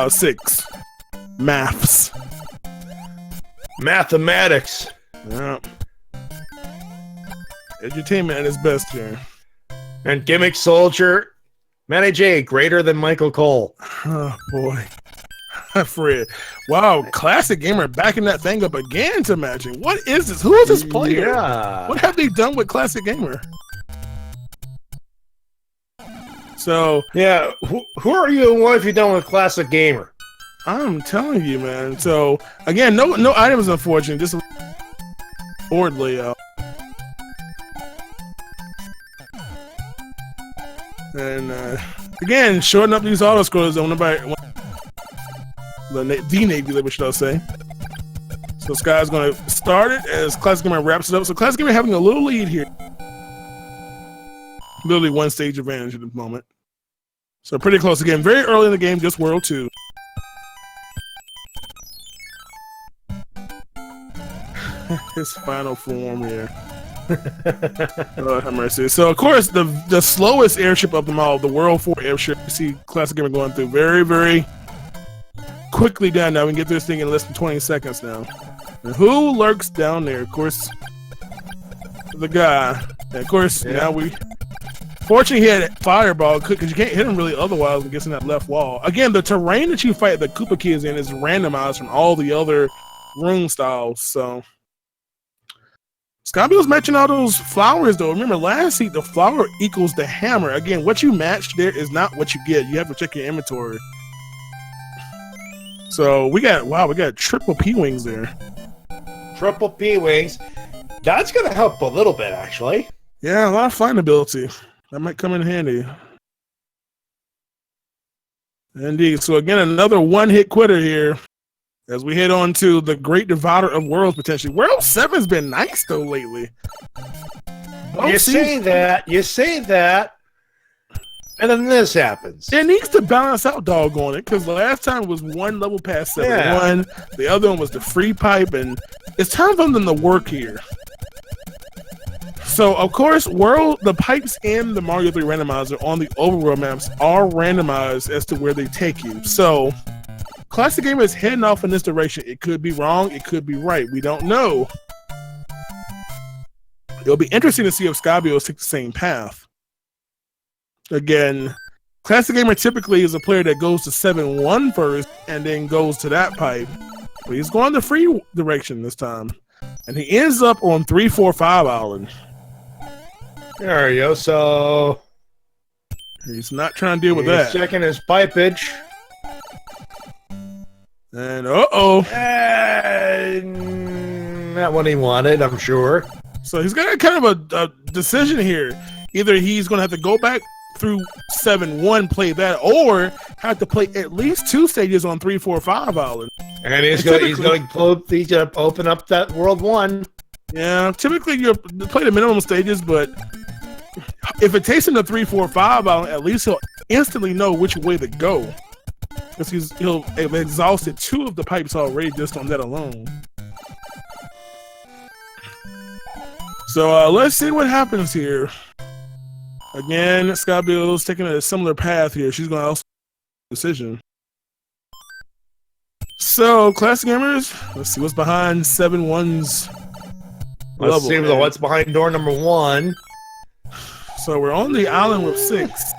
6. Maths. Mathematics. Yeah. Entertainment at its best here. And gimmick soldier, Manny J, greater than Michael Cole. Oh boy. Fred. Wow, Classic Gamer backing that thing up again to matching. What is this? Who is this player? Yeah. What have they done with Classic Gamer? So Yeah, who are you and what have you done with Classic Gamer? I'm telling you, man. So again, no items, unfortunately. Just a board layout. And again, shorten up these auto scrollers on the Navy label, should I say. So Sky's going to start it as Classic Gamer wraps it up. So Classic Gamer having a little lead here. Literally one stage advantage at the moment. So pretty close again. Very early in the game, just World 2. His final form here. Lord have mercy. So of course the slowest airship of them all, the World 4 airship, you see Classic Gamer going through very, very quickly down now. We can get this thing in less than 20 seconds now. And who lurks down there? Of course, the guy. And of course, now we. Fortunately, he had fireball because you can't hit him really otherwise when gets in that left wall. Again, the terrain that you fight the Koopa Kids in is randomized from all the other room styles. So, Skybilz matching all those flowers though. Remember, last heat the flower equals the hammer. Again, what you match there is not what you get. You have to check your inventory. So we got triple P wings there. Triple P wings. That's gonna help a little bit, actually. Yeah, a lot of flying ability. That might come in handy. Indeed. So again, another one-hit quitter here as we head on to the great divider of worlds potentially. World 7's been nice though lately. You say that, and then this happens. It needs to balance out, doggone it, because the last time it was one level past 7-1. Yeah. The other one was the free pipe, and it's time for them to work here. So, of course, the pipes and the Mario 3 randomizer on the overworld maps are randomized as to where they take you. So, Classic Gamer is heading off in this direction. It could be wrong. It could be right. We don't know. It'll be interesting to see if Skybilz take the same path. Again, Classic Gamer typically is a player that goes to 7-1 first and then goes to that pipe. But he's going the free direction this time. And he ends up on 3-4-5 island. There you go. So he's not trying to deal with that. Checking his pipage. And not what he wanted, I'm sure. So he's got kind of a decision here. Either he's going to have to go back through 7-1, play that, or have to play at least 2 stages on 3-4-5 island. And he's going to open up that World 1. Yeah, typically you play the minimum stages, but if it takes him to 3-4-5 island, at least he'll instantly know which way to go. Because he'll have exhausted 2 of the pipes already just on that alone. So let's see what happens here. Again, Skybilz taking a similar path here. She's going to also make a decision. So, Classic Gamers, let's see what's behind 7-1's level. Let's see what's behind door number 1. So we're on the island with 6.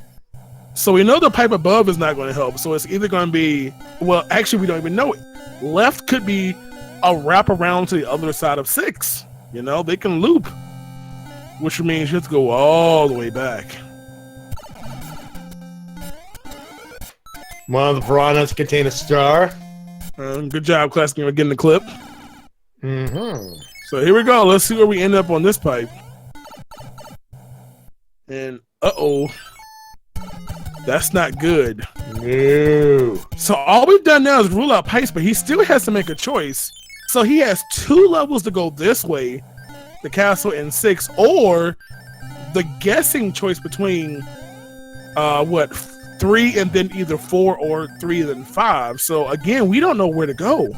So we know the pipe above is not going to help. So it's either going to be, well, actually we don't even know it. Left could be a wrap around to the other side of 6. You know, they can loop, which means you have to go all the way back. One of the piranhas contain a star. Good job, Classic Gamer, getting the clip. Mm-hmm. So here we go. Let's see where we end up on this pipe. And that's not good. No. So all we've done now is rule out pipes, but he still has to make a choice. So he has 2 levels to go this way, the castle and 6, or the guessing choice between 3 and then either 4 or 3 and then 5. So again, we don't know where to go.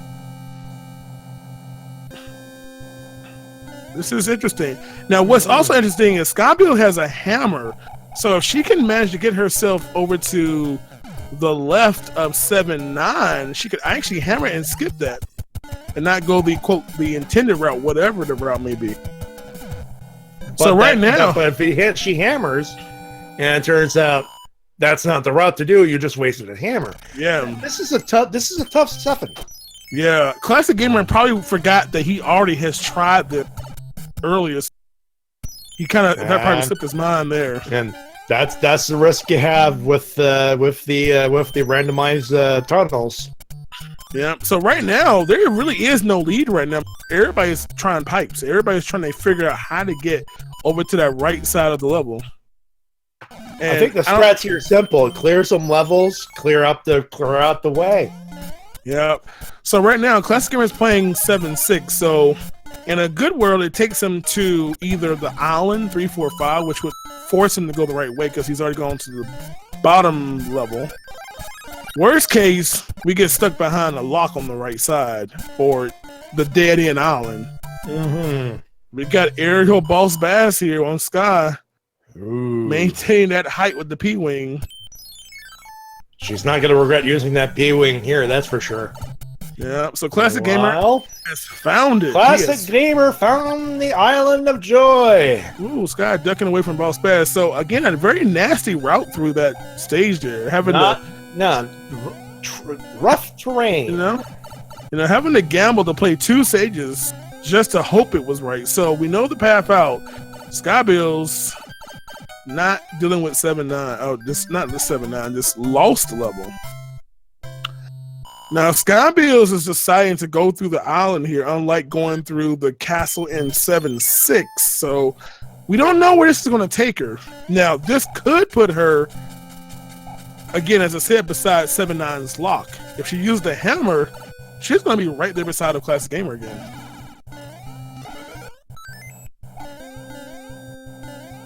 This is interesting. Now, what's also interesting is Skybilz has a hammer. So if she can manage to get herself over to the left of 7-9, she could actually hammer and skip that and not go the, quote, the intended route, whatever the route may be. But so right now, but if she hammers, and it turns out that's not the route to do, you just wasted a hammer. Yeah, this is a tough stuffing. Yeah, Classic Gamer probably forgot that he already has tried the earlier. He kind of that probably slipped his mind there. And that's the risk you have with the randomized tunnels. Yeah. So right now there really is no lead right now. Everybody's trying pipes. Everybody's trying to figure out how to get over to that right side of the level. And I think the strat's here simple. Clear some levels, clear out the way. Yeah. So right now, Classic Gamer is playing 7-6. So in a good world, it takes him to either the island 3-4-5, which would force him to go the right way because he's already gone to the bottom level. Worst case, we get stuck behind a lock on the right side or the dead end island. Mm-hmm. We got aerial boss bass here on Sky. Ooh. Maintain that height with the P-Wing. She's not going to regret using that P-Wing here, that's for sure. Yeah, so Classic Gamer has found it. Classic Gamer found the Island of Joy. Ooh, Sky ducking away from Boss Bass. So, again, a very nasty route through that stage there. Rough terrain. You know, having to gamble to play 2 stages just to hope it was right. So, we know the path out. Skybilz not dealing with 7-9. Oh, just not the 7-9, just lost level. Now, Skybilz is deciding to go through the island here, unlike going through the castle in 7-6. So, we don't know where this is going to take her. Now, this could put her, again, as I said, beside 7-9's lock. If she used the hammer, she's going to be right there beside the Classic Gamer again.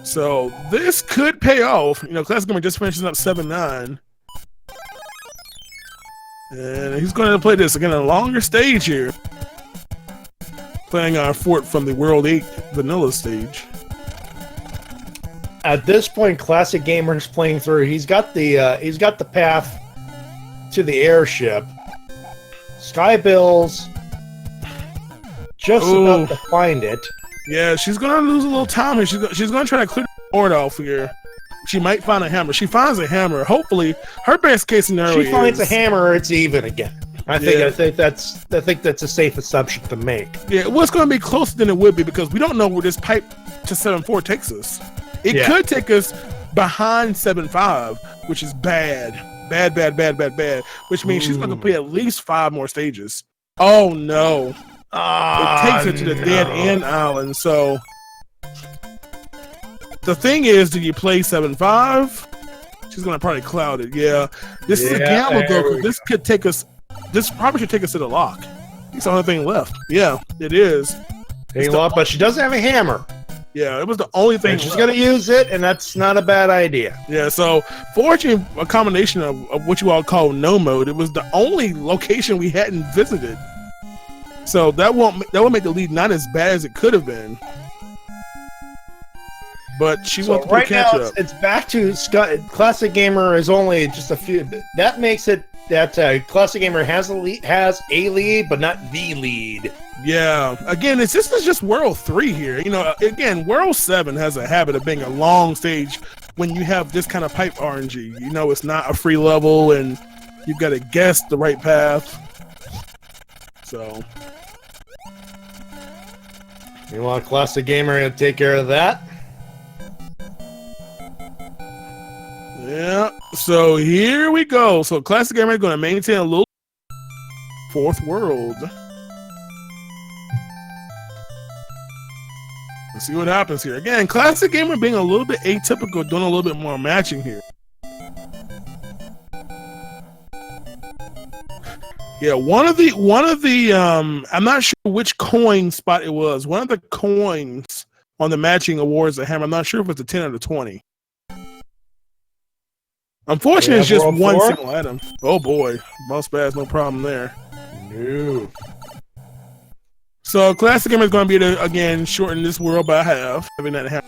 So, this could pay off. You know, Classic Gamer just finishes up 7-9. And he's going to play this again, a longer stage here. Playing our fort from the World 8 vanilla stage. At this point, Classic Gamer's playing through. He's got the path to the airship. Skybilz just about to find it. Yeah, she's gonna lose a little time here. She's gonna try to clear the board off here. She might find a hammer. She finds a hammer. Hopefully, her best case scenario. She finds a hammer. It's even again. I think that's a safe assumption to make. Yeah, well, it's going to be closer than it would be because we don't know where this pipe to 7-4 takes us. It could take us behind 7-5, which is bad, which means she's going to play at least 5 more stages. Oh no! It takes her to the dead end island. So the thing is, do you play 7-5? She's going to probably cloud it. Yeah, this is a gamble though, because this could take us. This probably should take us to the lock. It's the only thing left. Yeah, it is. But she doesn't have a hammer. Yeah, it was the only thing. And she's going to use it, and that's not a bad idea. Yeah, so fortunately, a combination of what you all call no mode. It was the only location we hadn't visited. So that will make the lead not as bad as it could have been. But she wants to catch up. It's back to Classic Gamer is only just a few. That makes it that Classic Gamer has a lead, but not the lead. Yeah. Again, this is just World 3 here. You know, again, World 7 has a habit of being a long stage when you have this kind of pipe RNG. You know, it's not a free level, and you've got to guess the right path. So, you want Classic Gamer to take care of that? Yeah, so here we go. So Classic Gamer is going to maintain a little 4th world. Let's see what happens here. Again, Classic Gamer being a little bit atypical, doing a little bit more matching here. Yeah, one of the I'm not sure which coin spot it was. One of the coins on the matching awards at Hammer. I'm not sure if it's a 10 or the 20. Unfortunately, it's just one single item. Oh boy, bounce pass, no problem there. No. So Classic Gamer is going to be able to again shorten this world by half, having that hammer.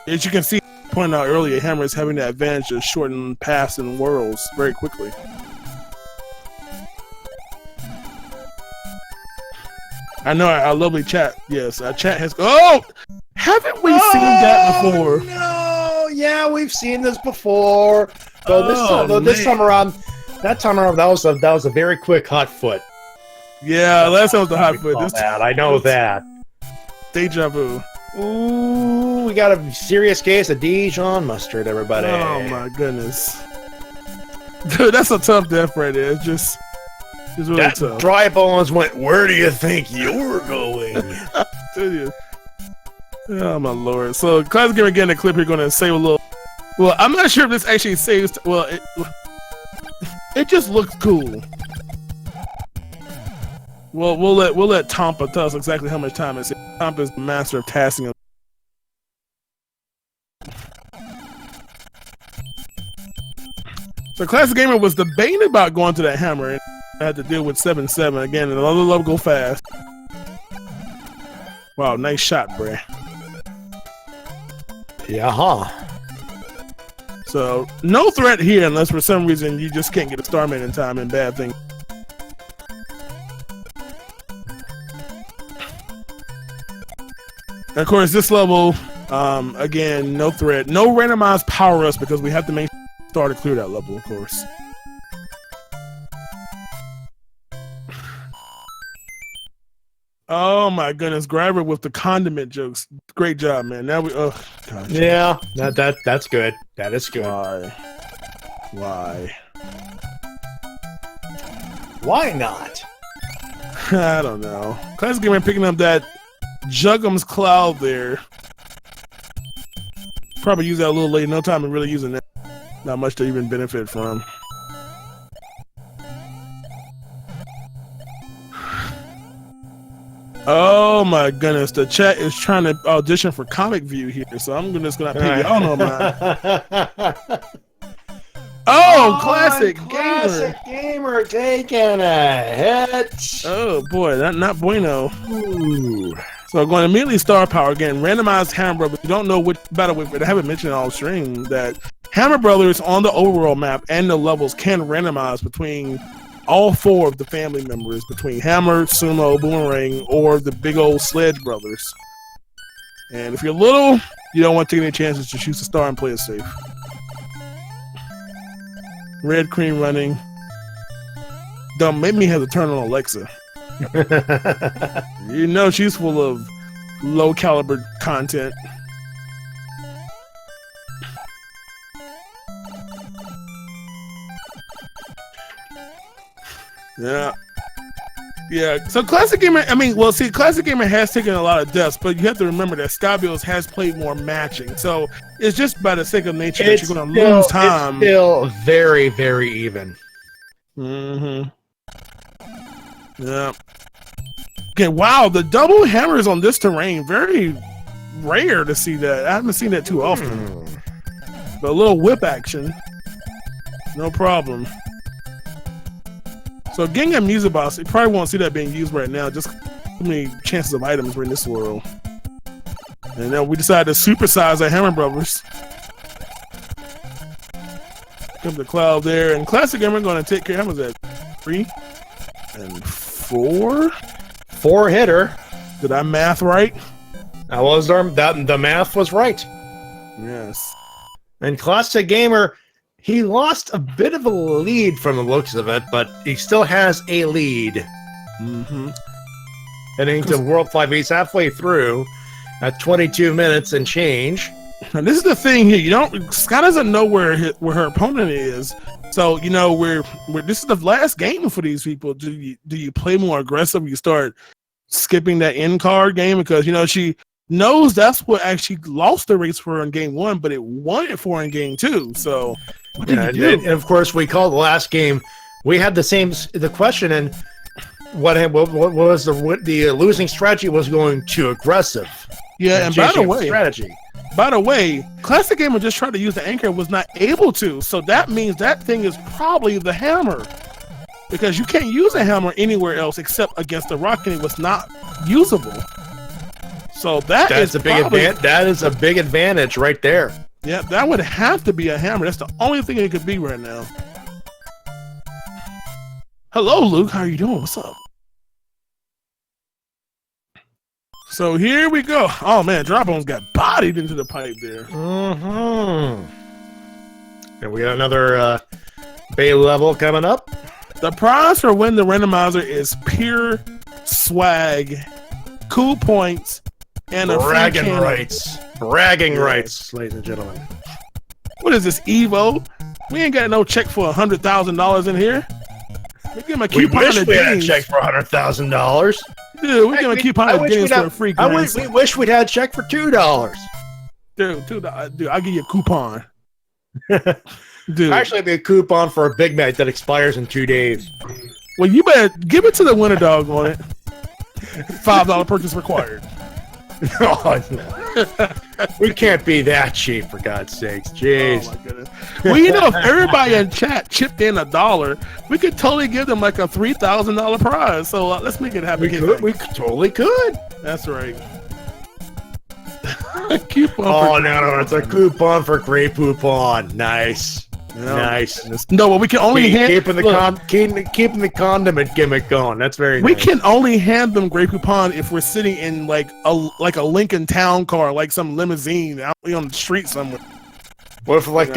As you can see, pointed out earlier, Hammer is having the advantage of shortening paths and worlds very quickly. I know our lovely chat. Yes, our chat has. Oh, haven't we seen that before? No, yeah, we've seen this before. This time around, that was a very quick hot foot. Yeah, last time was the hot foot. I know that. Deja vu. Ooh, we got a serious case of Dijon mustard, everybody. Oh my goodness, dude, that's a tough death right there. It's just really that tough. Dry Bones went. Where do you think you're going? Oh my lord! So Classic Gamer getting a clip here, going to save a little. Well, I'm not sure if this actually saves. Well, it just looks cool. Well, we'll let Tompa tell us exactly how much time it's. Tompa is the master of tasking. So Classic Gamer was debating about going to that hammer and had to deal with 7-7 again. And another level go fast. Wow, nice shot, Bray. Yeah, huh? So no threat here unless for some reason you just can't get a Starman in time and bad thing. And of course, this level, again, no threat, no randomized power ups because we have to make sure to clear that level, of course. Oh my goodness, Grabber with the condiment jokes. Great job, man. Now we, gosh. Yeah, that's good. That is good. Why? Why not? I don't know. Classic Gamer picking up that Juggum's Cloud there. Probably use that a little late. No time in really using that. Not much to even benefit from. Oh my goodness, the chat is trying to audition for Comic View here, so I'm just gonna pick y'all know mine. Oh, Classic Gamer taking a hit. Oh boy, not bueno. Ooh. So going to immediately star power again. Randomized Hammer Brothers. We don't know which battle with, but I haven't mentioned all stream that Hammer Brothers on the overall map and the levels can randomize between all 4 of the family members between Hammer, Sumo, Boomerang, or the big old Sledge brothers. And if you're little, you don't want to take any chances to choose a star and play it safe. Red Cream running. Don't make me have to turn on Alexa. You know she's full of low caliber content. Yeah. So Classic Gamer, Classic Gamer has taken a lot of deaths, but you have to remember that Skybilz has played more matching. So it's just by the sake of nature that you're going to lose time. It's still very, very even. Mm-hmm. Yeah. Okay, wow, the double hammers on this terrain, very rare to see that. I haven't seen that too often. But a little whip action, no problem. So Gingham Music Box, you probably won't see that being used right now, just too many chances of items were in this world. And then we decided to supersize our Hammer Brothers. Come to Cloud there, and Classic Gamer going to take care of him. Was that 3 and 4? 4-hitter. Did I math right? The math was right. Yes. And Classic Gamer, he lost a bit of a lead from the looks of it, but he still has a lead. Heading to World 5, he's halfway through at 22 minutes and change. And this is the thing here. Scott doesn't know where her opponent is. So, this is the last game for these people. Do you play more aggressive? You start skipping that end card game because, she knows that's what actually lost the race for her in game 1, but it won it for her in game 2. So, what did you do? And of course, we called the last game. We had the question, and what was the losing strategy was going too aggressive. Yeah, and by the way, Classic Gamer just tried to use the anchor, was not able to. So that means that thing is probably the hammer, because you can't use a hammer anywhere else except against the rock, and it was not usable. So that is a big advantage right there. Yeah, that would have to be a hammer. That's the only thing it could be right now. Hello, Luke. How are you doing? What's up? So here we go. Oh man, Dropbones got bodied into the pipe there. And we got another Bay level coming up. The prize for winning the randomizer is pure swag, cool points, and bragging rights. Bragging rights, ladies and gentlemen. What is this, Evo? We ain't got no check for $100,000 in here. We give him a coupon. We wish we had a check for $100,000. Dude, we give him a coupon of games for a free grand. We wish we'd had a check for $2. Dude, I'll give you a coupon. Dude, actually, it'd be a coupon for a Big Mac that expires in 2 days. Well, you better give it to the winner dog on it. $5 purchase required. Oh, no. We can't be that cheap, for God's sakes. Jeez. Oh my goodness. Well, if everybody in chat chipped in $1, we could totally give them like a $3,000 prize. So let's make it happen. We totally could. That's right. Coupon. No, it's a coupon for Grey Poupon. Nice. Nice. No, well, we can only keeping the condiment gimmick going. That's very. We nice. can only hand them Grey Poupon if we're sitting in like a Lincoln Town car, like some limousine out on the street somewhere. What if like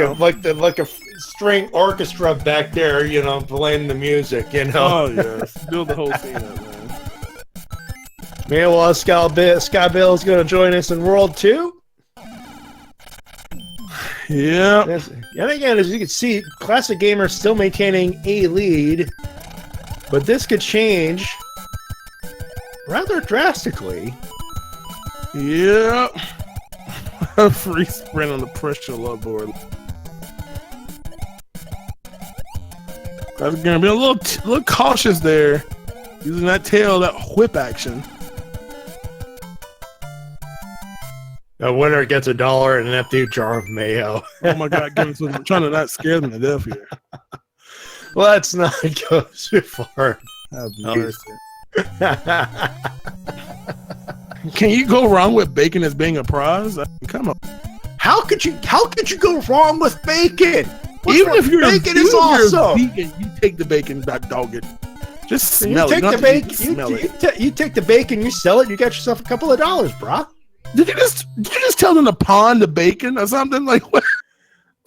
a string orchestra back there, playing the music, Oh yes, build the whole scene up, man. Meanwhile, Skybilz is going to join us in World 2. Yeah. And again, as you can see, Classic Gamer still maintaining a lead, but this could change rather drastically. Yeah. A free sprint on the pressure low board. Classic Gamer be a little cautious there, using that tail, that whip action. A winner gets $1 and an empty jar of mayo. Oh my God, I'm trying to not scare them to death here. Let's not go too far. Have mercy. Can you go wrong with bacon as being a prize? Come on. How could you go wrong with bacon? Even if you're bacon is awesome. Vegan, you take the bacon, dog it. Just smell you it. Take the bacon. You take the bacon. You sell it. You got yourself a couple of dollars, brah. Did you just tell them to pawn the bacon or something like what?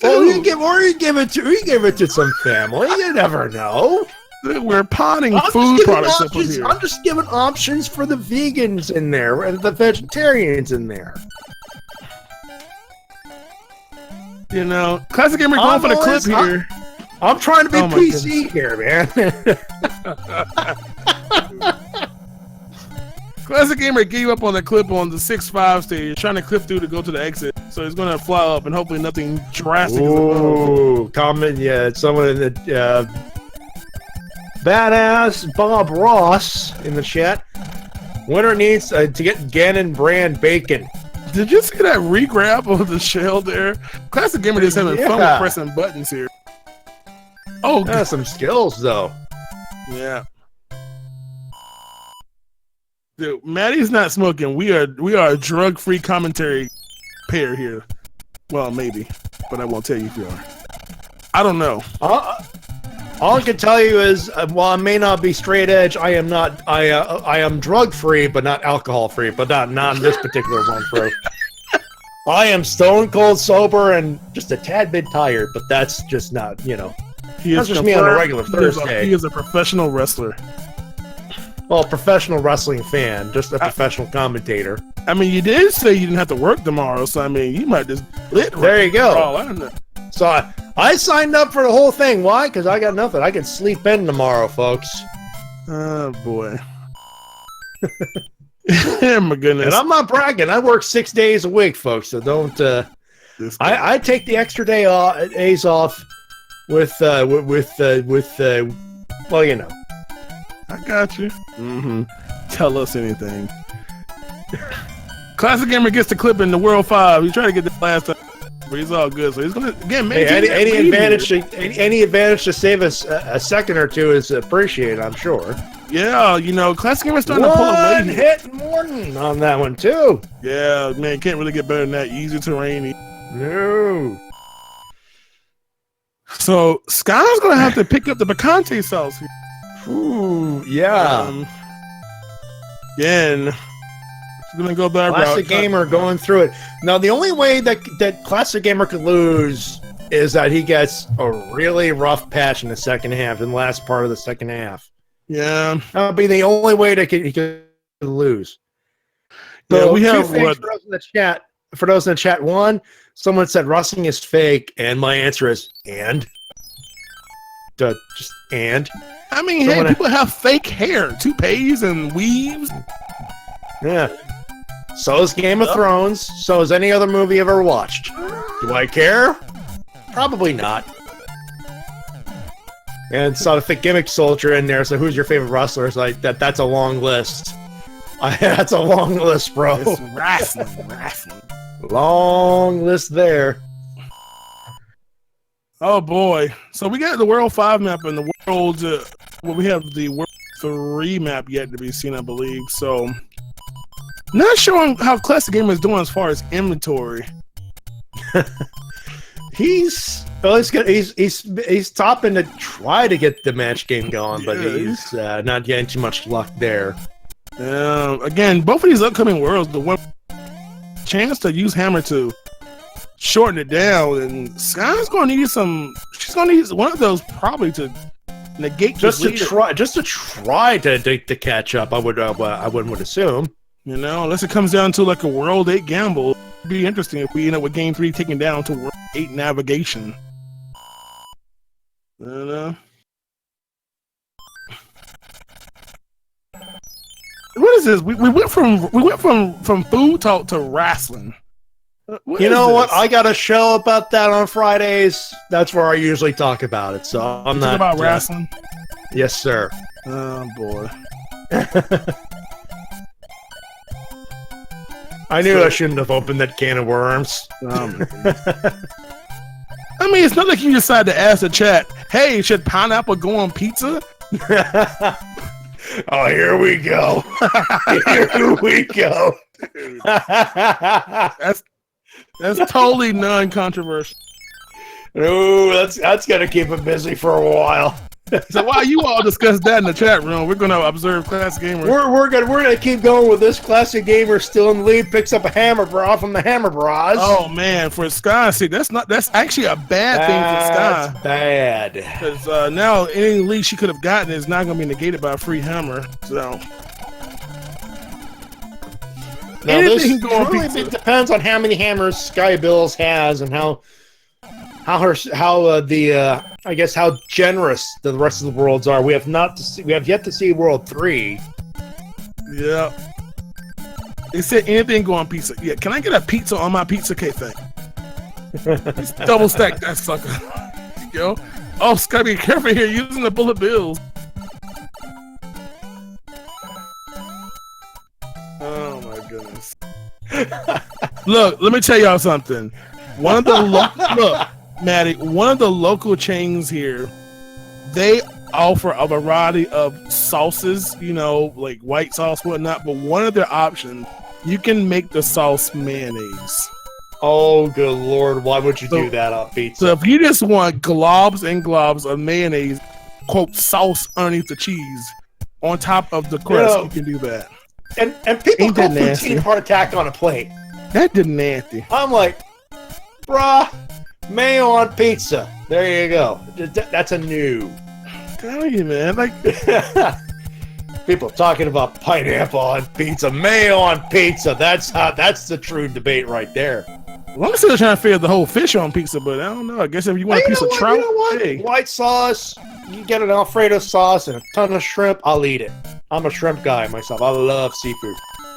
Well, you give it to some family. You never know. We're pawning food products up here. I'm just giving options for the vegans in there and the vegetarians in there. You know, Classic Gamer going for the clip here. I'm trying to be PC here, man. Classic Gamer gave up on the clip on the 6-5 stage, trying to clip through to go to the exit. So he's going to fly up and hopefully nothing drastic. Ooh, comment, yeah, someone in the badass Bob Ross in the chat. Winner needs to get Gannon brand bacon. Did you see that re-grab of the shell there? Classic Gamer just having fun with pressing buttons here. Oh, that's some skills though. Yeah. Dude, Maddie's not smoking. We are a drug-free commentary pair here. Well, maybe, but I won't tell you if you are. I don't know. All I can tell you is, while I may not be straight edge, I am not. I am drug-free, but not alcohol-free. But not in this particular run through. I am stone cold sober and just a tad bit tired, but that's just not, that's just me on a regular Thursday. He is a professional wrestler. Well, professional wrestling fan, just a professional commentator. I mean, you did say you didn't have to work tomorrow, so I mean, you might just lit. There you go. Oh, I don't know. So I signed up for the whole thing. Why? Because I got nothing. I can sleep in tomorrow, folks. Oh boy. Oh my goodness. And I'm not bragging. I work 6 days a week, folks. So don't. I take the extra days off with well, you know. I got you. Tell us anything. Classic Gamer gets the clip in the World 5. He tried to get the last time, but he's all good. So he's gonna again. Any advantage to save us a second or two is appreciated, I'm sure. Yeah, Classic Gamer's starting to pull away. One hit Morton on that one too. Yeah, man, can't really get better than that. Easy terrain. No. So Sky's gonna have to pick up the picante sauce here. Ooh, yeah. Again, she's gonna go that route. Classic Gamer going through it. Now, the only way that Classic Gamer could lose is that he gets a really rough patch in the second half, in the last part of the second half. Yeah, that would be the only way that he could lose. So yeah, we have what? For those in the chat, one, someone said rustling is fake, and my answer is and. Just and. I mean, hey, people have fake hair, toupees and weaves. Yeah. So is Game of Thrones. So is any other movie I've ever watched. Do I care? Probably not. And saw the thick gimmick soldier in there. So who's your favorite wrestler? It's like that's a long list. That's a long list, bro. It's wrestling. Long list there. Oh boy! So we got the World 5 map and the World. We have the World 3 map yet to be seen, I believe. So, not showing how Classic Gamer is doing as far as inventory. He's topping to try to get the match game going, but he's not getting too much luck there. Again, both of these upcoming worlds, the one chance to use Hammer to shorten it down, and Sky's gonna need some. She's gonna need one of those probably to negate just to try to catch up. I would assume. Unless it comes down to like a World 8 gamble. It'd be interesting if we end up with Game 3 taking down to World 8 navigation. What is this? We went from food talk to wrestling. You know what? I got a show about that on Fridays. That's where I usually talk about it. So I'm not about wrestling. Yes, sir. Oh boy. I knew I shouldn't have opened that can of worms. I mean, it's not like you decide to ask the chat, "Hey, should pineapple go on pizza?" Oh, here we go. Here we go. That's totally non-controversial. Oh, that's gonna keep him busy for a while. So while you all discuss that in the chat room, we're gonna observe Classic Gamer. We're gonna keep going with this. Classic Gamer still in the lead, picks up a hammer bra from the Hammer Bras. Oh man, for Sky, see that's actually a bad thing for Sky. That's bad. Because now any lead she could have gotten is not gonna be negated by a free hammer. So now this really depends on how many hammers Skybilz has and how I guess how generous the rest of the worlds are. We have yet to see World 3. Yeah. They said anything go on pizza. Yeah, can I get a pizza on my pizza cake thing? Just double stack that sucker. Yo. Oh, Sky, be careful here using the bullet bills. Oh my goodness. Look, let me tell y'all something. One of the Maddie, one of the local chains here, they offer a variety of sauces, you know, like white sauce, whatnot, but one of their options, you can make the sauce mayonnaise. Oh, good Lord, why would you do that on pizza? So if you just want globs and globs of mayonnaise, quote, sauce underneath the cheese, on top of the crust, you can do that. And people call poutine heart attack on a plate. That did nasty. I'm like, bruh, mayo on pizza. There you go. That's a new. Tell you, man. Like people talking about pineapple on pizza, mayo on pizza. That's the true debate right there. Well, I'm still trying to figure the whole fish on pizza, but I don't know. I guess if you want a piece of trout, hey. White sauce, you get an Alfredo sauce and a ton of shrimp, I'll eat it. I'm a shrimp guy myself. I love seafood.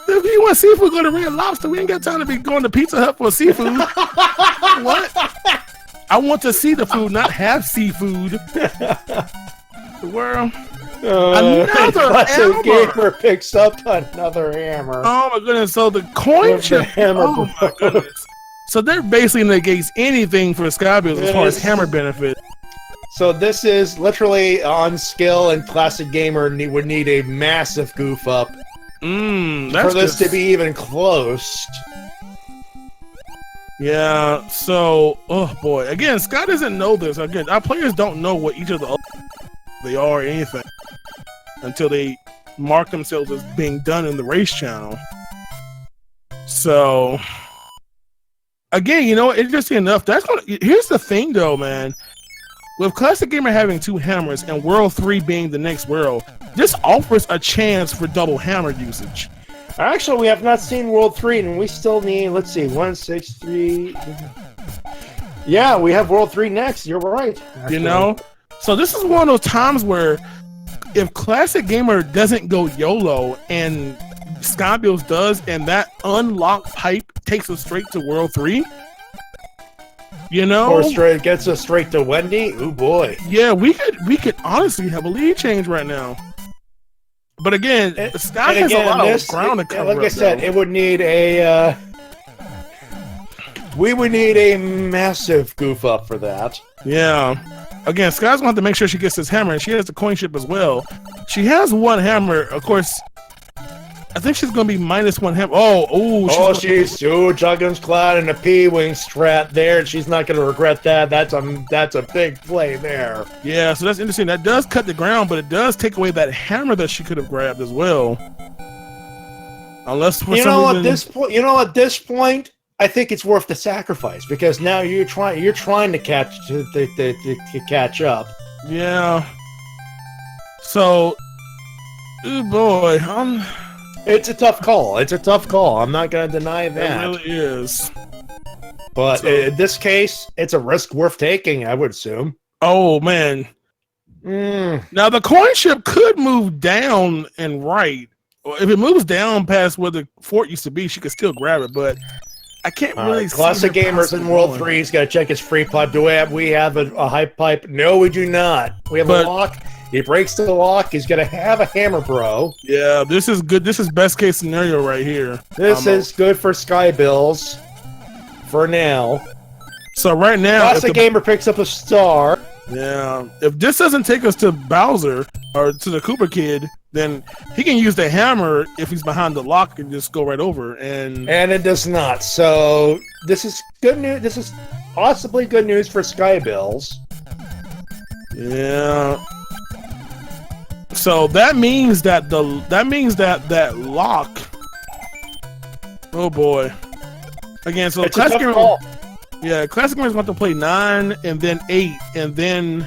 If you want seafood, go to Red Lobster. We ain't got time to be going to Pizza Hut for seafood. What? I want to see the food, not have seafood. Well, another hammer. Gamer picks up another hammer. Oh my goodness! So the coin chip. Oh my goodness! So they're basically negates anything for Skybilz as far as hammer benefit. So this is literally on skill, and Classic Gamer would need a massive goof up for this to be even close. Yeah, so, oh boy. Again, Scott doesn't know this. Again, our players don't know what each of the they are or anything until they mark themselves as being done in the race channel. So, again, you know, interesting enough, here's the thing though, man. With Classic Gamer having 2 hammers and World 3 being the next world, this offers a chance for double hammer usage. Actually, we have not seen World 3, and we still need, let's see, 1, 6, 3... Yeah, we have World 3 next, you're right. Actually. You know? So this is one of those times where if Classic Gamer doesn't go YOLO and Skybilz does, and that unlocked pipe takes us straight to World 3, you know? Or gets us straight to Wendy? Ooh, boy. Yeah, we could honestly have a lead change right now. But again, Scott has a lot of ground to cover. Like I said, it would need a... we would need a massive goof up for that. Yeah. Again, Scott's going to have to make sure she gets this hammer, and she has the coin ship as well. She has 1 hammer, of course. I think she's going to be -1 hammer. She's Juggins Cloud and a P-Wing strat there, and she's not going to regret that. That's a big play there. Yeah, so that's interesting. That does cut the ground, but it does take away that hammer that she could have grabbed as well. Unless for at this point, I think it's worth the sacrifice because now you're trying to catch up. Yeah. So, oh boy, It's a tough call. I'm not going to deny that. It really is. But in this case, it's a risk worth taking, I would assume. Oh, man. Now, the coin ship could move down and right. If it moves down past where the fort used to be, she could still grab it, but I can't really see Classic Gamers in World 3. He's got to check his free pipe. Do we have a high pipe? No, we do not. We have a lock. He breaks the lock. He's going to have a hammer, bro. Yeah, this is good. This is best case scenario right here. This is good for Skybilz for now. So right now, Classic Gamer picks up a star. Yeah, if this doesn't take us to Bowser or to the Cooper Kid, then he can use the hammer if he's behind the lock and just go right over. And it does not. So this is good news. This is possibly good news for Skybilz. Yeah. So that means that that lock. Oh boy. Again, so Classic Gamer. Yeah, Classic Gamer is going to play 9 and then 8, and then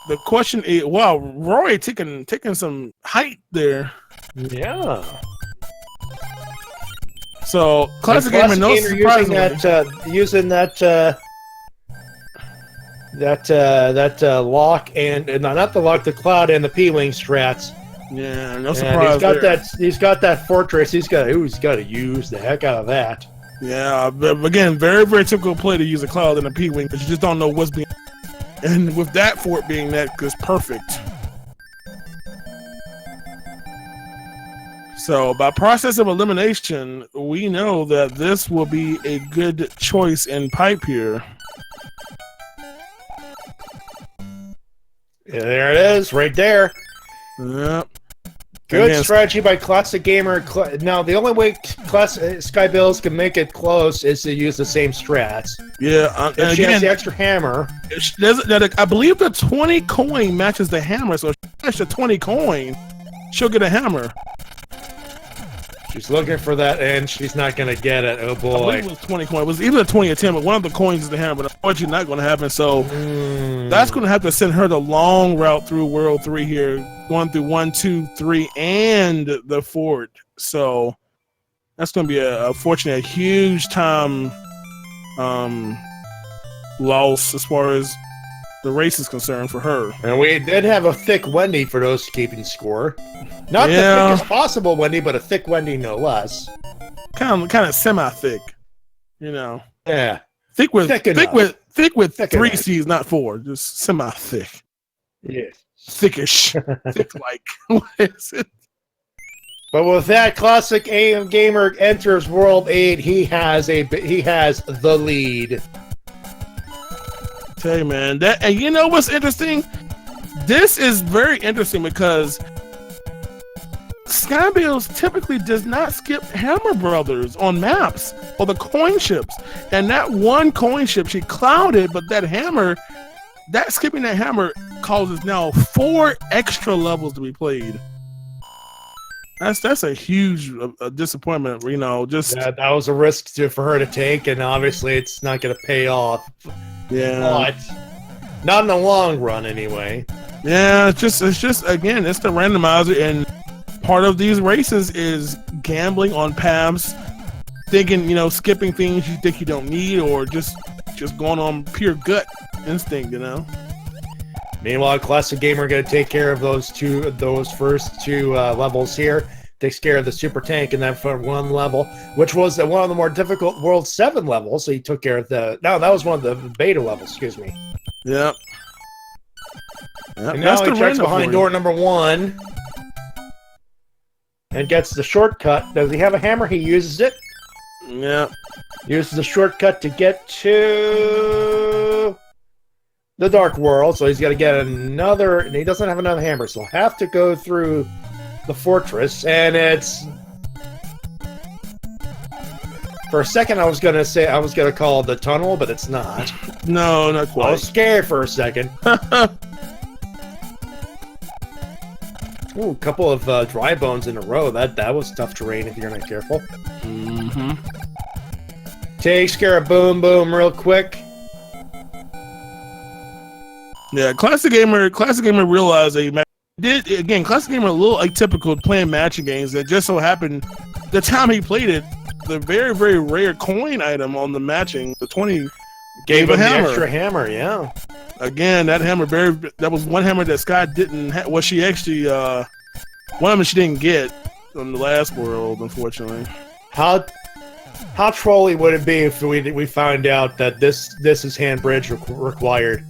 the question is, wow, Roy taking some height there. Yeah. So Classic Gamer knows using that lock and not the lock, the cloud and the P-wing strats. Yeah, no surprise. He's got that fortress. He's got to use the heck out of that. Yeah, but again, very, very typical play to use a cloud and a P-wing, but you just don't know what's being. And with that fort being that, is perfect. So by process of elimination, we know that this will be a good choice in pipe here. Yeah, there it is, right there. Yep. Good strategy by Classic Gamer. Now, the only way Skybilz can make it close is to use the same strats. Yeah, and she has the extra hammer. I believe the 20 coin matches the hammer, so if she matches the 20 coin, she'll get a hammer. She's looking for that, and she's not going to get it. Oh, boy. I believe it was 20 coin. It was either 20 or 10, but one of the coins is the hammer, but unfortunately not going to happen, so that's going to have to send her the long route through World 3 here, going through 1, 2, 3, and the fort. So that's going to be unfortunately a huge time loss as far as the race is concerned for her. And we did have a thick Wendy for those keeping score. Not the thickest possible Wendy, but a thick Wendy no less. Kind of semi-thick, you know. Yeah. Thick with Thick 3 C's, not 4. Just semi-thick. Yes. Thickish. Thick like. What is it? But with that, Classic Gamer enters World 8. He has the lead. Tell you, man, and you know what's interesting? This is very interesting because Skybilz typically does not skip Hammer Brothers on maps or the coin ships. And that one coin ship, she clouded, but that hammer, skipping that hammer causes now 4 extra levels to be played. That's a huge disappointment, you know. Just that was a risk for her to take, and obviously it's not going to pay off. Yeah, but not in the long run, anyway. Yeah, it's just again, it's the randomizer, and part of these races is gambling on paths, thinking, you know, skipping things you think you don't need, or just going on pure gut instinct, you know. Meanwhile, Classic Gamer going to take care of those first two levels here. Takes care of the super tank in that one level, which was one of the more difficult World 7 levels. So he took care of that was one of the beta levels. Excuse me. Yep. And now he checks behind door number 1 and gets the shortcut. Does he have a hammer? He uses it. Yeah. Uses the shortcut to get to the Dark World, so he's got to get another, and he doesn't have another hammer, so he'll have to go through the fortress, and it's... For a second, I was going to call it the tunnel, but it's not. No, not quite. I was scared for a second. Ooh, a couple of dry bones in a row. That was tough terrain if you're not careful. Mm-hmm. Takes care of Boom Boom real quick. Yeah, Classic Gamer realized that Classic Gamer a little atypical playing matching games. That just so happened the time he played it, the very, very rare coin item on the matching, the 20, gave him the extra hammer. Yeah. Again, that hammer that was one hammer that Sky didn't have. Well, she actually one of them she didn't get on the last world, unfortunately. How trolly would it be if we found out that this is hand bridge required?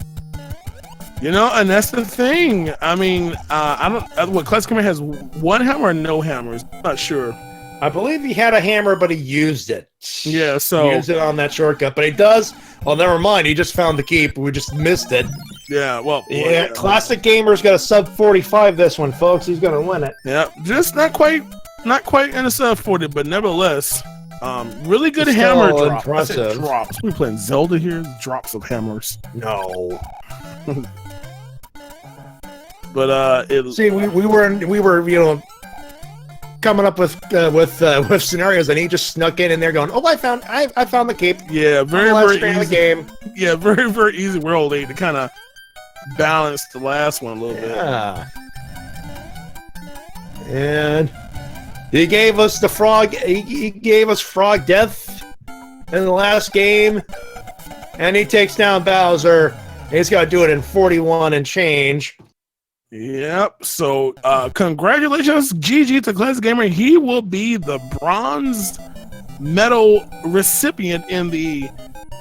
You know, and that's the thing. I mean, what Classic Gamer has one hammer or no hammers? I'm not sure. I believe he had a hammer, but he used it. Yeah, so he used it on that shortcut. But he does. Oh, never mind. He just found the keep. We just missed it. Yeah, well, yeah. Classic Gamer's got a sub 45. This one, folks. He's gonna win it. Yeah, just not quite in a sub 40, but nevertheless, really good hammer drop. Impressive. Drops. We playing Zelda here. Drops of hammers. No. But see, we were coming up with scenarios, and he just snuck in there going, "Oh, I found the cape." Yeah, very easy game. Yeah, very easy World 8 to kind of balance the last one a little bit. Yeah. And he gave us the frog. He gave us frog death in the last game, and he takes down Bowser. He's got to do it in 41 and change. Yep. So, congratulations, GG to Classic Gamer. He will be the bronze medal recipient in the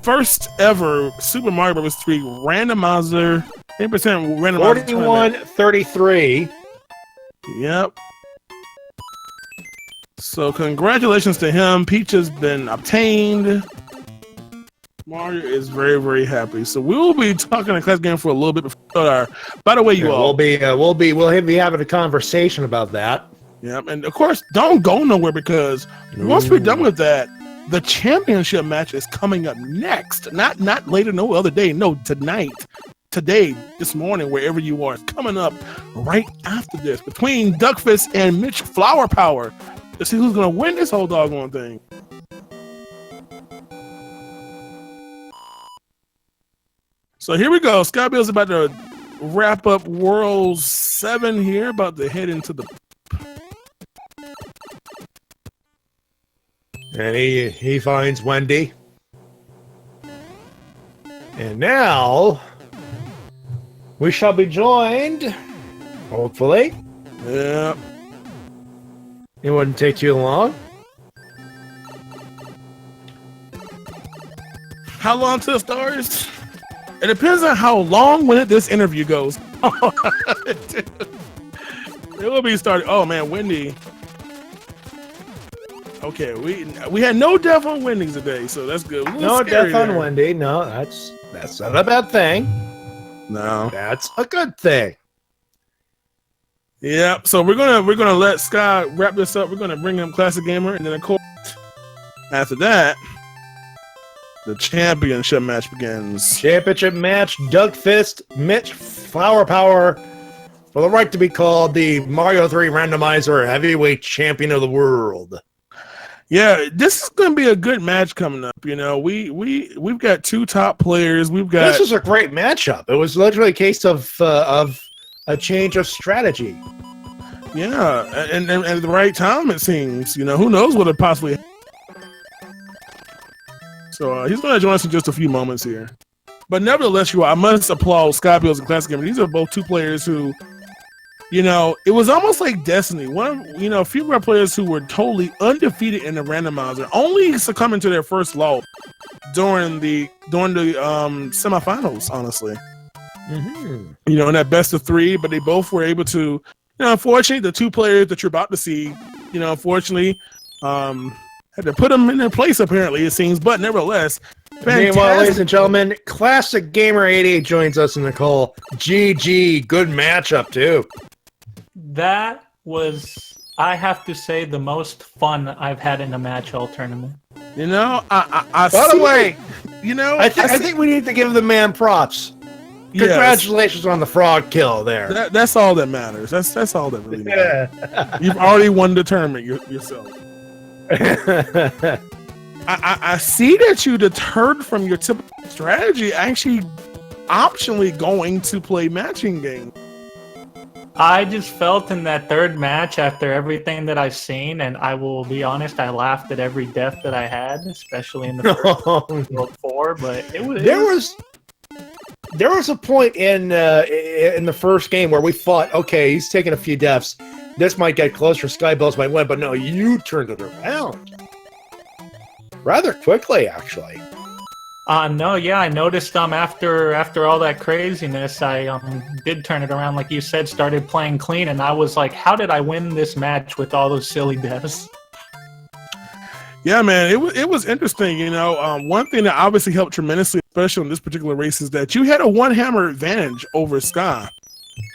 first ever Super Mario Bros. 3 Randomizer 10% randomizer 41-33. Yep. So, congratulations to him. Peach has been obtained. Mario is very happy. So we will be talking to Classic Gamer for a little bit before. By the way, we'll be having a conversation about that. Yeah, and of course, don't go nowhere because once we're done with that, the championship match is coming up next. Not later, no other day. No, tonight, today, this morning, wherever you are, it's coming up right after this between Duckfist and Mitch Flower Power to see who's gonna win this whole doggone thing. So here we go. Skybilz is about to wrap up World 7 here, about to head into the... And he finds Wendy. And now we shall be joined, hopefully. Yeah. It wouldn't take too long. How long to the stars? It depends on how long-winded this interview goes. It will be started. Oh man, Wendy. Okay, we had no death on Wendy today, so that's good. No death on Wendy. No, that's not a bad thing. No, that's a good thing. Yeah. So we're gonna let Sky wrap this up. We're gonna bring him Classic Gamer, and then of course after that, the championship match begins. Championship match, Duckfist, Mitch Flower Power for the right to be called the Mario 3 Randomizer Heavyweight Champion of the World. Yeah, this is going to be a good match coming up. You know, we've got two top players. This is a great matchup. It was literally a case of a change of strategy. Yeah, and at the right time, it seems. You know, who knows what it possibly. So he's going to join us in just a few moments here. But nevertheless, I must applaud Skybilz and Classic Gamer. These are both two players who, you know, it was almost like destiny. A few of our players who were totally undefeated in the randomizer, only succumbing to their first loss during the semifinals, honestly. Mm-hmm. You know, in that best of three, but they both were able to, you know, unfortunately, the two players that you're about to see, you know, unfortunately, had to put them in their place, apparently, it seems, but nevertheless, meanwhile, ladies and gentlemen, ClassicGamer88 joins us in the call. GG, good matchup, too. That was, I have to say, the most fun I've had in a match all tournament. You know, by the way, you know, I think we need to give the man props. Congratulations on the frog kill there. That's all that matters. That's all that really matters. You've already won the tournament yourself. I see that you deterred from your typical strategy, actually optionally going to play matching game. I just felt in that third match after everything that I've seen, and I will be honest, I laughed at every death that I had, especially in the first World 4, but there was a point in the first game where we thought, okay, he's taking a few deaths. This might get closer. Skybilz might win, but no, you turned it around rather quickly, actually. No, yeah, I noticed after all that craziness, I did turn it around, like you said, started playing clean, and I was like, how did I win this match with all those silly deaths? Yeah, man, it was interesting. You know, one thing that obviously helped tremendously, especially in this particular race, is that you had a one hammer advantage over Sky.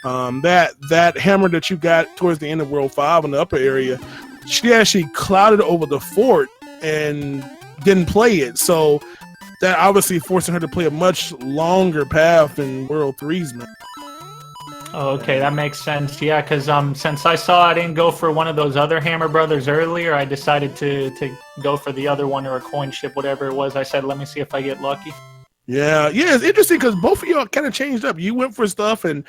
That hammer that you got towards the end of World 5 in the upper area, she actually clouded over the fort and didn't play it. So that obviously forcing her to play a much longer path in World 3's, man. Oh, okay, that makes sense. Yeah, because since I saw I didn't go for one of those other Hammer Brothers earlier, I decided to go for the other one or a coin ship, whatever it was. I said, let me see if I get lucky. Yeah, it's interesting because both of y'all kind of changed up. You went for stuff, and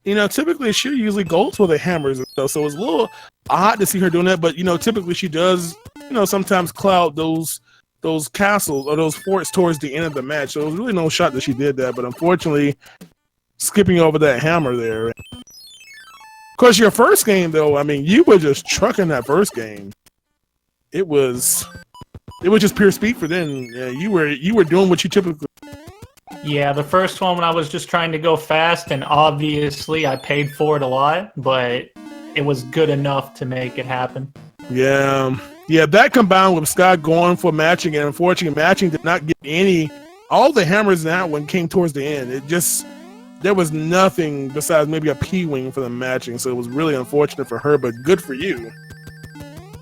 typically she usually goes for the hammers and stuff. So it's a little odd to see her doing that. But typically she does, sometimes cloud those castles or those forts towards the end of the match. So it was really no shot that she did that. But unfortunately, skipping over that hammer there. Of course, your first game though, I mean, you were just trucking that first game. It was just pure speed for then. Yeah, you were doing what you typically. Yeah, the first one when I was just trying to go fast, and obviously I paid for it a lot, but it was good enough to make it happen. Yeah, that combined with Scott going for matching, and unfortunately matching did not get all the hammers in that one came towards the end. There was nothing besides maybe a P-wing for the matching, so it was really unfortunate for her, but good for you.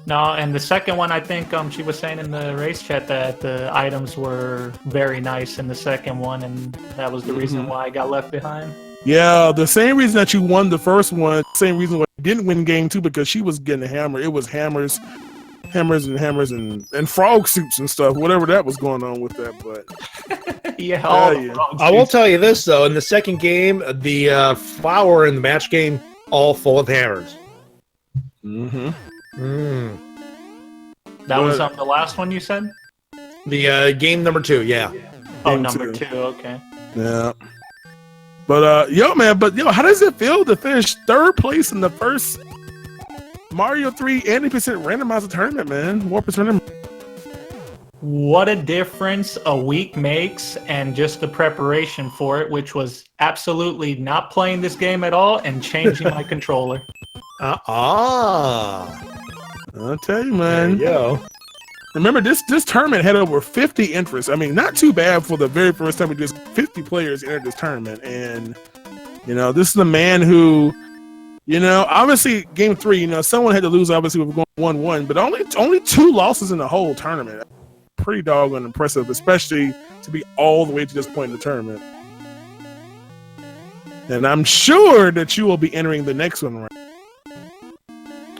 No, and the second one, I think she was saying in the race chat that the items were very nice in the second one, and that was the reason why I got left behind. Yeah, the same reason that you won the first one, same reason why you didn't win game 2, because she was getting a hammer. It was hammers and frog suits and stuff, whatever that was going on with that. But yeah. I will tell you this though: in the second game, the flower in the match game all full of hammers. That was the last one you said? The game number 2, yeah. Oh, number 2, okay. Yeah. But how does it feel to finish 3rd place in the first Mario 3 80% randomizer tournament, man? Warpless tournament. What a difference a week makes, and just the preparation for it, which was absolutely not playing this game at all and changing my controller. I'll tell you, man. There you go. Remember, this tournament had over 50 entrants. I mean, not too bad for the very first time we just 50 players entered this tournament. And, this is a man who, obviously game 3, someone had to lose, obviously, with going 1-1, but only 2 losses in the whole tournament. Pretty doggone impressive, especially to be all the way to this point in the tournament. And I'm sure that you will be entering the next one, right?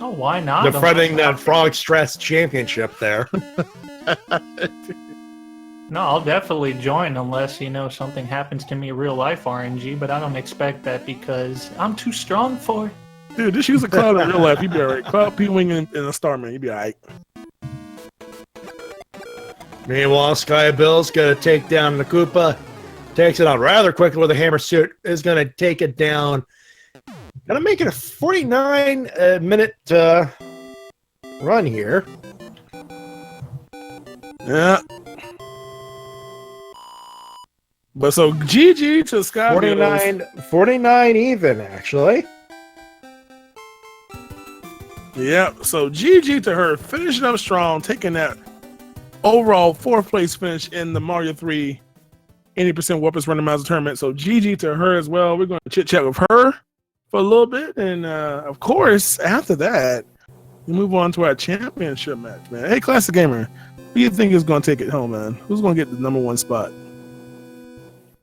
Oh, why not? Defending that Frog Stress Championship there. No, I'll definitely join unless, something happens to me real life RNG, but I don't expect that because I'm too strong for it. Dude, just use a Cloud in real life. You'd be all right. Cloud, P-Wing, and a Starman. You'd be all right. Meanwhile, Skybilz going to take down the Koopa. Takes it out rather quickly with a hammer suit. Is going to take it down. Going to make it a 49-minute run here. Yeah. But so GG to Skybilz. 49 even, actually. Yeah, so GG to her, finishing up strong, taking that overall 4th place finish in the Mario 3 80% Warpless randomizer tournament. So GG to her as well. We're going to chit chat with her for a little bit, and of course, after that, we move on to our championship match, man. Hey, Classic Gamer, who do you think is going to take it home, man? Who's going to get the number 1 spot?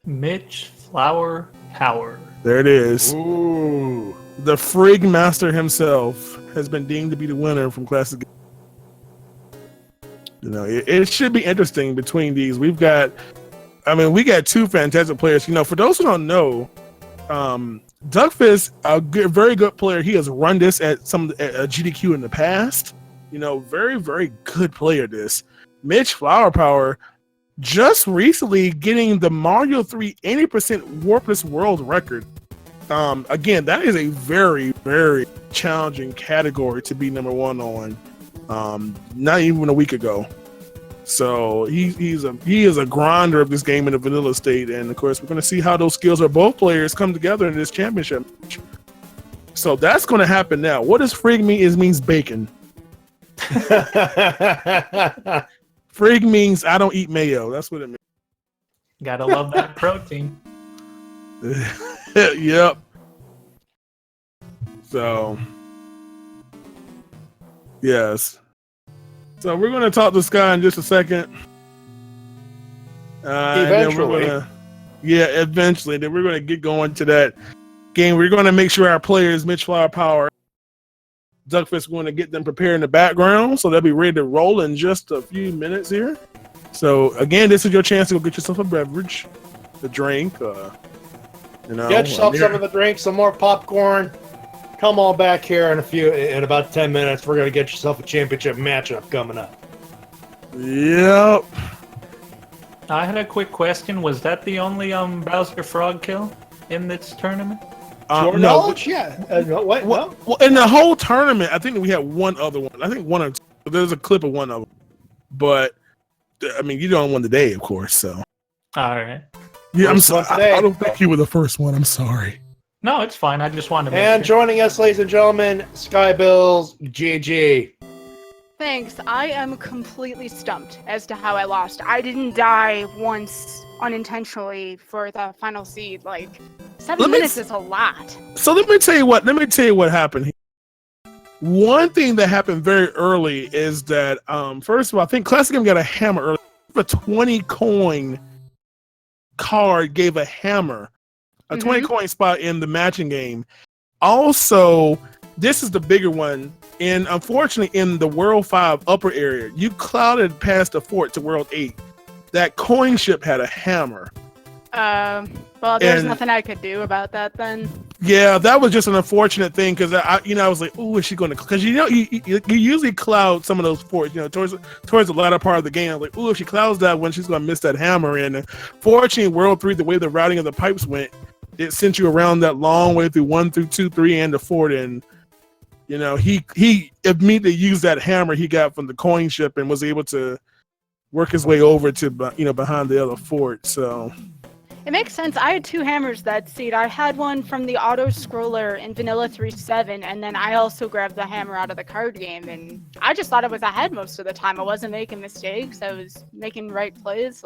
Mitch Flower Power. There it is. Ooh. The Frig Master himself has been deemed to be the winner from Classic. It should be interesting between these. We got 2 fantastic players. For those who don't know, Duckfist, very good player. He has run this at GDQ in the past. Very, very good player. This Mitch Flower Power just recently getting the Mario 3 80% Warpless world record. Again, that is a very, very challenging category to be number 1 on. Not even a week ago. So he is a grinder of this game in the vanilla state, and of course we're going to see how those skills of both players come together in this championship. So that's going to happen now. What does frig mean? It means bacon. Frig means I don't eat mayo. That's what it means. Gotta love that protein. Yep. So yes. So we're going to talk to Sky in just a second. Eventually. Eventually. Then we're going to get going to that game. We're going to make sure our players, Mitch Flower Power, Duckfist, going to get them prepared in the background, so they'll be ready to roll in just a few minutes here. So again, this is your chance to go get yourself a beverage, a drink. Get yourself some of the drink, some more popcorn. Come on back here in about 10 minutes. We're gonna get yourself a championship matchup coming up. Yep. I had a quick question. Was that the only Bowser Frog kill in this tournament? To our knowledge, yeah. What? Well, in the whole tournament, I think we had one other one. I think one or two. There's a clip of one of them. But, I mean, you don't win the day, of course, so. All right. Yeah, I'm sorry. I don't think you were the first one. I'm sorry. No, it's fine. I just wanted to make And sure. joining us, ladies and gentlemen, Skybilz, GG. Thanks. I am completely stumped as to how I lost. I didn't die once unintentionally for the final seed. Like, 7 minutes is a lot. So let me tell you what happened here. One thing that happened very early is that, first of all, I think Classic Game got a hammer early. A 20 coin card gave a hammer, a 20 coin spot in the matching game. Also, this is the bigger one. And unfortunately, in the World 5 upper area, you clouded past the fort to World 8. That coin ship had a hammer. Well, there's nothing I could do about that then. Yeah, that was just an unfortunate thing because I was like, "Oh, is she going to?" Because you usually cloud some of those forts, towards the latter part of the game. I was like, "Oh, if she clouds that one, she's going to miss that hammer." And fortunately, World 3, the way the routing of the pipes went, it sent you around that long way through 1 through 2, 3, and the fort. And he immediately used that hammer he got from the coin ship and was able to work his way over to behind the other fort. So. It makes sense. I had 2 hammers that seed. I had one from the auto scroller in Vanilla 3.7, and then I also grabbed the hammer out of the card game, and I just thought I was ahead most of the time. I wasn't making mistakes. I was making right plays.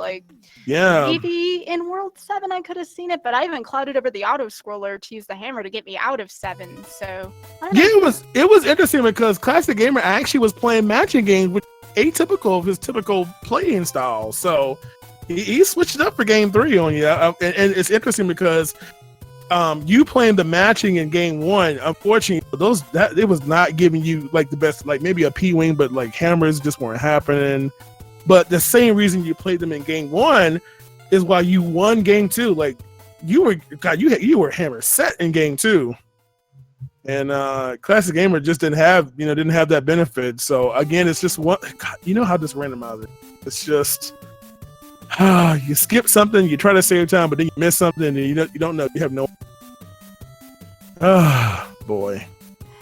Maybe in World 7 I could have seen it, but I even clouded over the auto scroller to use the hammer to get me out of 7. So it was interesting because Classic Gamer actually was playing matching games, which is atypical of his typical playing style. So. He switched it up for game 3 on you, and it's interesting because you playing the matching in game 1. Unfortunately, it was not giving you like the best, like maybe a P-wing, but like hammers just weren't happening. But the same reason you played them in game 1 is why you won game 2. Like you were hammer set in game 2, and Classic Gamer just didn't have that benefit. So again, it's just what how this randomizer. It's just. You skip something, you try to save time, but then you miss something, and you don't know. You have no. Boy.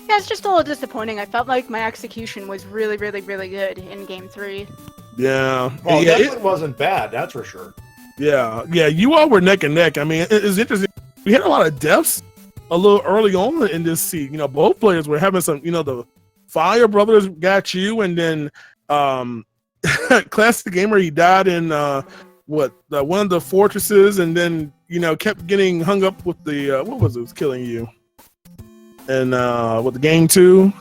Yeah, it's just a little disappointing. I felt like my execution was really, really, really good in game 3. Yeah. Well, it wasn't bad, that's for sure. Yeah. You all were neck and neck. I mean, it's interesting. We had a lot of deaths a little early on in this seed. Both players were having some. The Fire Brothers got you, and then Classic Gamer, he died in one of the fortresses, and then kept getting hung up with the what was killing you, and with the game 2,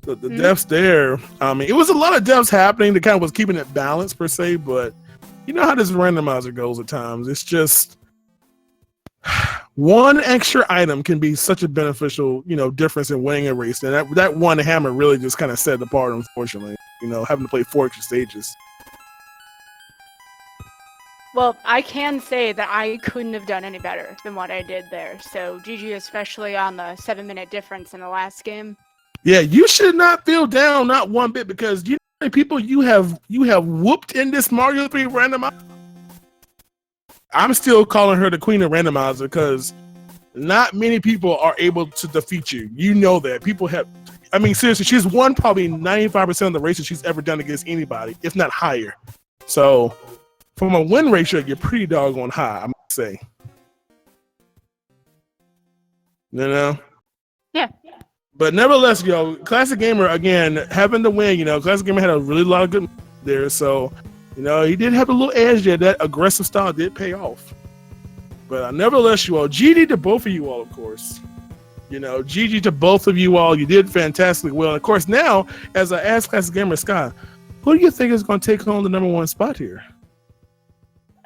the deaths there. I mean, it was a lot of deaths happening that kind of was keeping it balanced per se, but you know how this randomizer goes at times. It's just one extra item can be such a beneficial difference in winning a race, and that one hammer really just kind of set it apart, unfortunately. Having to play 4 extra stages. Well, I can say that I couldn't have done any better than what I did there. So GG, especially on the 7-minute difference in the last game. Yeah, you should not feel down, not one bit, because how many people you have whooped in this Mario 3 randomizer. I'm still calling her the queen of randomizer because not many people are able to defeat you. You know that people have. I mean, seriously, she's won probably 95% of the races she's ever done against anybody, if not higher. So, from a win ratio, you're pretty doggone high, I must say. Yeah. But nevertheless, Classic Gamer, again, having the win, Classic Gamer had a really lot of good there. So, he did have a little edge there. That aggressive style did pay off. But nevertheless, GG to both of you all, of course. GG to both of you all. You did fantastically well. And of course, now, as I asked Classic Gamer Sky, who do you think is going to take home the #1 spot here?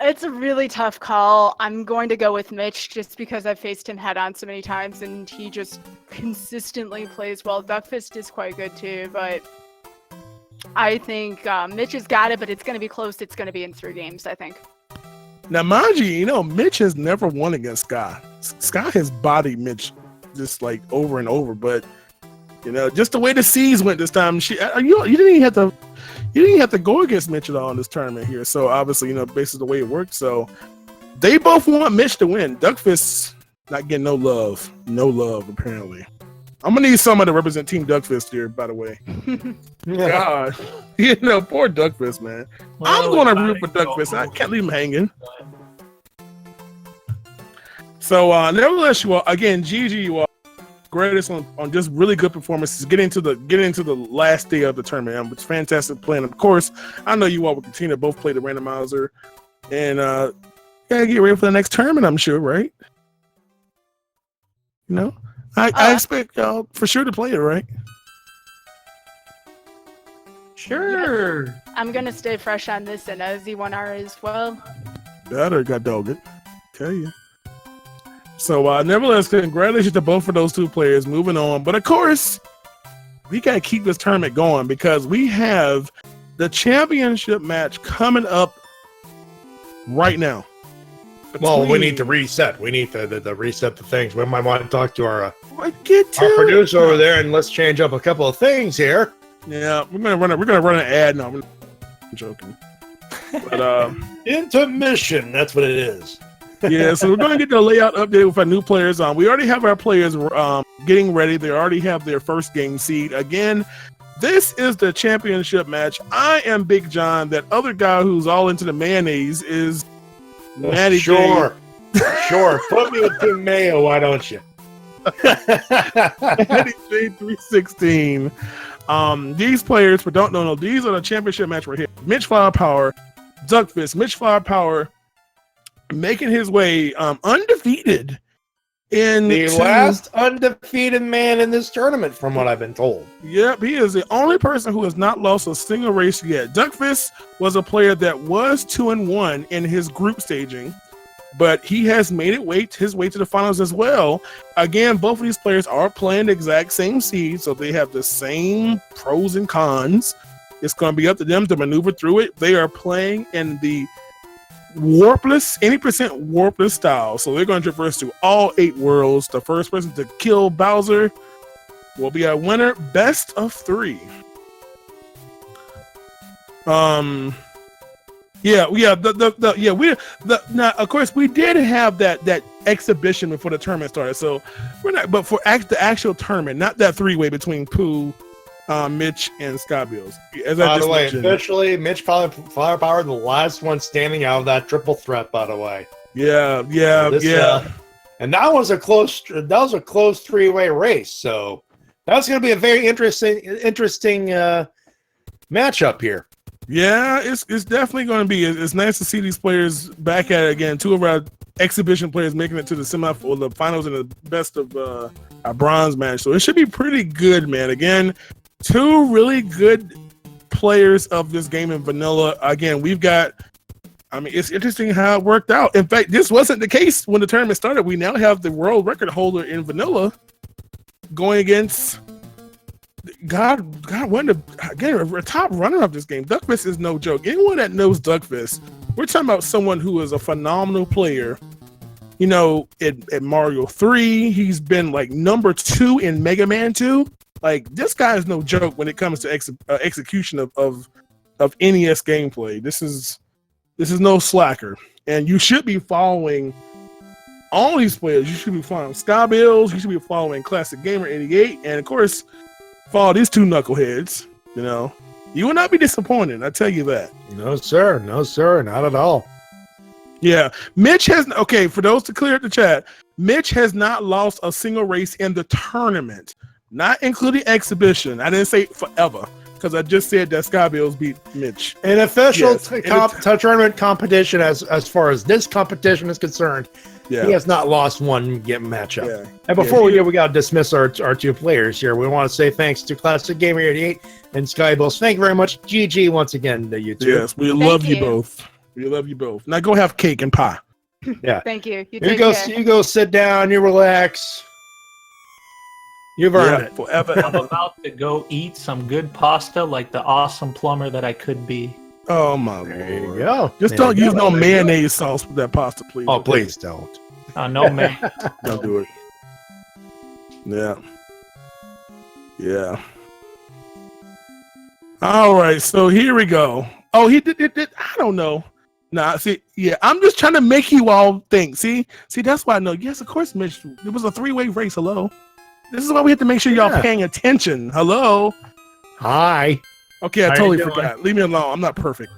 It's a really tough call. I'm going to go with Mitch just because I've faced him head on so many times and he just consistently plays well. Duckfist is quite good too, but I think Mitch has got it, but it's going to be close. It's going to be in 3 games, I think. Now, mind you, Mitch has never won against Sky. Sky has bodied Mitch just like over and over, but just the way the seeds went this time, you didn't even have to. You didn't have to go against Mitch at all in this tournament here. So obviously, based on the way it worked. So they both want Mitch to win. Duckfist not getting no love. No love, apparently. I'm going to need someone to represent Team Duckfist here, by the way. God. Poor Duckfist, man. Well, I'm going to root for Duckfist. I can't leave him hanging. So nevertheless, you all, again, GG, you all. Greatest on just really good performances. Getting into the last day of the tournament. It's fantastic playing. Of course, I know you all will continue to both play the randomizer, and gotta get ready for the next tournament. I'm sure, right? I expect y'all for sure to play it, right? Sure. Yeah. I'm gonna stay fresh on this and Z1R as well. Better got dog it. Tell you. So, nevertheless, congratulations to both of those 2 players. Moving on. But, of course, we got to keep this tournament going because we have the championship match coming up right now. Well, we need to reset. We need to reset the things. We might want to talk to our producer over there, and let's change up a couple of things here. Yeah, we're gonna run an ad now. I'm joking. But, intermission, that's what it is. Yeah, so we're going to get the layout updated with our new players on. We already have our players getting ready. They already have their first game seed. Again, this is the championship match. I am Big John. That other guy who's all into the mayonnaise is Matty Sure. Sure. Put me with Team Mayo, why don't you? Matty J316. These players, for don't know, these are the championship match right here. Mitch Firepower, Duckfist, Mitch Firepower, making his way undefeated in the last undefeated man in this tournament, from what I've been told. Yep, he is the only person who has not lost a single race yet. Duckfist was a player that was 2-1 in his group staging, but he has made his way to the finals as well. Again, both of these players are playing the exact same seed, so they have the same pros and cons. It's going to be up to them to maneuver through it. They are playing in the Warpless, 80% Warpless style. So they're going to traverse through all 8 worlds. The first person to kill Bowser will be our winner. Best of 3. Now, of course, we did have that exhibition before the tournament started. So we're not, but for the actual tournament, not that 3-way between Pooh, Mitch, and Skybilz. By the way, officially, Mitch Firepower, the last one standing out of that triple threat. By the way, yeah. And that was a close 3-way race. So that's going to be a very interesting matchup here. Yeah, it's definitely going to be. It's nice to see these players back at it again. 2 of our exhibition players making it to the the finals and the best of our bronze match. So it should be pretty good, man. Again, 2 really good players of this game in vanilla. Again, it's interesting how it worked out. In fact, this wasn't the case when the tournament started. We now have the world record holder in vanilla going against God, a top runner of this game. Duckfist is no joke. Anyone that knows Duckfist, we're talking about someone who is a phenomenal player. At Mario 3, he's been like number 2 in Mega Man 2. Like, this guy is no joke when it comes to execution of NES gameplay. This is no slacker, and you should be following all these players. You should be following Skybilz. You should be following ClassicGamer88, and of course, follow these 2 knuckleheads. You will not be disappointed. I tell you that. No, sir. No, sir. Not at all. Yeah, Mitch for those to clear up the chat, Mitch has not lost a single race in the tournament, not including exhibition. I didn't say forever, because I just said that Skybilz beat Mitch. An official tournament competition, as far as this competition is concerned, he has not lost one matchup. Yeah. And before we got to dismiss our 2 players here. We want to say thanks to ClassicGamer88 and Skybilz. Thank you very much. GG once again to you 2. Yes, we love you both. We love you both. Now go have cake and pie. Yeah. Thank you. You You take go. care. You go. Sit down. You relax. You've earned it. Forever. I'm about to go eat some good pasta like the awesome plumber that I could be. Oh my There you lord. go. Just There don't you use go. no mayonnaise sauce with that pasta, please. Oh, Okay? please don't. No man. Don't do it. Yeah. Yeah. All right, so here we go. Oh, he did. I don't know. Nah, see, yeah, I'm just trying to make you all think. See, that's why I know. Yes, of course, Mitch. It was a 3-way race. Hello. This is why we have to make sure y'all Yeah. paying attention. Hello. Hi. Okay, I How totally you doing? forgot. Leave me alone. I'm not perfect.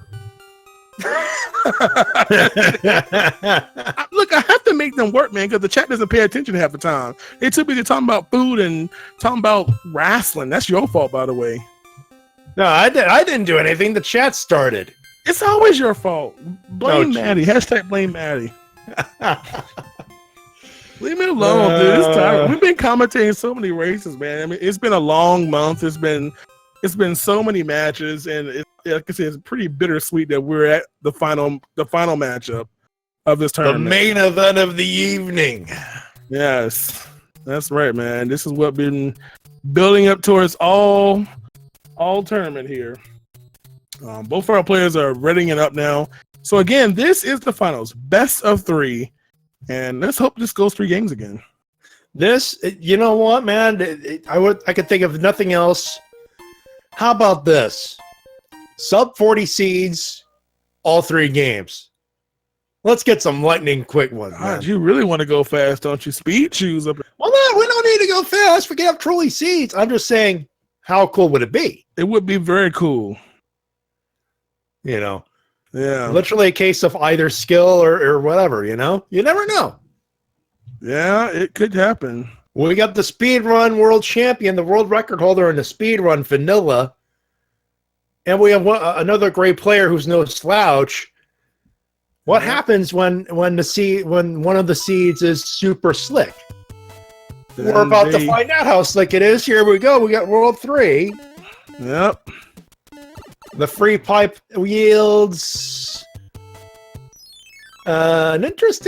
Look, I have to make them work, man, because the chat doesn't pay attention half the time. They too busy talking about food and talking about wrestling. That's your fault, by the way. No, I didn't do anything. The chat started. It's always your fault. Blame Oh, Maddie. Hashtag blame Maddie. Leave me alone, dude. It's time. We've been commentating so many races, man. I mean, it's been a long month. It's been so many matches, and like I said, it's pretty bittersweet that we're at the final matchup of this The tournament. main event of the evening. Yes, that's right, man. This is what been building up towards all tournament here. Both our players are readying it up now. So again, this is the finals, best of 3, and let's hope this goes 3 games again. This, you know what, man? I could think of nothing else. How about this? Sub 40 seeds, all 3 games. Let's get some lightning quick ones, man. God, you really want to go fast, don't you? Speed shoes up. Well, no, we don't need to go fast. We can have truly seeds. I'm just saying, how cool would it be? It would be very cool. You know, Yeah. literally a case of either skill or whatever. You know, you never know. Yeah, it could happen. We got the speedrun world champion, the world record holder in the speedrun, Vanilla, and we have another great player who's no slouch. What happens when one of the seeds is super slick? We're about to find out how slick it is. Here we go. We got World 3. Yep. The free pipe yields an interesting